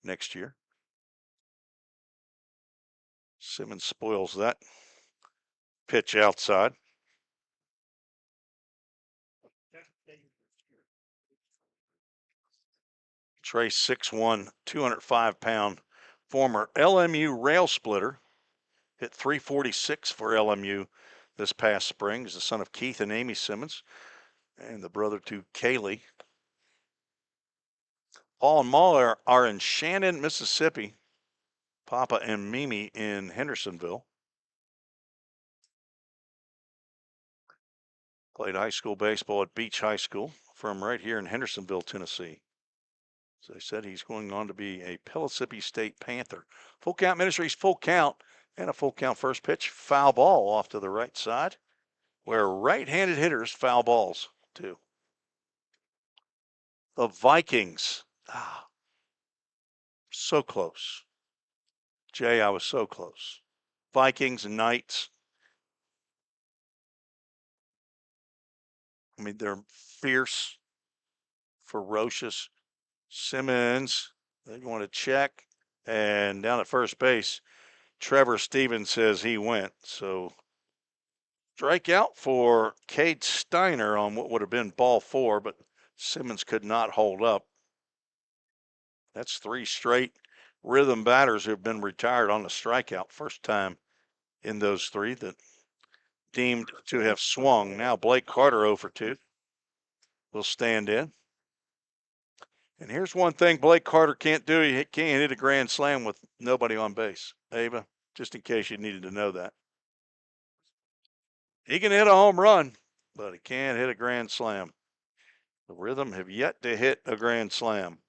next year. Simmons spoils that pitch outside. Trace 6'1", 205-pound former LMU rail splitter. Hit .346 for LMU this past spring. He's the son of Keith and Amy Simmons and the brother to Kaylee. Paul and Ma are in Shannon, Mississippi. Papa and Mimi in Hendersonville. Played high school baseball at Beach High School from right here in Hendersonville, Tennessee. As I said, he's going on to be a Pellissippi State Panther. Full Count Ministries, full count, and a full count first pitch. Foul ball off to the right side, where right-handed hitters foul balls too. The Vikings. So close. Jay, I was so close. Vikings and Knights. I mean, they're fierce, ferocious. Simmons, they want to check. And down at first base, Trevor Stevens says he went. So strikeout for Cade Steiner on what would have been ball 4, but Simmons could not hold up. That's 3 straight rhythm batters who have been retired on the strikeout. First time in those 3 that deemed to have swung. Now Blake Carter 0 for 2 will stand in. And here's one thing Blake Carter can't do. He can't hit a grand slam with nobody on base. Ava, just in case you needed to know that. He can hit a home run, but he can't hit a grand slam. The Rhythm have yet to hit a grand slam.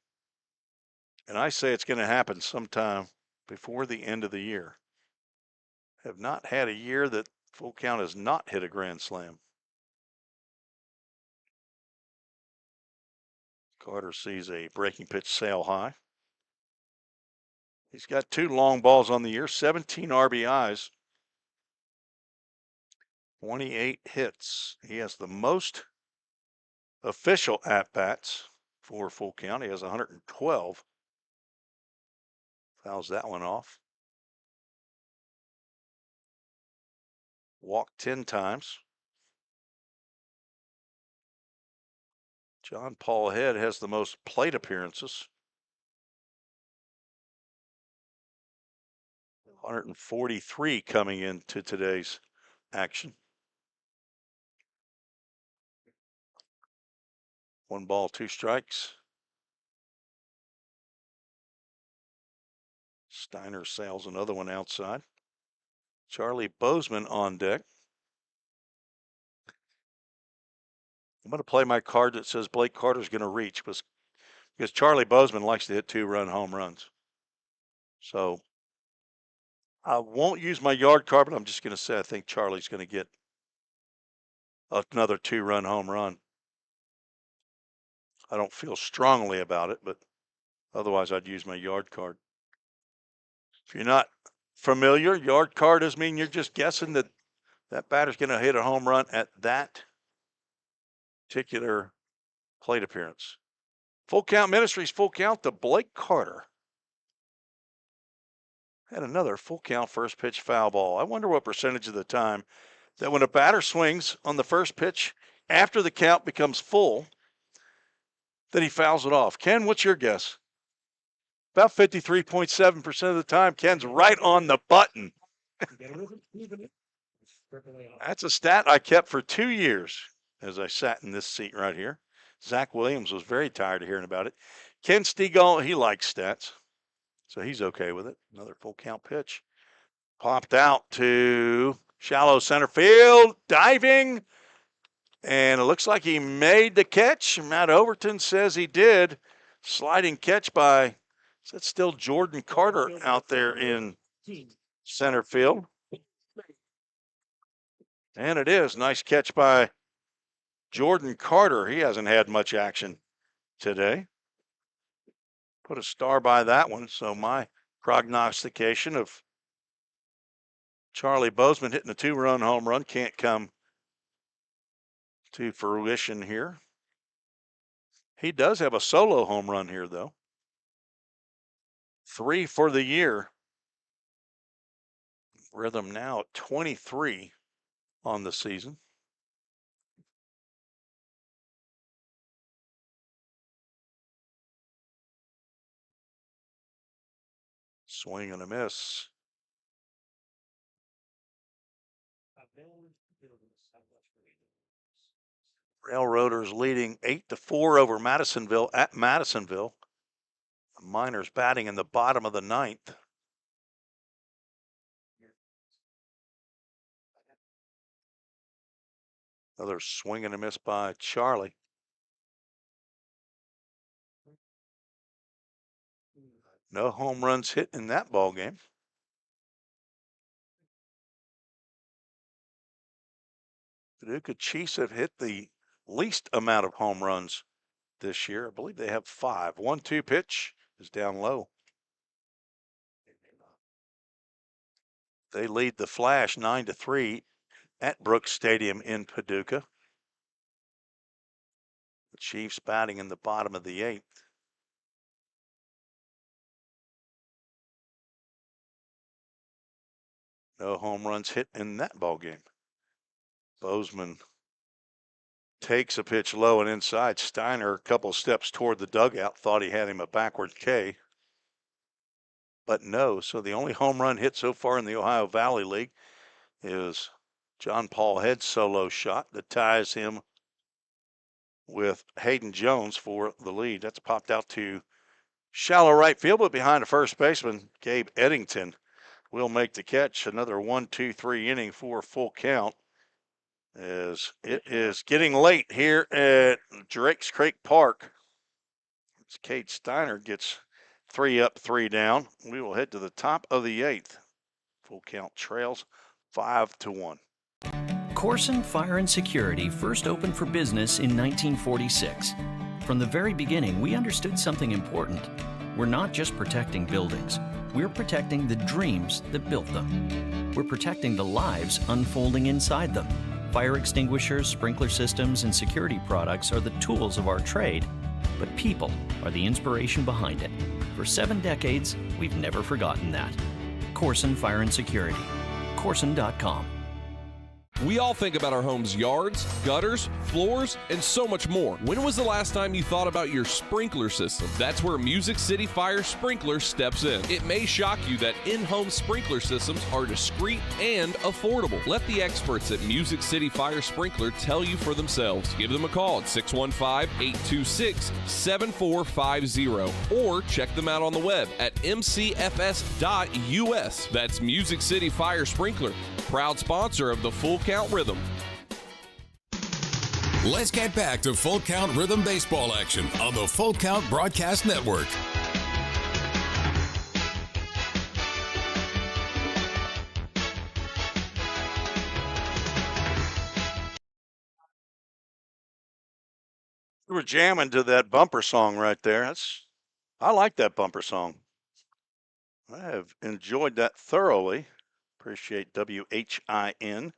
And I say it's going to happen sometime before the end of the year. Have not had a year that Full Count has not hit a grand slam. Carter sees a breaking pitch sail high. He's got 2 long balls on the year, 17 RBIs, 28 hits. He has the most official at-bats for Full Count. He has 112. Fouls that one off. Walked 10 times. John Paul Head has the most plate appearances. 143 coming into today's action. 1 ball, 2 strikes. Steiner sails another one outside. Charlie Bozeman on deck. I'm going to play my card that says Blake Carter's going to reach because Charlie Bozeman likes to hit 2-run home runs. So I won't use my yard card, but I'm just going to say I think Charlie's going to get another 2-run home run. I don't feel strongly about it, but otherwise I'd use my yard card. If you're not familiar, yard card does mean you're just guessing that that batter's going to hit a home run at that particular plate appearance. Full Count Ministries, Full Count to Blake Carter. Had another full count first pitch foul ball. I wonder what percentage of the time that when a batter swings on the first pitch after the count becomes full, that he fouls it off. Ken, what's your guess? About 53.7% of the time, Ken's right on the button. That's a stat I kept for 2 years as I sat in this seat right here. Zach Williams was very tired of hearing about it. Ken Stegall, he likes stats, so he's okay with it. Another full count pitch. Popped out to shallow center field, diving, and it looks like he made the catch. Matt Overton says he did. Sliding catch by, is that still Jordan Carter out there in center field? And it is. Nice catch by Jordan Carter. He hasn't had much action today. Put a star by that one. So my prognostication of Charlie Bozeman hitting a 2-run home run can't come to fruition here. He does have a solo home run here, though. 3 for the year. Rhythm now at 23 on the season. Swing and a miss. Railroaders leading 8-4 over Madisonville at Madisonville. The Miners batting in the bottom of the 9th. Another swing and a miss by Charlie. No home runs hit in that ball game. Paducah Chiefs have hit the least amount of home runs this year. I believe they have 5. 1-2 pitch is down low. They lead the Flash 9-3 at Brooks Stadium in Paducah. The Chiefs batting in the bottom of the 8th. No home runs hit in that ball game. Bozeman takes a pitch low and inside. Steiner, a couple steps toward the dugout, thought he had him a backward K. But no, so the only home run hit so far in the Ohio Valley League is John Paul Head's solo shot that ties him with Hayden Jones for the lead. That's popped out to shallow right field, but behind the first baseman, Gabe Eddington will make the catch. Another 1-2-3 inning for Full Count. as it is getting late here at Drakes Creek Park. As Cade Steiner gets 3 up, 3 down. We will head to the top of the 8th. Full Count trails 5-1. Corson Fire and Security first opened for business in 1946. From the very beginning, we understood something important. We're not just protecting buildings. We're protecting the dreams that built them. We're protecting the lives unfolding inside them. Fire extinguishers, sprinkler systems, and security products are the tools of our trade, but people are the inspiration behind it. For 7 decades, we've never forgotten that. Corson Fire and Security. Corson.com. We all think about our home's yards, gutters, floors, and so much more. When was the last time you thought about your sprinkler system? That's where Music City Fire Sprinkler steps in. It may shock you that in-home sprinkler systems are discreet and affordable. Let the experts at Music City Fire Sprinkler tell you for themselves. Give them a call at 615-826-7450 or check them out on the web at mcfs.us. That's Music City Fire Sprinkler, proud sponsor of the Full Count Rhythm. Let's get back to Full Count Rhythm baseball action on the Full Count Broadcast Network. We were jamming to that bumper song right there. I like that bumper song. I have enjoyed that thoroughly. Appreciate WHIN.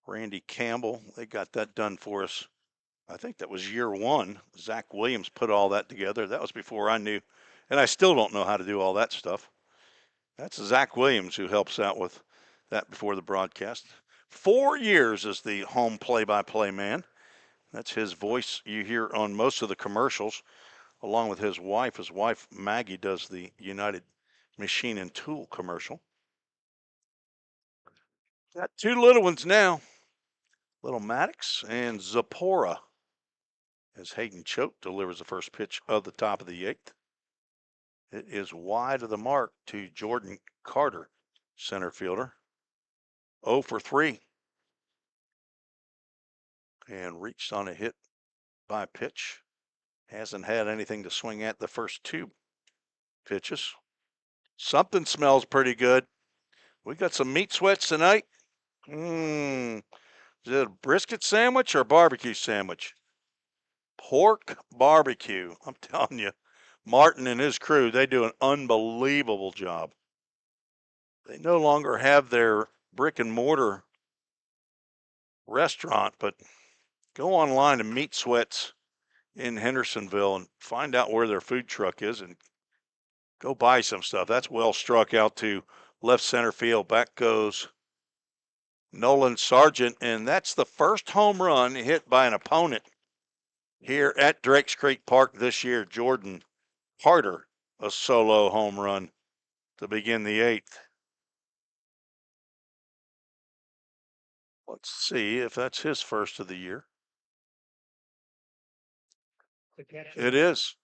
Randy Campbell, they got that done for us. I think that was year 1. Zach Williams put all that together. That was before I knew, and I still don't know how to do all that stuff. That's Zach Williams who helps out with that before the broadcast. 4 years as the home play-by-play man. That's his voice you hear on most of the commercials, along with his wife. His wife, Maggie, does the United Machine and Tool commercial. Got 2 little ones now. Little Maddox and Zipporah, as Hayden Choate delivers the first pitch of the top of the 8th. It is wide of the mark to Jordan Carter, center fielder. 0 for 3. And reached on a hit by pitch. Hasn't had anything to swing at the first 2 pitches. Something smells pretty good. We got some meat sweats tonight. Is it a brisket sandwich or a barbecue sandwich? Pork barbecue. I'm telling you, Martin and his crew, they do an unbelievable job. They no longer have their brick and mortar restaurant, but go online to Meat Sweats in Hendersonville and find out where their food truck is and go buy some stuff. That's well struck out to left center field. Back goes Nolan Sargent, and that's the first home run hit by an opponent here at Drakes Creek Park this year. Jordan Carter, a solo home run to begin the 8th. Let's see if that's his first of the year. It is.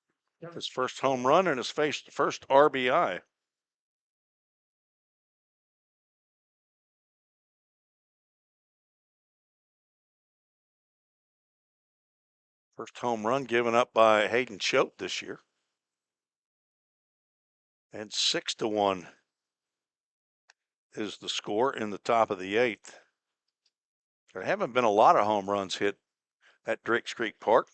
His first home run and his first RBI. First home run given up by Hayden Choate this year. And 6-1 is the score in the top of the 8th. There haven't been a lot of home runs hit at Drakes Creek Park.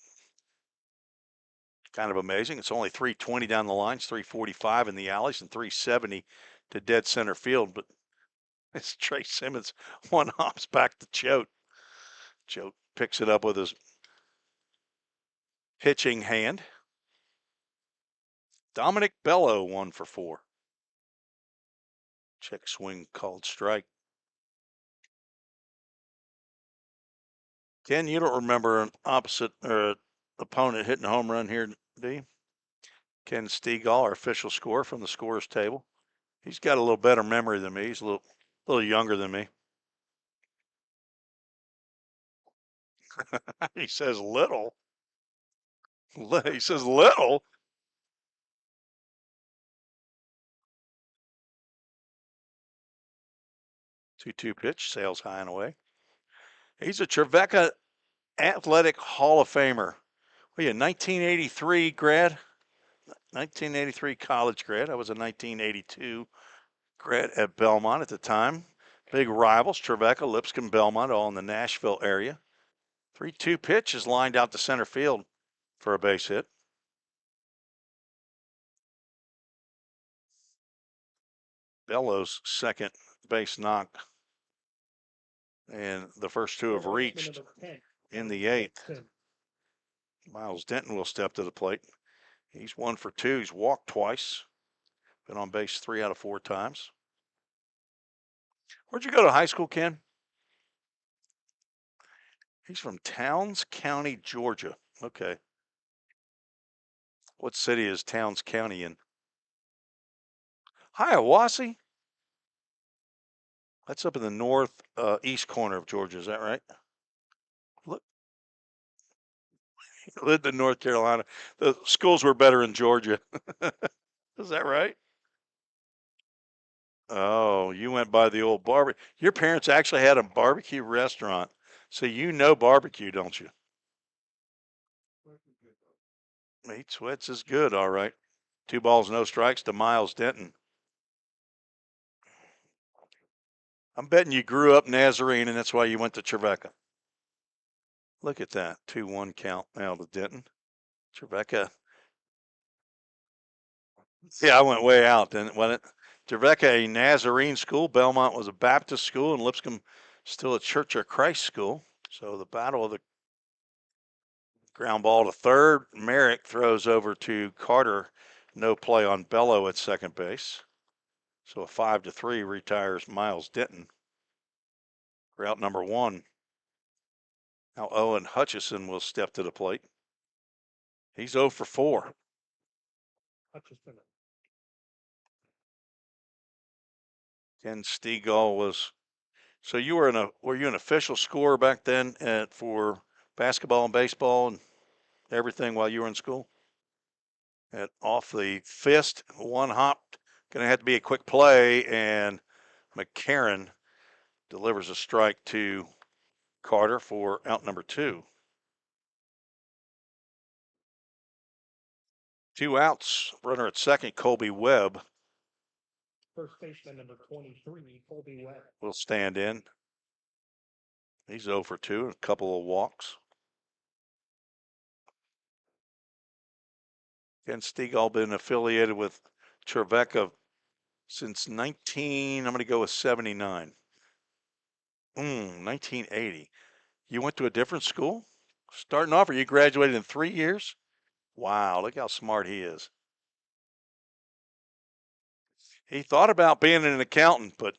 Kind of amazing. It's only 320 down the lines, 345 in the alleys, and 370 to dead center field. But it's Trey Simmons. 1 hops back to Choate. Choate picks it up with his pitching hand. Dominic Bello, 1 for 4. Check swing called strike. Ken, you don't remember an opposite opponent hitting a home run here, do you? Ken Stegall, our official scorer from the scorer's table. He's got a little better memory than me. He's a little younger than me. He says little. He says little. Two pitch, sails high and away. He's a Trevecca Athletic Hall of Famer. What are you, 1983 grad? 1983 college grad. I was a 1982 grad at Belmont at the time. Big rivals, Trevecca, Lipscomb, Belmont, all in the Nashville area. 3-2 pitch is lined out to center field for a base hit. Bellows' second base knock. And the first two have reached in the eighth. Miles Denton will step to the plate. He's 1 for 2. He's walked twice. Been on base 3 out of 4 times. Where'd you go to high school, Ken? He's from Towns County, Georgia. Okay. What city is Towns County in? Hiawassee? That's up in the north east corner of Georgia. Is that right? Look, he lived in North Carolina. The schools were better in Georgia. Is that right? Oh, you went by the old barbecue. Your parents actually had a barbecue restaurant. So you know barbecue, don't you? Meat Sweats is good, all right. 2 balls, no strikes to Miles Denton. I'm betting you grew up Nazarene, and that's why you went to Trevecca. Look at that, 2-1 count now to Denton. Trevecca. Yeah, I went way out, didn't it? Trevecca, a Nazarene school. Belmont was a Baptist school, and Lipscomb still a Church of Christ school. So the battle of the ground ball to third. Merrick throws over to Carter. No play on Bello at second base. So a 5-3 retires Miles Denton. Route number 1. Now Owen Hutchison will step to the plate. He's 0 for 4. Hutchison. Ken Stegall was. So you were you an official scorer back then for basketball and baseball and everything while you were in school? Off the fist, one hop, going to have to be a quick play, and McCarron delivers a strike to Carter for out number 2. 2 outs, runner at second, Colby Webb. First baseman number 23, Colby Webb. Will stand in. He's 0 for 2, a couple of walks. Ken Stegall been affiliated with Trevecca since I'm going to go with 79. 1980. You went to a different school? Starting off, or you graduated in 3 years? Wow, look how smart he is. He thought about being an accountant, but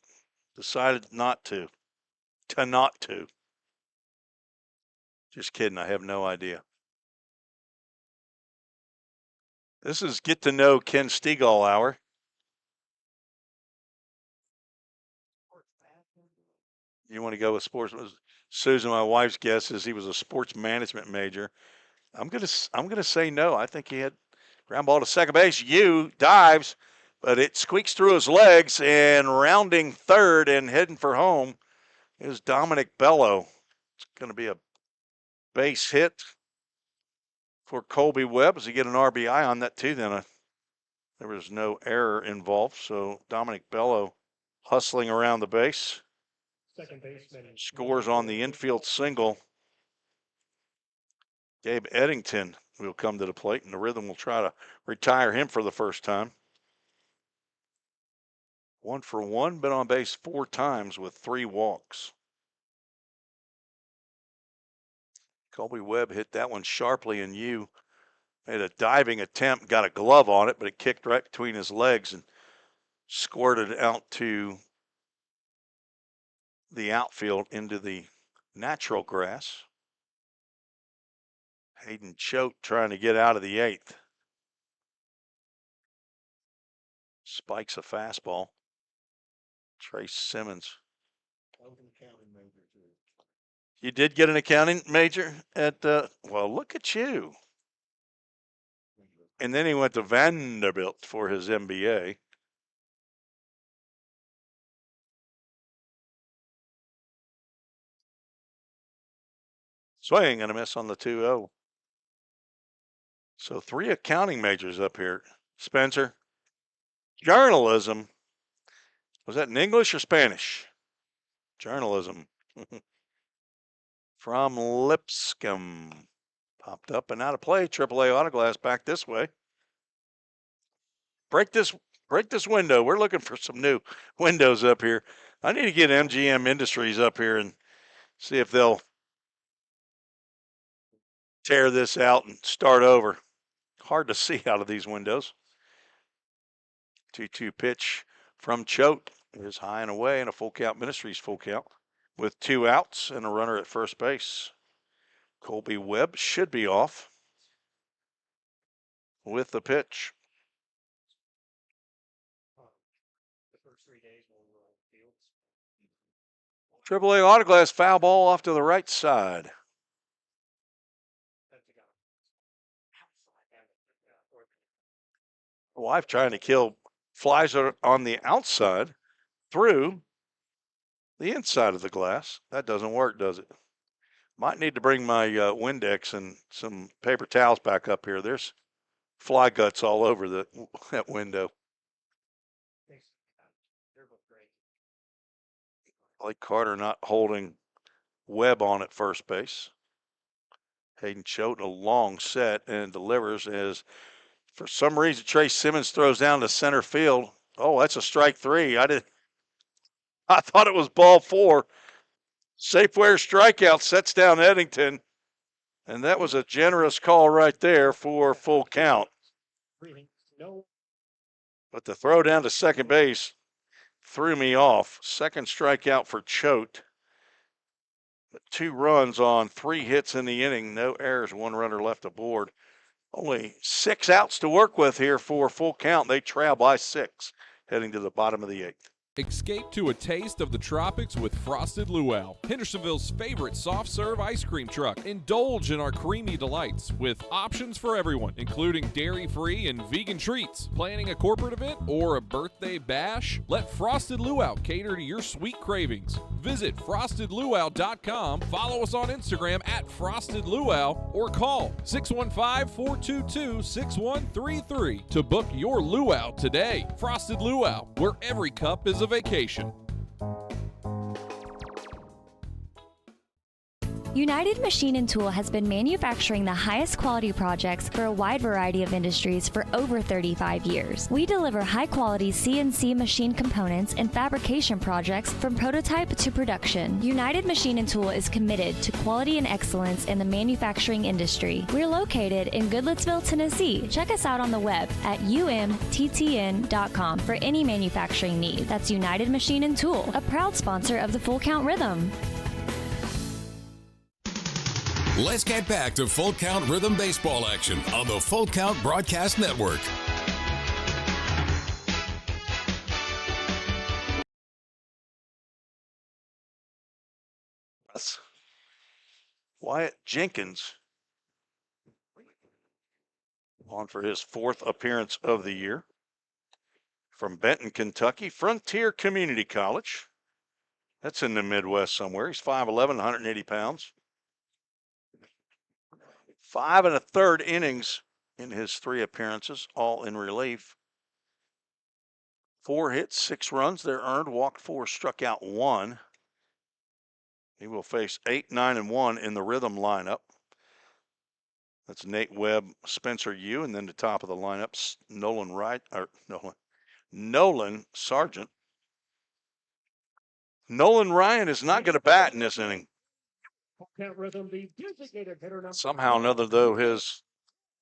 decided not to. Not to. Just kidding, I have no idea. This is Get to Know Ken Stegall hour. You want to go with sports? Susan, my wife's guess is he was a sports management major. I'm gonna say no. I think he had ground ball to second base. Dives, but it squeaks through his legs, and rounding third and heading for home is Dominic Bello. It's going to be a base hit for Colby Webb. Does he get an RBI on that too? Then there was no error involved. So Dominic Bello hustling around the base. Second baseman. Scores on the infield single. Gabe Eddington will come to the plate, and the Rhythm will try to retire him for the first time. 1 for 1, been on base 4 times with 3 walks. Colby Webb hit that one sharply, and made a diving attempt, got a glove on it, but it kicked right between his legs and squirted out to the outfield into the natural grass. Hayden Choate trying to get out of the 8th. Spikes a fastball. Trace Simmons. You did get an accounting major at, well, look at you. And then he went to Vanderbilt for his MBA. Swing and a miss on the 2-0. So 3 accounting majors up here. Spencer, journalism. Was that in English or Spanish? Journalism. From Lipscomb. Popped up and out of play. AAA Autoglass back this way. Break this window. We're looking for some new windows up here. I need to get MGM Industries up here and see if they'll tear this out and start over. Hard to see out of these windows. 2-2 pitch from Choate is high and away, and a full count. Ministries full count with 2 outs and a runner at first base. Colby Webb should be off with the pitch. AAA Autoglass foul ball off to the right side. Wife trying to kill flies on the outside through the inside of the glass. That doesn't work, does it? Might need to bring my Windex and some paper towels back up here. There's fly guts all over that window. Blake Carter not holding Webb on at first base. Hayden Choate a long set and delivers as for some reason Trace Simmons throws down to center field. Oh, that's a strike 3. I thought it was ball 4. Safeware strikeout sets down Eddington. And that was a generous call right there for full count. But the throw down to second base threw me off. Second strikeout for Choate. 2 runs on 3 hits in the inning. No errors, 1 runner left aboard. Only 6 outs to work with here for full count. They trail by 6 heading to the bottom of the 8th. Escape to a taste of the tropics with Frosted Luau, Hendersonville's favorite soft-serve ice cream truck. Indulge in our creamy delights with options for everyone, including dairy-free and vegan treats. Planning a corporate event or a birthday bash? Let Frosted Luau cater to your sweet cravings. Visit frostedluau.com, follow us on Instagram at Frosted Luau, or call 615-422-6133 to book your luau today. Frosted Luau, where every cup is a vacation. United Machine and Tool has been manufacturing the highest quality projects for a wide variety of industries for over 35 years. We deliver high-quality CNC machine components and fabrication projects from prototype to production. United Machine and Tool is committed to quality and excellence in the manufacturing industry. We're located in Goodlettsville, Tennessee. Check us out on the web at umttn.com for any manufacturing need. That's United Machine and Tool, a proud sponsor of the Full Count Rhythm. Let's get back to Full Count Rhythm Baseball action on the Full Count Broadcast Network. Wyatt Jenkins on for his 4th appearance of the year. From Benton, Kentucky, Frontier Community College. That's in the Midwest somewhere. He's 5'11", 180 pounds. 5 1/3 innings in his 3 appearances, all in relief. 4 hits, 6 runs. They're earned. Walked 4, struck out 1. He will face 8, 9, and 1 in the Rhythm lineup. That's Nate Webb, Spencer Yu, and then the top of the lineup, Nolan Sargent. Nolan Ryan is not going to bat in this inning. Somehow or another, though, his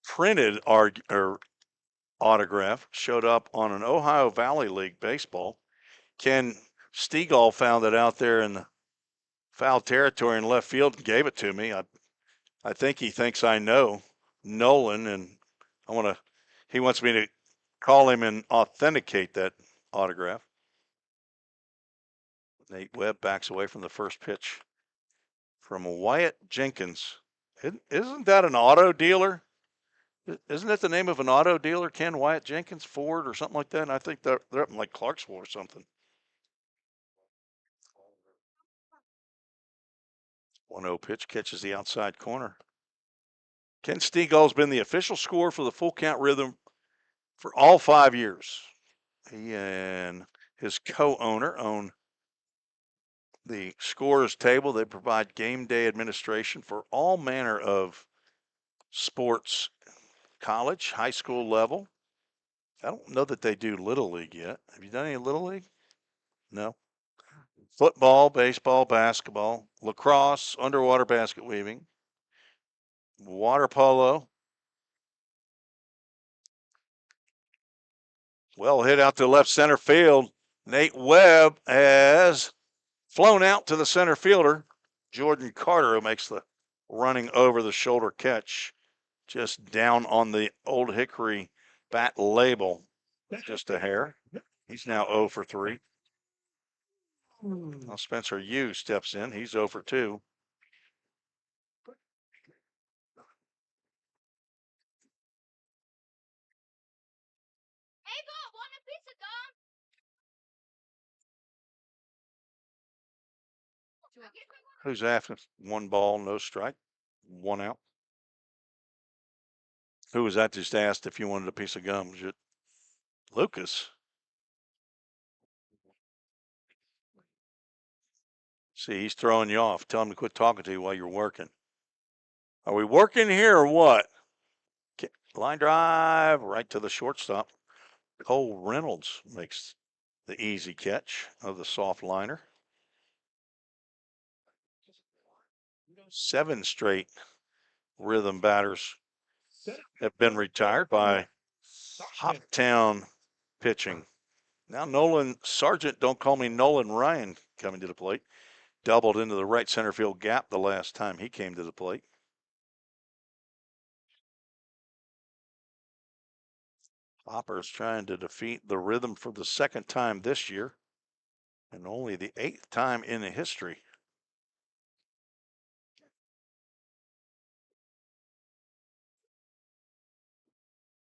printed autograph showed up on an Ohio Valley League baseball. Ken Stegall found it out there in the foul territory in left field and gave it to me. I think he thinks I know Nolan, and he wants me to call him and authenticate that autograph. Nate Webb backs away from the first pitch from Wyatt Jenkins. Isn't that an auto dealer? Isn't that the name of an auto dealer, Ken? Wyatt Jenkins, Ford or something like that? And I think they're up in like Clarksville or something. 1-0 pitch catches the outside corner. Ken Stegall's been the official scorer for the Full Count Rhythm for all 5 years. He and his co-owner own the scorers table. They provide game day administration for all manner of sports, college, high school level. I don't know that they do Little League yet. Have you done any Little League? No. Football, baseball, basketball, lacrosse, underwater basket weaving, water polo. Well hit out to left center field. Nate Webb has flown out to the center fielder, Jordan Carter, who makes the running over the shoulder catch just down on the Old Hickory bat label, just a hair. He's now 0 for 3. Now Spencer Yu steps in. He's 0 for 2. Who's after? 1 ball, no strike, 1 out. Who was that just asked if you wanted a piece of gum? Was it Lucas? See, he's throwing you off. Tell him to quit talking to you while you're working. Are we working here or what? Line drive right to the shortstop. Cole Reynolds makes the easy catch of the soft liner. 7 straight Rhythm batters have been retired by Hoptown pitching. Now Nolan Sargent, don't call me Nolan Ryan, coming to the plate. Doubled into the right center field gap the last time he came to the plate. Hopper's trying to defeat the Rhythm for the 2nd time this year, and only the 8th time in the history.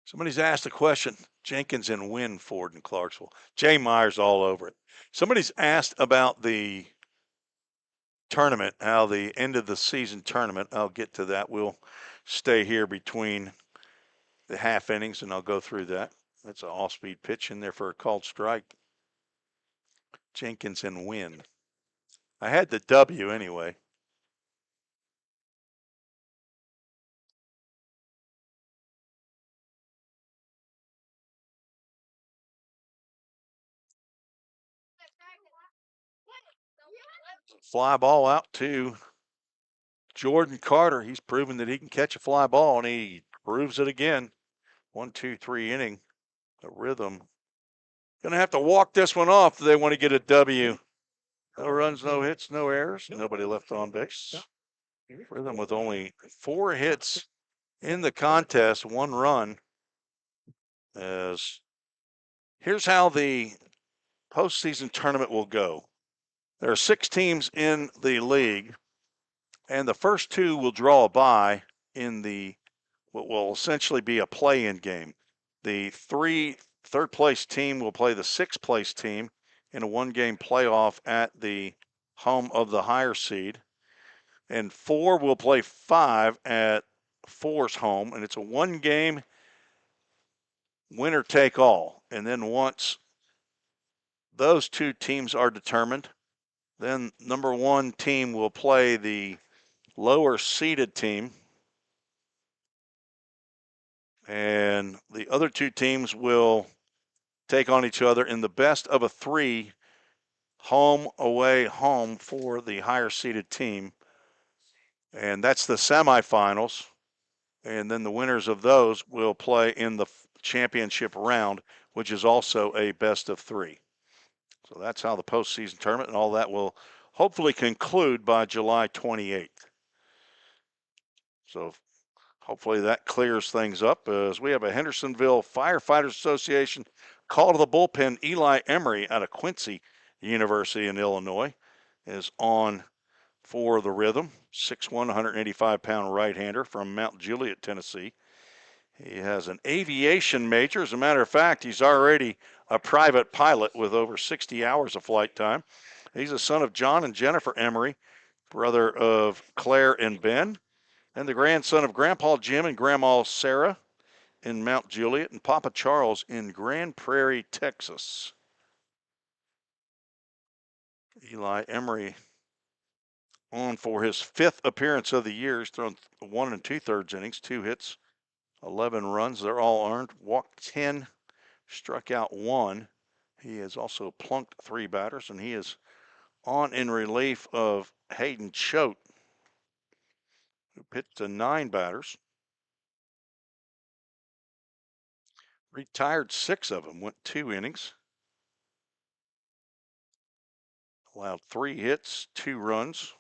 Somebody's asked a question. Jenkins and Wynn Ford in Clarksville. Jay Myers all over it. Somebody's asked about the tournament, how the end of the season tournament. I'll get to that. We'll stay here between the half innings and I'll go through that. That's an off-speed pitch in there for a called strike. Jenkins and Wynn. I had the W anyway. Fly ball out to Jordan Carter. He's proven that he can catch a fly ball, and he proves it again. 1-2-3 inning. The Rhythm gonna have to walk this one off if they want to get a W. No runs, no hits, no errors. Nobody left on base. Rhythm with only 4 hits in the contest, 1 run. As here's how the postseason tournament will go. There are 6 teams in the league, and the first 2 will draw a bye in the what will essentially be a play-in game. The 3 third-place team will play the 6th place team in a 1-game playoff at the home of the higher seed, and 4 will play 5 at 4's home, and it's a 1-game winner take all. And then once those 2 teams are determined, then number 1 team will play the lower seeded team, and the other 2 teams will take on each other in the best of a 3 home, away, home for the higher seeded team. And that's the semifinals. And then the winners of those will play in the championship round, which is also a best of 3. So that's how the postseason tournament and all that will hopefully conclude by July 28th. So hopefully that clears things up, as we have a Hendersonville Firefighters Association call to the bullpen. Eli Emery out of Quincy University in Illinois is on for the Rhythm. 6'1", 185-pound right-hander from Mount Juliet, Tennessee. He has an aviation major. As a matter of fact, he's already a private pilot with over 60 hours of flight time. He's a son of John and Jennifer Emery, brother of Claire and Ben, and the grandson of Grandpa Jim and Grandma Sarah in Mount Juliet, and Papa Charles in Grand Prairie, Texas. Eli Emery on for his 5th appearance of the year. He's thrown 1 2/3 innings, 2 hits, 11 runs. They're all earned. Walked 10, struck out 1. He has also plunked 3 batters, and he is on in relief of Hayden Choate, who pitched to 9 batters. Retired 6 of them, went 2 innings. Allowed 3 hits, 2 runs.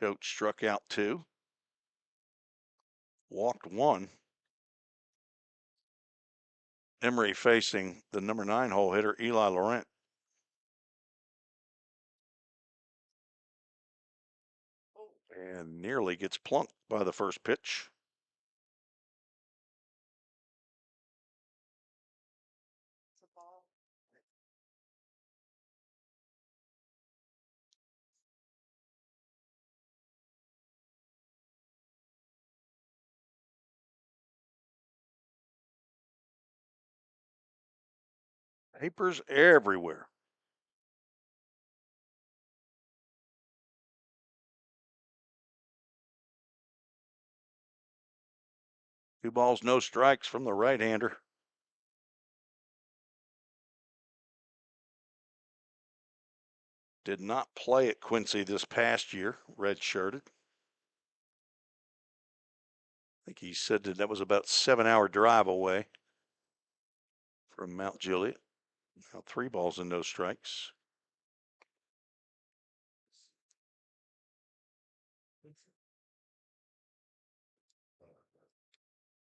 Choate struck out 2. Walked 1. Emery facing the number 9 hole hitter, Eli Laurent. And nearly gets plunked by the first pitch. Papers everywhere. Two balls, no strikes from the right-hander. Did not play at Quincy this past year, red-shirted. I think he said that was about a 7-hour drive away from Mount Juliet. Now 3 balls and no strikes.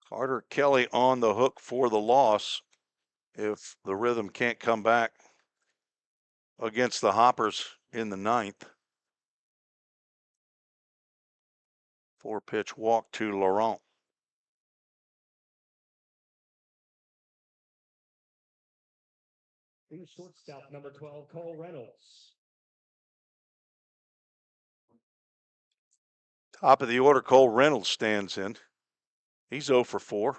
Carter Kelly on the hook for the loss if the Rhythm can't come back against the Hoppers in the 9th. 4-pitch walk to Laurent. Shortstop number 12, Cole Reynolds. Top of the order, Cole Reynolds stands in. He's 0 for 4.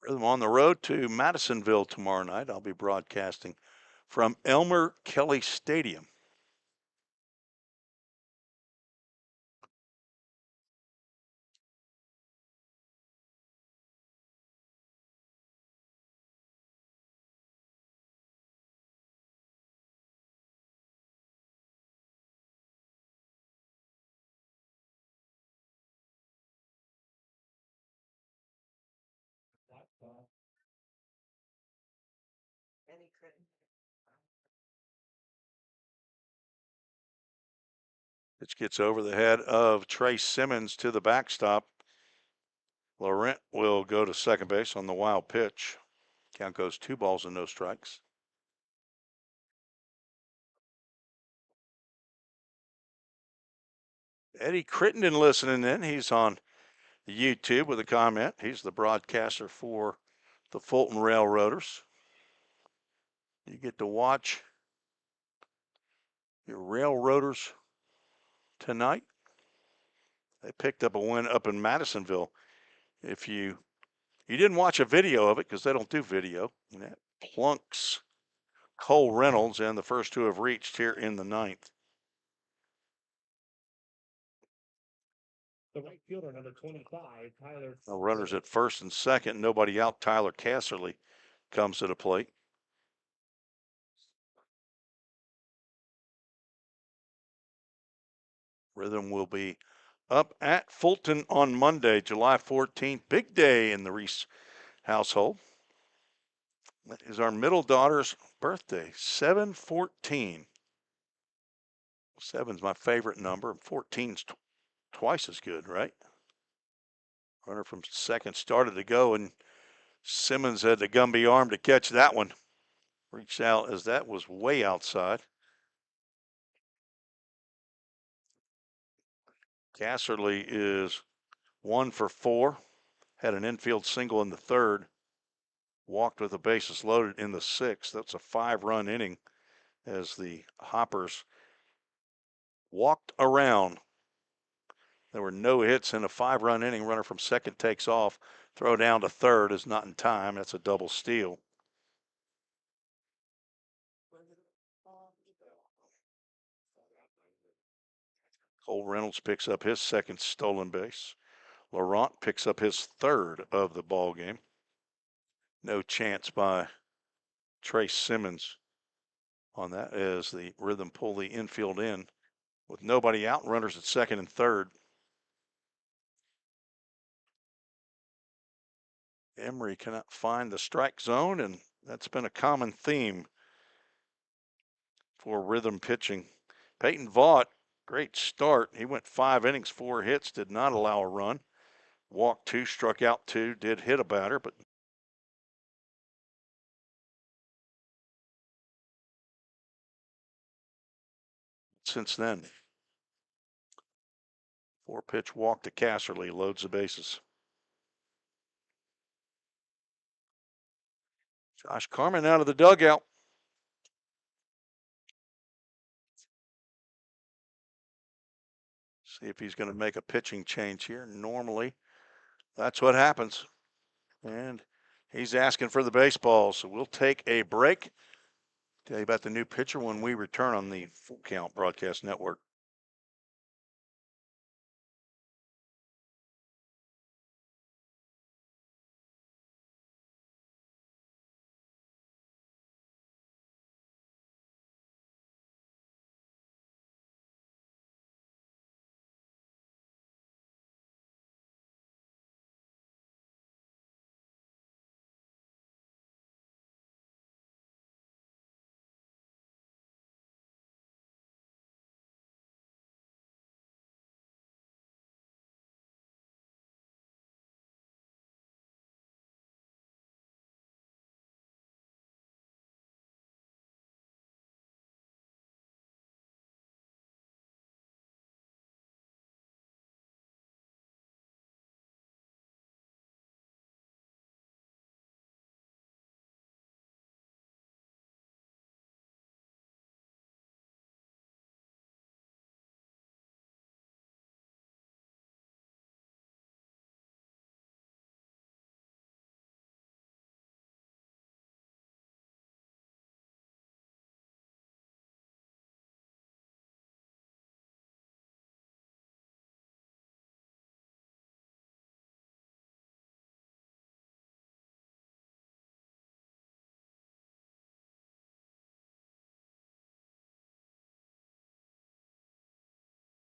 Rhythm on the road to Madisonville tomorrow night. I'll be broadcasting from Elmer Kelly Stadium. Pitch gets over the head of Trey Simmons to the backstop. Laurent will go to second base on the wild pitch. Count goes 2 balls and no strikes. Eddie Crittenden listening in. He's on YouTube with a comment. He's the broadcaster for the Fulton Railroaders. You get to watch your Railroaders tonight. They picked up a win up in Madisonville. If you didn't watch a video of it because they don't do video, that plunks Cole Reynolds, and the first 2 have reached here in the 9th. The right fielder, number 25, Tyler. No runners at first and second, nobody out. Tyler Casserly comes to the plate. Rhythm will be up at Fulton on Monday, July 14th. Big day in the Reese household. That is our middle daughter's birthday, 7/14. 7's my favorite number. 14's twice as good, right? Runner from second started to go, and Simmons had the Gumby arm to catch that one. Reached out as that was way outside. Casserly is 1 for 4. Had an infield single in the third. Walked with the bases loaded in the sixth. That's a 5-run inning as the Hoppers walked around. There were no hits in a 5-run inning. Runner from second takes off. Throw down to third is not in time. That's a double steal. Cole Reynolds picks up his second stolen base. Laurent picks up his third of the ball game. No chance by Trace Simmons on that as the Rhythm pull the infield in with nobody out. Runners at second and third. Emery cannot find the strike zone, and that's been a common theme for Rhythm pitching. Peyton Vaught, great start. He went 5 innings, 4 hits, did not allow a run. Walked 2, struck out 2, did hit a batter, but since then, 4-pitch walk to Casserly, loads the bases. Josh Carmen out of the dugout. See if he's going to make a pitching change here. Normally, that's what happens. And he's asking for the baseball, so we'll take a break. Tell you about the new pitcher when we return on the Full Count Broadcast Network.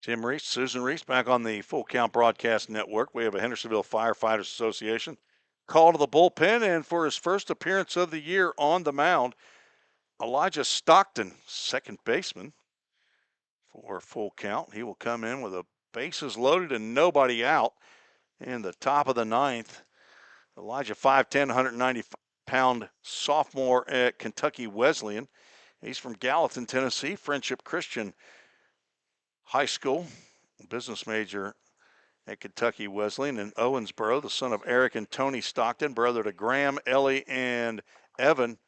Tim Reese, Susan Reese, back on the Full Count Broadcast Network. We have a Hendersonville Firefighters Association call to the bullpen, and for his first appearance of the year on the mound, Elijah Stockton, second baseman for Full Count. He will come in with the bases loaded and nobody out in the top of the ninth. Elijah, 5'10", 190-pound sophomore at Kentucky Wesleyan. He's from Gallatin, Tennessee, Friendship Christian High School, business major at Kentucky Wesleyan in Owensboro, the son of Eric and Tony Stockton, brother to Graham, Ellie, and Evan,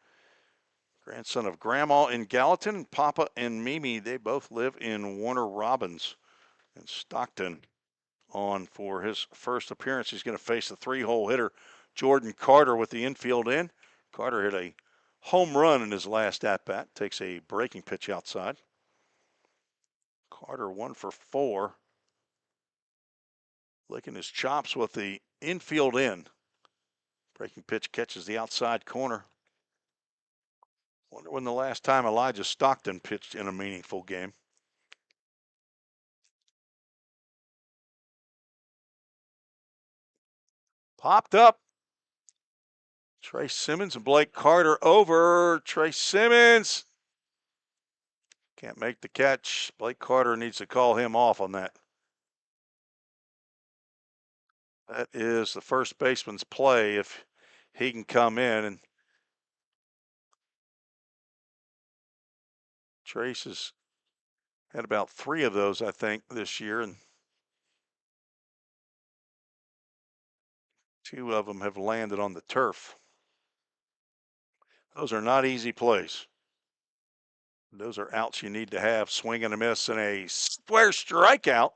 grandson of Grandma in Gallatin, and Papa and Mimi. They both live in Warner Robins. And Stockton on for his first appearance. He's going to face the 3-hole hitter, Jordan Carter, with the infield in. Carter hit a home run in his last at-bat, takes a breaking pitch outside. Carter 1 for 4. Licking his chops with the infield in. Breaking pitch catches the outside corner. Wonder when the last time Elijah Stockton pitched in a meaningful game. Popped up. Trace Simmons and Blake Carter over. Trace Simmons can't make the catch. Blake Carter needs to call him off on that. That is the first baseman's play if he can come in. And Trace has had about 3 of those, I think, this year. And 2 of them have landed on the turf. Those are not easy plays. Those are outs you need to have. Swing and a miss and a square strikeout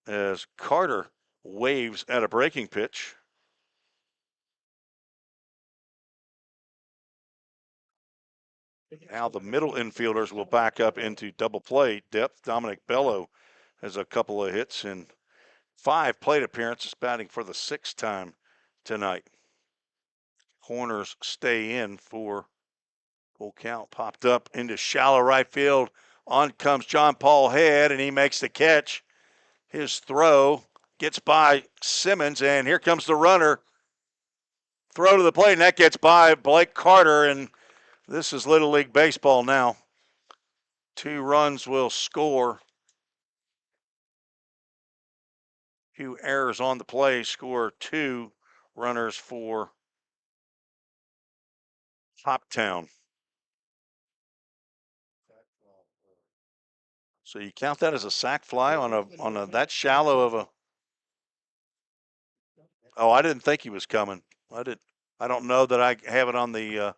as Carter waves at a breaking pitch. Now the middle infielders will back up into double play depth. Dominic Bello has a couple of hits in 5 plate appearances, batting for the 6th time tonight. Corners stay in for full count. Popped up into shallow right field. On comes John Paul Head, and he makes the catch. His throw gets by Simmons, and here comes the runner. Throw to the plate, and that gets by Blake Carter, and this is Little League Baseball now. 2 runs will score. 2 errors on the play score 2 runners for Hoptown. So you count that as a sac fly on a that shallow of a. Oh, I didn't think he was coming. I don't know that I have it on the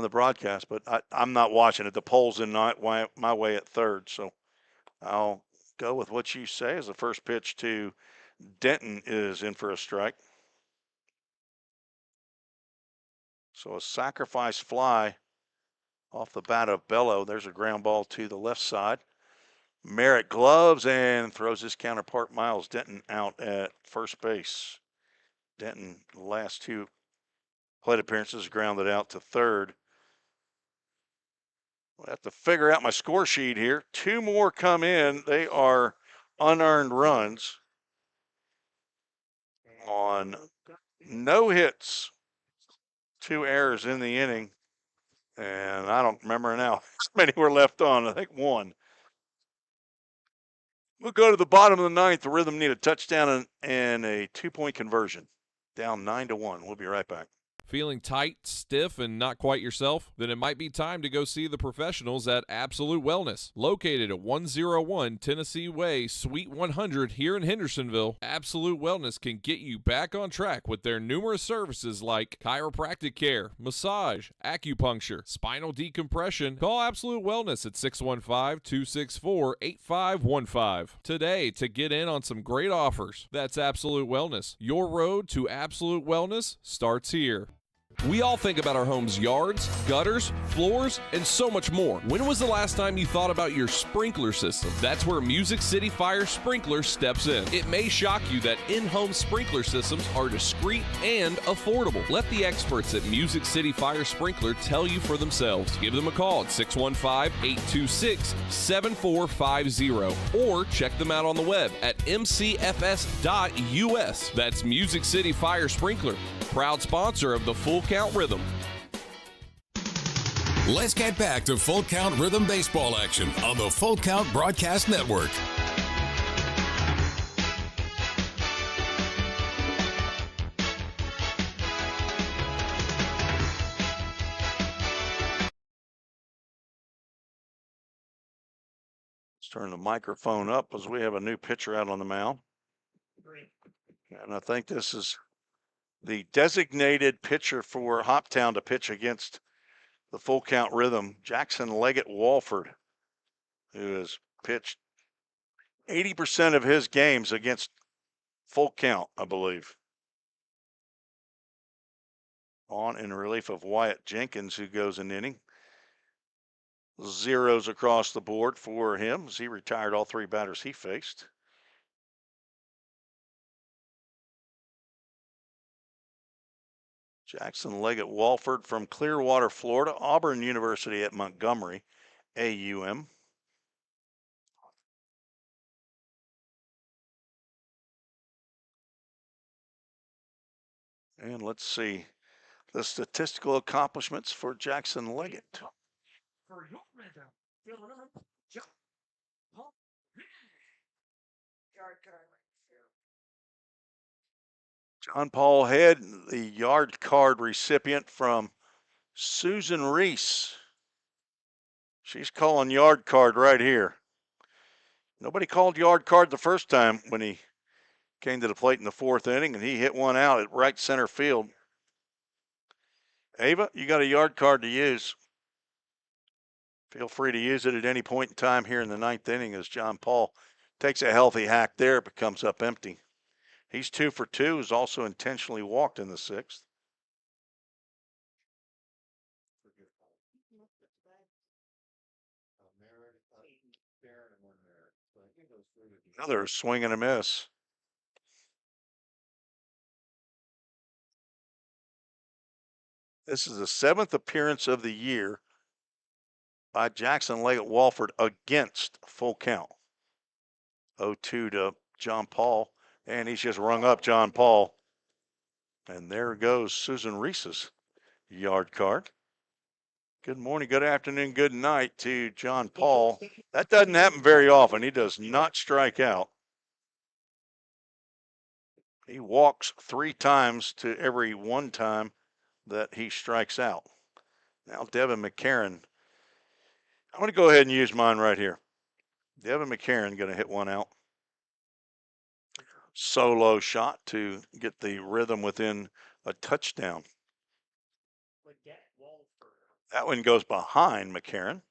broadcast, but I'm not watching it. The pole's in my way at third, so I'll go with what you say as the first pitch to Denton is in for a strike. So a sacrifice fly off the bat of Bello. There's a ground ball to the left side. Merritt gloves and throws his counterpart Miles Denton out at first base. Denton, the last 2 plate appearances, grounded out to third. I have to figure out my score sheet here. 2 more come in. They are unearned runs on no hits, 2 errors in the inning. And I don't remember now how many were left on. I think 1. We'll go to the bottom of the 9th. The Rhythm need a touchdown and a 2-point conversion. Down 9-1. We'll be right back. Feeling tight, stiff, and not quite yourself? Then it might be time to go see the professionals at Absolute Wellness. Located at 101 Tennessee Way, Suite 100 here in Hendersonville, Absolute Wellness can get you back on track with their numerous services like chiropractic care, massage, acupuncture, spinal decompression. Call Absolute Wellness at 615-264-8515 today to get in on some great offers. That's Absolute Wellness. Your road to absolute wellness starts here. We all think about our home's yards, gutters, floors, and so much more. When was the last time you thought about your sprinkler system? That's where Music City Fire Sprinkler steps in. It may shock you that in-home sprinkler systems are discreet and affordable. Let the experts at Music City Fire Sprinkler tell you for themselves. Give them a call at 615-826-7450 or check them out on the web at mcfs.us. That's Music City Fire Sprinkler, proud sponsor of the Full Count Rhythm. Let's get back to Full Count Rhythm baseball action on the Full Count Broadcast Network. Let's turn the microphone up as we have a new pitcher out on the mound. And I think this is the designated pitcher for Hoptown to pitch against the Full Count Rhythm, Jackson Leggett Walford, who has pitched 80% of his games against Full Count, I believe. On in relief of Wyatt Jenkins, who goes an inning. Zeros across the board for him as he retired all 3 batters he faced. Jackson Leggett Walford from Clearwater, Florida, Auburn University at Montgomery, AUM. And let's see the statistical accomplishments for Jackson Leggett. John Paul Head, the yard card recipient from Susan Reese. She's calling yard card right here. Nobody called yard card the first time when he came to the plate in the 4th inning, and he hit one out at right center field. Ava, you got a yard card to use. Feel free to use it at any point in time here in the 9th inning as John Paul takes a healthy hack there, but comes up empty. He's 2 for 2, is also intentionally walked in the 6th. Another swing and a miss. This is the 7th appearance of the year by Jackson Leggett Walford against full count. 0-2 to John Paul, and he's just rung up John Paul. And there goes Susan Reese's yard card. Good morning, good afternoon, good night to John Paul. That doesn't happen very often. He does not strike out. He walks 3 times to every 1 time that he strikes out. Now Devin McCarron. I'm going to go ahead and use mine right here. Devin McCarron going to hit one out. Solo shot to get the rhythm within a touchdown. That one goes behind McCarron.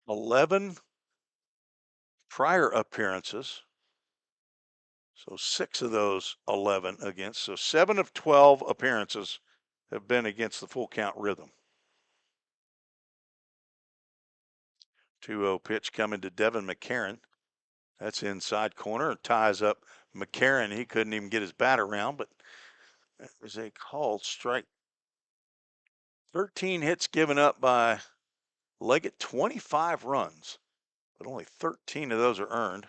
"11 prior appearances. So 6 of those 11 against. So 7 of 12 appearances have been against the full count rhythm. 2-0 pitch coming to Devin McCarron. That's inside corner. Ties up McCarron. He couldn't even get his bat around, but that was a called strike. 13 hits given up by Leggett, 25 runs, but only 13 of those are earned.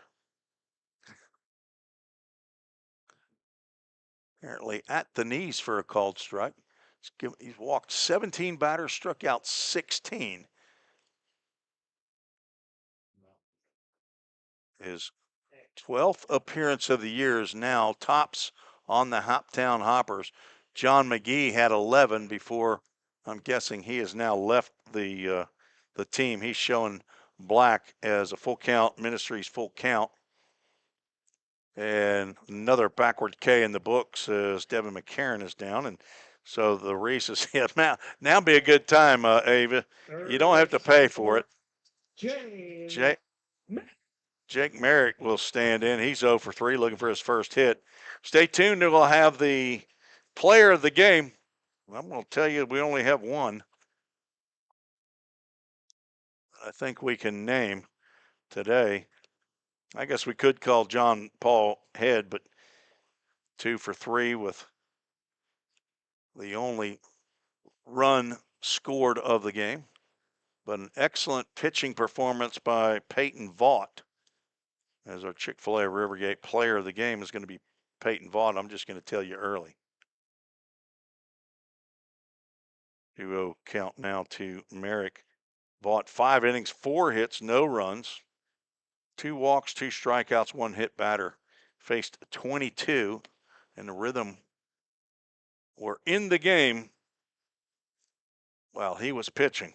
Apparently at the knees for a called strike. He's walked 17 batters, struck out 16. His 12th appearance of the year is now tops on the Hoptown Hoppers. John McGee had 11 before. I'm guessing he has now left the team. He's showing black as a full count, Ministries full count. And another backward K in the books as Devin McCarron is down. And so the Reese's hit. Now be a good time, Ava. You don't have to pay for it. Jake Merrick will stand in. He's 0 for 3, looking for his first hit. Stay tuned. We'll have the player of the game. I'm going to tell you we only have one. I think we can name today. I guess we could call John Paul head, but 2 for 3 with the only run scored of the game. But an excellent pitching performance by Peyton Vaught as our Chick-fil-A Rivergate player of the game is going to be Peyton Vaught. I'm just going to tell you early. 2-0 count now to Merrick. Vaught 5 innings, 4 hits, no runs, 2 walks, 2 strikeouts, 1 hit batter. Faced 22, and the Rhythm were in the game while he was pitching.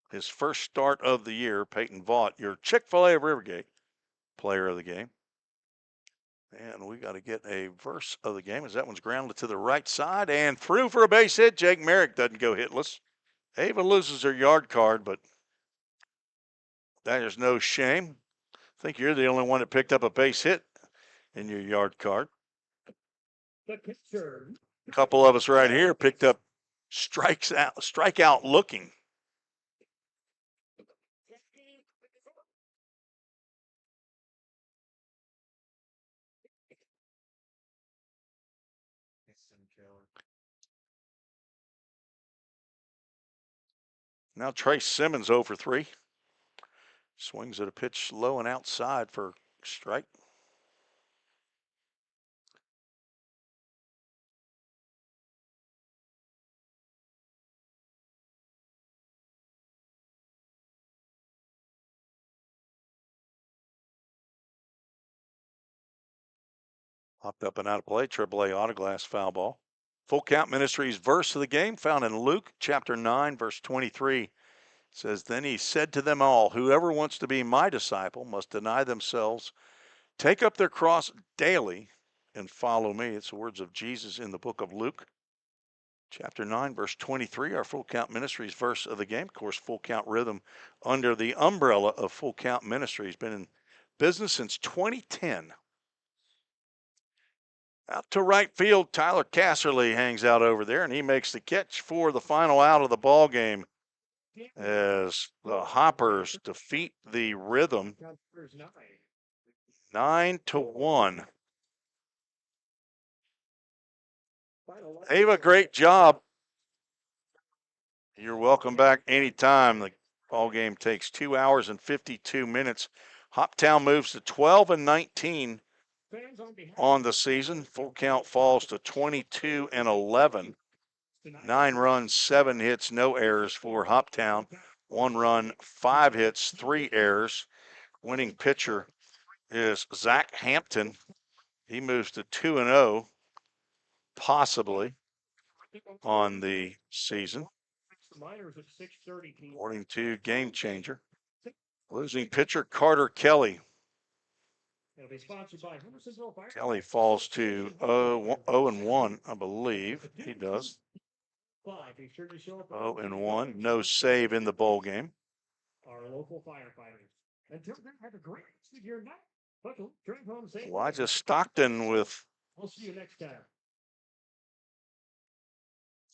His first start of the year, Peyton Vaught, your Chick-fil-A of Rivergate player of the game. And we got to get a verse of the game as that one's grounded to the right side and through for a base hit. Jake Merrick doesn't go hitless. Ava loses her yard card, but that is no shame. I think you're the only one that picked up a base hit in your yard card. A couple of us right here picked up strikeout looking. Now Trace Simmons 0 for 3. Swings at a pitch low and outside for strike. Popped up and out of play, AAA Autoglass foul ball. Full Count Ministries verse of the game found in Luke chapter 9, verse 23. says, then he said to them all, whoever wants to be my disciple must deny themselves, take up their cross daily, and follow me. It's the words of Jesus in the book of Luke, chapter 9, verse 23, our Full Count Ministries verse of the game. Of course, Full Count Rhythm, under the umbrella of Full Count Ministries, been in business since 2010. Out to right field, Tyler Casserly hangs out over there, and he makes the catch for the final out of the ball game as the Hoppers defeat the Rhythm 9-1. Ava, great job. You're welcome back anytime. The ball game takes 2 hours and 52 minutes. Hoptown moves to 12-19 on the season. Full Count falls to 22-11. 9 runs, 7 hits, no errors for Hoptown. 1 run, 5 hits, 3 errors. Winning pitcher is Zach Hampton. He moves to 2-0, possibly, on the season. According to Game Changer. Losing pitcher Carter Kelly. Kelly falls to 0-1, I believe. He does. 0-1. No save in the bowl game. Our local firefighters. Until then, have a great rest of your night. Buckle, drink home safe. Elijah Stockton with We'll see you next time.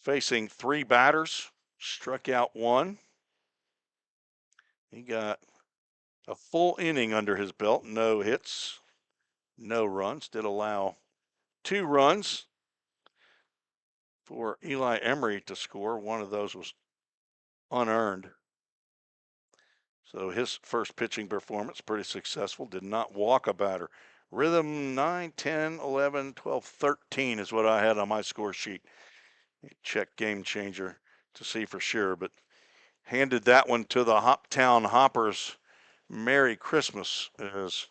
facing 3 batters. Struck out 1. He got a full inning under his belt. No hits, no runs. Did allow 2 runs for Eli Emery to score. One of those was unearned. So his first pitching performance, pretty successful. Did not walk a batter. Rhythm 9, 10, 11, 12, 13 is what I had on my score sheet. Check Game Changer to see for sure, but handed that one to the Hoptown Hoppers. Merry Christmas as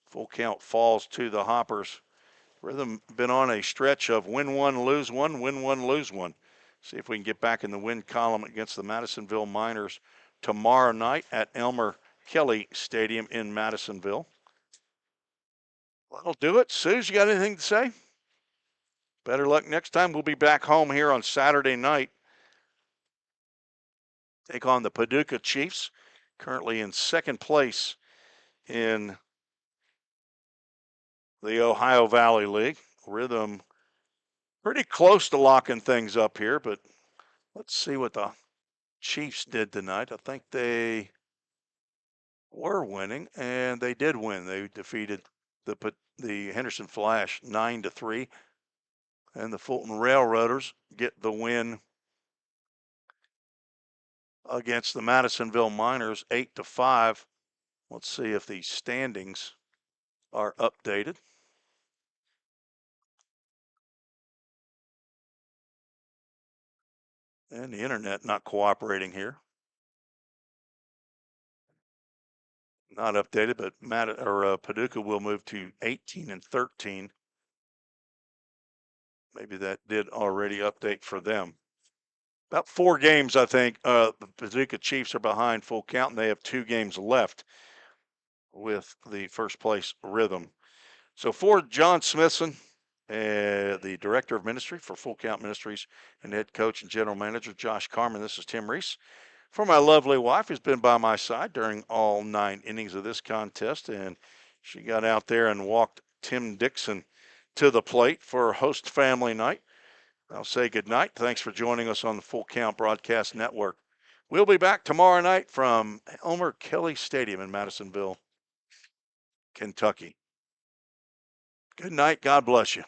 Full Count falls to the Hoppers. Rhythm been on a stretch of win 1, lose 1, win 1, lose 1. See if we can get back in the win column against the Madisonville Miners tomorrow night at Elmer Kelly Stadium in Madisonville. That'll do it. Suze, you got anything to say? Better luck next time. We'll be back home here on Saturday night. Take on the Paducah Chiefs, currently in second place in the Ohio Valley League. Rhythm pretty close to locking things up here, but let's see what the Chiefs did tonight. I think they were winning, and they did win. They defeated the Henderson Flash 9-3, and the Fulton Railroaders get the win against the Madisonville Miners 8-5. Let's see if the standings are updated. And the internet not cooperating here. Not updated, but Paducah will move to 18-13. Maybe that did already update for them. About 4 games, I think. The Paducah Chiefs are behind Full Count, and they have 2 games left with the first place Rhythm. So for John Smithson, the Director of Ministry for Full Count Ministries, and Head Coach and General Manager Josh Carmen, this is Tim Reese. For my lovely wife, who's been by my side during all 9 innings of this contest, and she got out there and walked Tim Dixon to the plate for host family night. I'll say good night. Thanks for joining us on the Full Count Broadcast Network. We'll be back tomorrow night from Elmer Kelly Stadium in Madisonville, Kentucky. Good night. God bless you.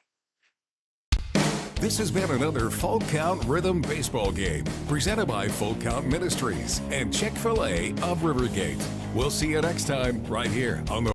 This has been another Full Count Rhythm baseball game presented by Full Count Ministries and Chick-fil-A of Rivergate. We'll see you next time right here on the